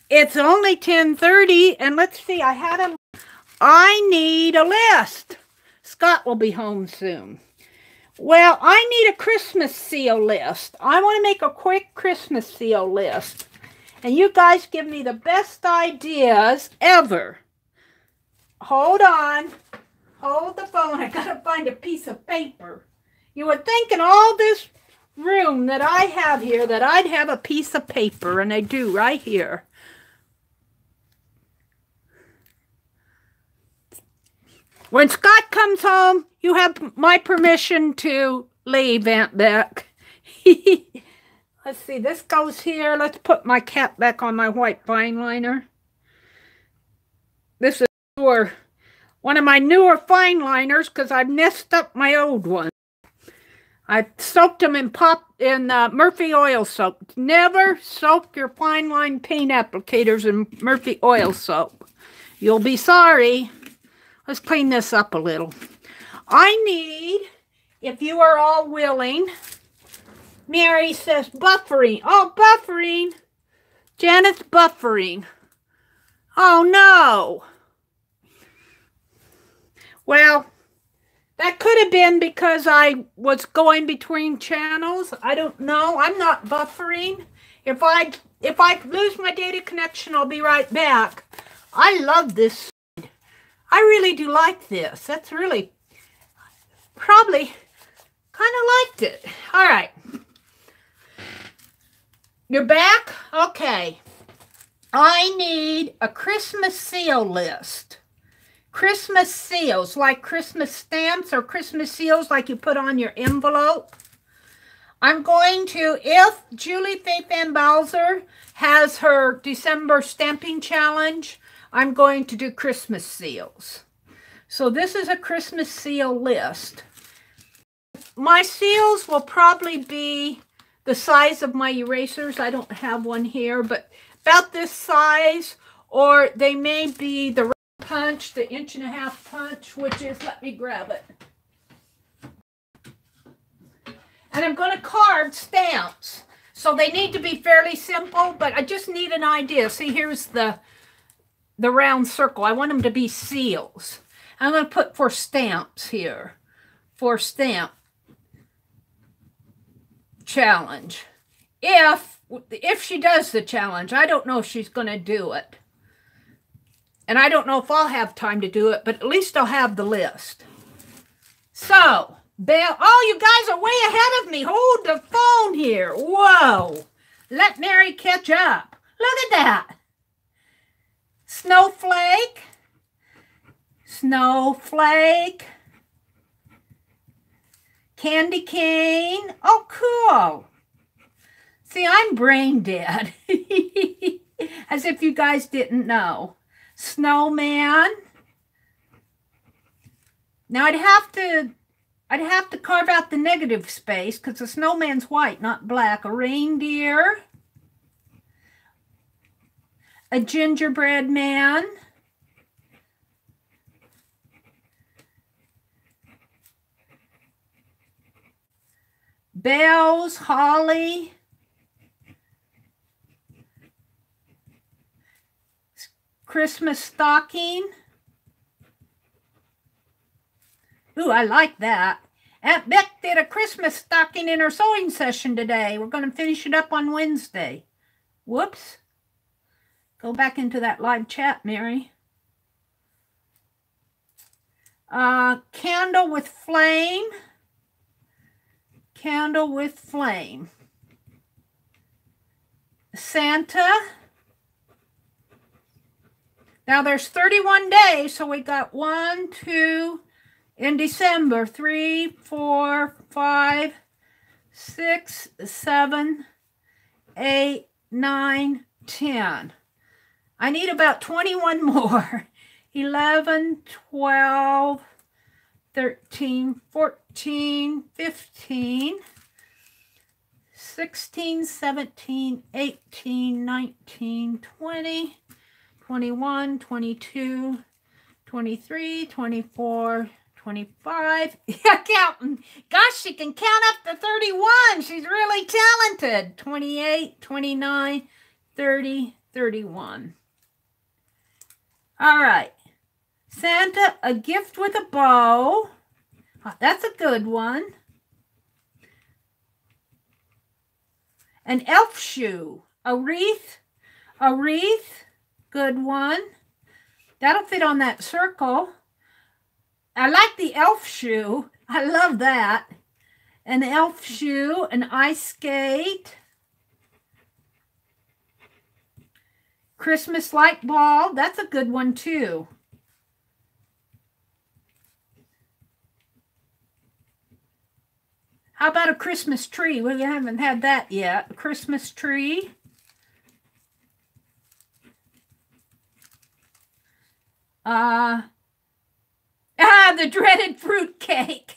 It's only 10:30. And let's see, I need a list. Scott will be home soon. Well, I need a Christmas seal list. I want to make a quick Christmas seal list. And you guys give me the best ideas ever. Hold on. Hold the phone. I got to find a piece of paper. You would think in all this room that I have here that I'd have a piece of paper, and I do right here. When Scott comes home, you have my permission to leave, Aunt Beck. Let's see, this goes here. Let's put my cap back on my white fine liner. This is one of my newer fine liners because I've messed up my old one. I soaked them in Murphy oil soap. Never soak your fine line paint applicators in Murphy oil soap. You'll be sorry. Let's clean this up a little. I need, if you are all willing, Mary says buffering. Oh, buffering. Janet's buffering. Oh, no. Well, that could have been because I was going between channels. I don't know. I'm not buffering. If I lose my data connection, I'll be right back. I love this. I really do like this. That's really probably Kind of liked it. All right. You're back? Okay. I need a Christmas seal list. Christmas seals, like Christmas stamps or Christmas seals like you put on your envelope. I'm going to, if Julie Faith Van Balzer has her December stamping challenge, I'm going to do Christmas seals. So this is a Christmas seal list. My seals will probably be the size of my erasers. I don't have one here, but about this size, or they may be the round punch, the 1.5-inch punch, which is, let me grab it. And I'm going to carve stamps. So they need to be fairly simple, but I just need an idea. See, here's the round circle. I want them to be seals. I'm going to put for stamps here. For stamp challenge. If she does the challenge, I don't know if she's going to do it. And I don't know if I'll have time to do it, but at least I'll have the list. So, oh, you guys are way ahead of me. Hold the phone here. Whoa. Let Mary catch up. Look at that. Snowflake. Snowflake. Candy cane. Oh, cool. See, I'm brain dead. As if you guys didn't know. Snowman. Now I'd have to carve out the negative space because the snowman's white, not black. A reindeer. A gingerbread man. Bells, holly. Christmas stocking. Ooh, I like that. Aunt Beck did a Christmas stocking in her sewing session today. We're going to finish it up on Wednesday. Whoops. Go back into that live chat, Mary. Candle with flame. Candle with flame. Santa. Now there's 31 days, so we got 1, 2, in December, 3, 4, 5, 6, 7, 8, 9, 10. I need about 21 more. 11, 12, 13, 14, 15, 16, 17, 18, 19, 20, 21, 22, 23, 24, 25. Yeah, counting. Gosh, she can count up to 31. She's really talented. 28, 29, 30, 31. All right. Santa, a gift with a bow. That's a good one. An elf shoe. A wreath. A wreath. Good one. That'll fit on that circle. I like the elf shoe. I love that. An elf shoe. An ice skate. Christmas light ball. That's a good one too. How about a Christmas tree? We haven't had that yet. A Christmas tree. The dreaded fruitcake.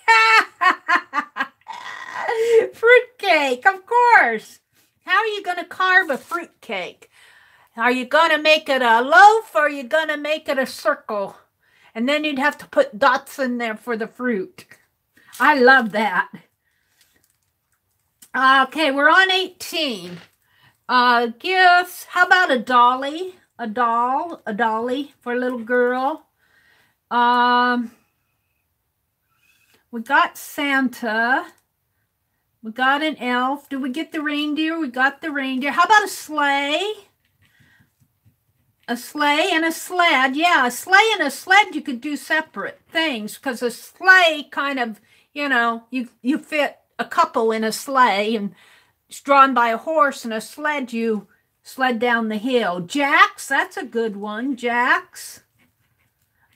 Fruitcake, of course. How are you going to carve a fruitcake? Are you going to make it a loaf or are you going to make it a circle? And then you'd have to put dots in there for the fruit. I love that. Okay, we're on 18. Gifts. How about a dolly? A dolly for a little girl. We got Santa. We got an elf. Did we get the reindeer? We got the reindeer. How about a sleigh? A sleigh and a sled. Yeah, a sleigh and a sled you could do separate things because a sleigh kind of you know, you fit a couple in a sleigh, and it's drawn by a horse and a sled. You sled down the hill. Jacks, that's a good one. Jacks.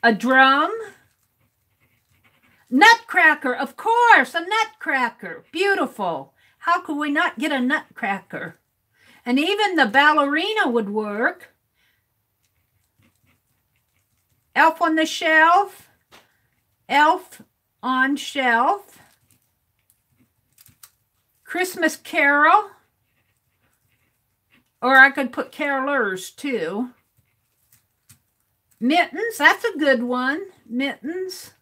A drum. Nutcracker, of course, a nutcracker. Beautiful. How could we not get a nutcracker? And even the ballerina would work. Elf on the shelf. Elf on shelf. Christmas carol. Or I could put carolers too. Mittens, that's a good one. Mittens.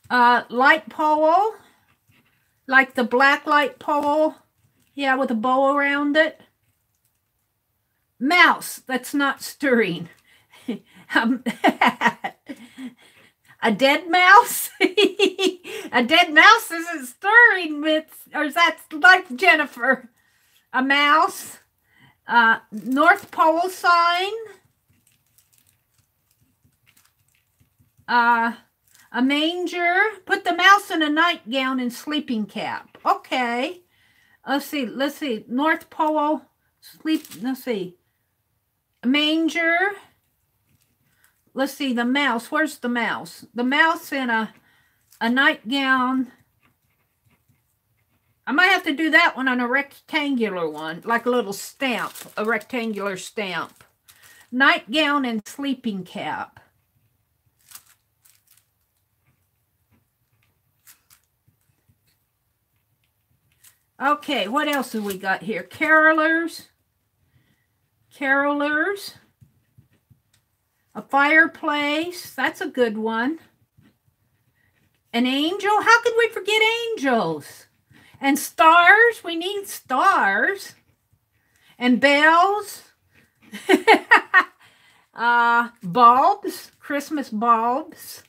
Light pole. Like the black light pole. Yeah, with a bow around it. Mouse, that's not stirring. A dead mouse? A dead mouse isn't stirring, or is that like Jennifer? A mouse? North Pole sign? A manger? Put the mouse in a nightgown and sleeping cap. Okay. Let's see. North Pole, let's see. A manger. Let's see, the mouse. Where's the mouse? The mouse in a nightgown. I might have to do that one on a rectangular one, like a little stamp, a rectangular stamp. Nightgown and sleeping cap. Okay, what else have we got here? Carolers. Carolers. A fireplace. That's a good one. An angel. How could we forget angels? And stars. We need stars. And bells. Bulbs. Christmas bulbs.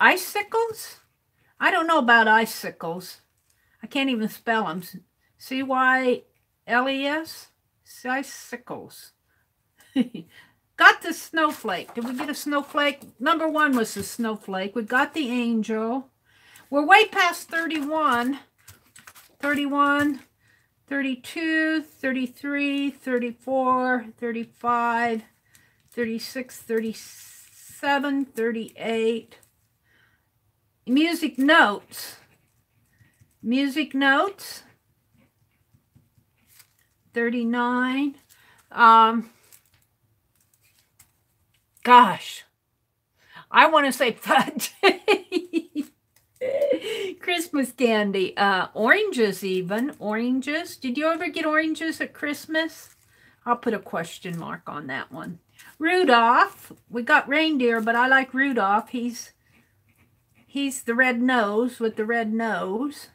Icicles. I don't know about icicles. I can't even spell them. C-Y-L-E-S? Icicles. Got the snowflake. Did we get a snowflake? Number 1 was the snowflake. We got the angel. We're way past 31. 31, 32, 33, 34, 35, 36, 37, 38. Music notes. Music notes. 39. Gosh. I want to say fudge. Christmas candy. Oranges even. Oranges. Did you ever get oranges at Christmas? I'll put a question mark on that one. Rudolph. We got reindeer, but I like Rudolph. He's the red nose with the red nose.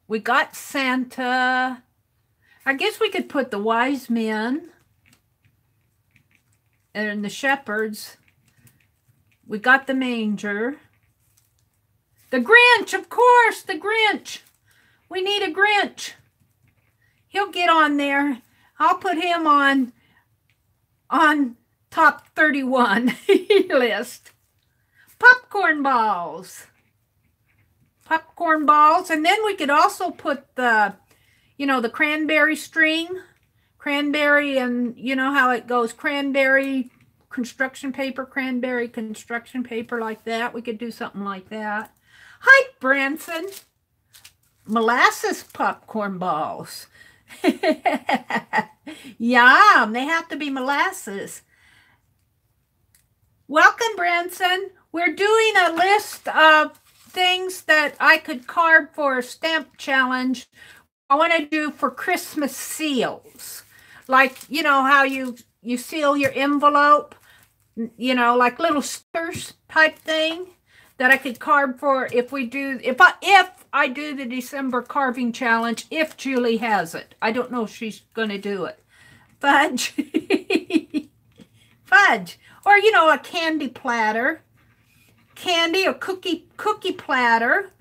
We got Santa. I guess we could put the wise men and the shepherds. We got the manger. The Grinch, of course, the Grinch. We need a Grinch. He'll get on there. I'll put him on top 31 list. Popcorn balls. Popcorn balls. And then we could also put the, the cranberry string. Cranberry, and you know how it goes. Cranberry construction paper, like that. We could do something like that. Hi, Branson. Molasses popcorn balls. Yum, they have to be molasses. Welcome, Branson. We're doing a list of things that I could carve for a stamp challenge. I want to do for Christmas seals. Like, how you seal your envelope, like little stickers type thing that I could carve for if I do the December carving challenge, if Julie has it. I don't know if she's going to do it. Fudge. Fudge. Or, a candy platter. Candy or cookie platter.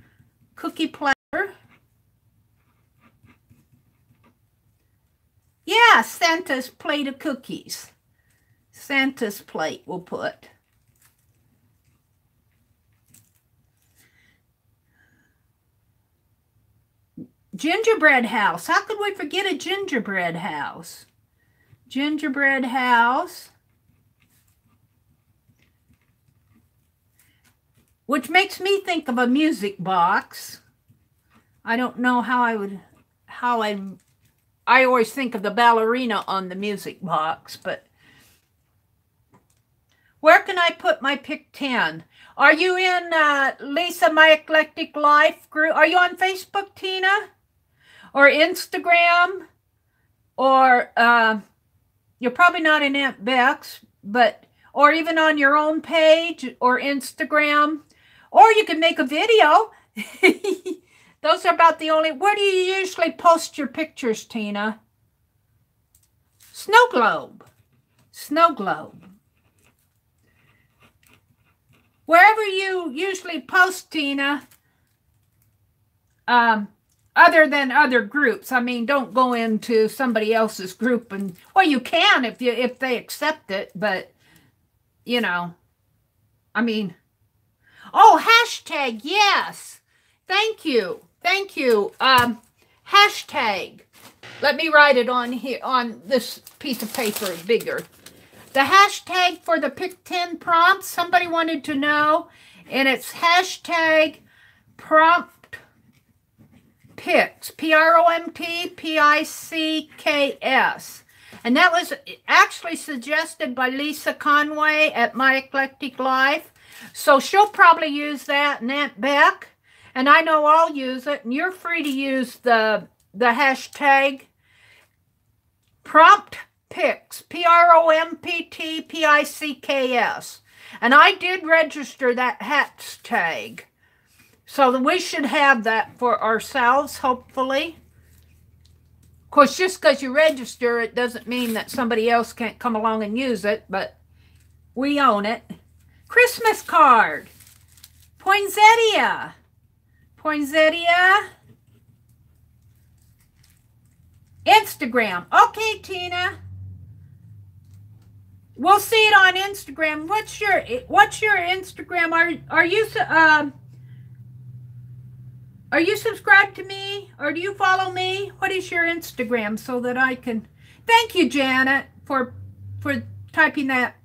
Cookie platter. Santa's plate of cookies. Santa's plate we'll put. Gingerbread house. How could we forget a gingerbread house? Gingerbread house. Which makes me think of a music box. I don't know how I always think of the ballerina on the music box, but where can I put my pick 10? Are you in Lisa My Eclectic Life group? Are you on Facebook, Tina? Or Instagram? Or you're probably not in Aunt Beck's, but or even on your own page or Instagram. Or you can make a video. Those are about the only... Where do you usually post your pictures, Tina? Snow globe. Snow globe. Wherever you usually post, Tina, other than other groups. I mean, don't go into somebody else's group and... Well, you can if they accept it, but, you know, I mean... Oh, hashtag, yes. Thank you. Thank you. Hashtag. Let me write it on here, on this piece of paper bigger. The hashtag for the Pick 10 prompts, somebody wanted to know, and it's hashtag prompt picks, PROMPPICKS. And that was actually suggested by Lisa Conway at My Eclectic Life. So she'll probably use that, and Aunt Beck, and I know I'll use it, and you're free to use the hashtag prompt picks, PROMPTPICKS. And I did register that hashtag. So we should have that for ourselves, hopefully. Of course, just because you register, it doesn't mean that somebody else can't come along and use it, but we own it. Christmas card. Poinsettia. Poinsettia. Instagram. Okay, Tina. We'll see it on Instagram. What's your Instagram? Are you subscribed to me, or do you follow me? What is your Instagram so that I can... Thank you, Janet, for typing that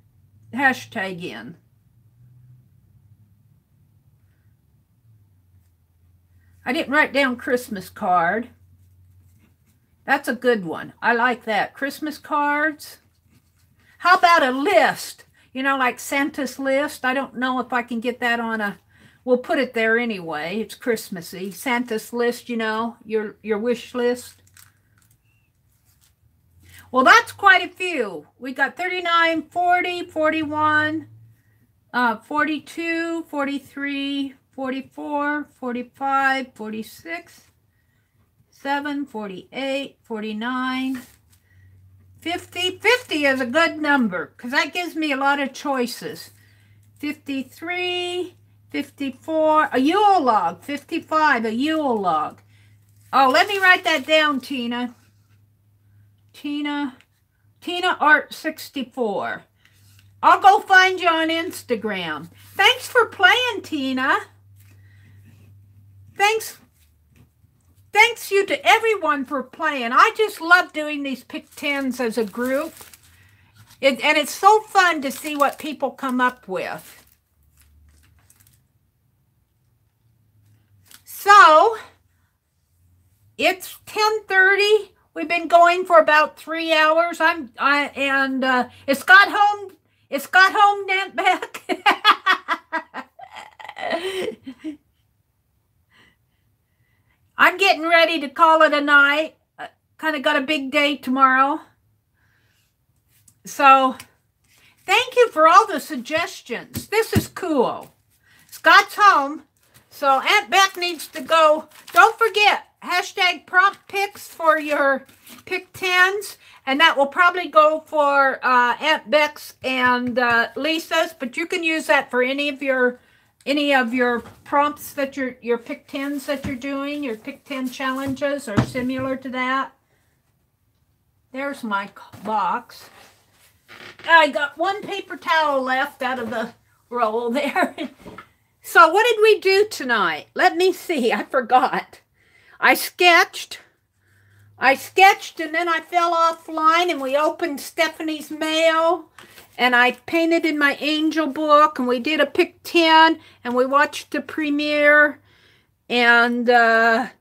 hashtag in. I didn't write down Christmas card. That's a good one. I like that. Christmas cards. How about a list? You know, like Santa's list. I don't know if I can get that on a... We'll put it there anyway. It's Christmassy. Santa's list, you know, your wish list. Well, that's quite a few. We got 39, 40, 41, 42, 43, 44, 45, 46, 7, 48, 49, 50. 50 is a good number because that gives me a lot of choices. 53, 54, a Yule log. 55, a Yule log. Oh, let me write that down, Tina. Tina Art 64. I'll go find you on Instagram. Thanks for playing, Tina. Thanks you to everyone for playing. I just love doing these Pick 10s as a group. And it's so fun to see what people come up with. So, it's 10:30. We've been going for about 3 hours. It's got home, Aunt Beck. I'm getting ready to call it a night. Kind of got a big day tomorrow. So, thank you for all the suggestions. This is cool. Scott's home. So, Aunt Beck needs to go. Don't forget, hashtag prompt picks for your pick 10s. And that will probably go for Aunt Beck's and Lisa's. But you can use that for any of your prompts that your pick 10s that you're doing, your pick 10 challenges are similar to that. There's my box. I got one paper towel left out of the roll there. So what did we do tonight? Let me see. I forgot. I sketched and then I fell offline and we opened Stephanie's mail and I painted in my angel book and we did a pick 10 and we watched the premiere and that's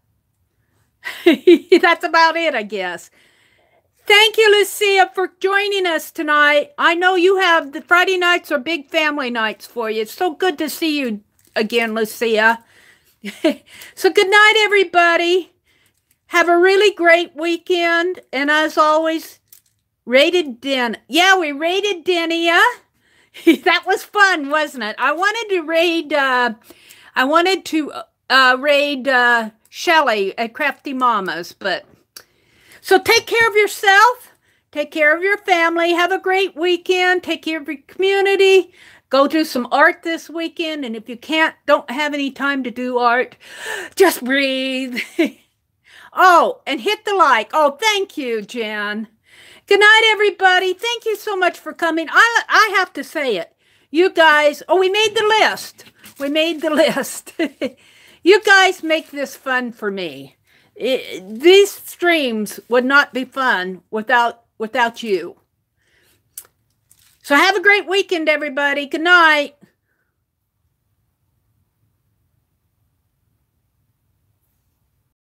about it, I guess. Thank you, Lucia, for joining us tonight. I know you have the Friday nights are big family nights for you. It's so good to see you again, Lucia. So good night, everybody. Have a really great weekend. And as always, rated Denia. Yeah, we rated Denia. That was fun, wasn't it? I wanted to raid Shelly at Crafty Mamas, but so take care of yourself. Take care of your family. Have a great weekend. Take care of your community. Go do some art this weekend. And if you don't have any time to do art, just breathe. Oh, and hit the like. Oh, thank you, Jen. Good night, everybody. Thank you so much for coming. I have to say it. You guys, oh, we made the list. We made the list. You guys make this fun for me. These streams would not be fun without you. So have a great weekend, everybody. Good night.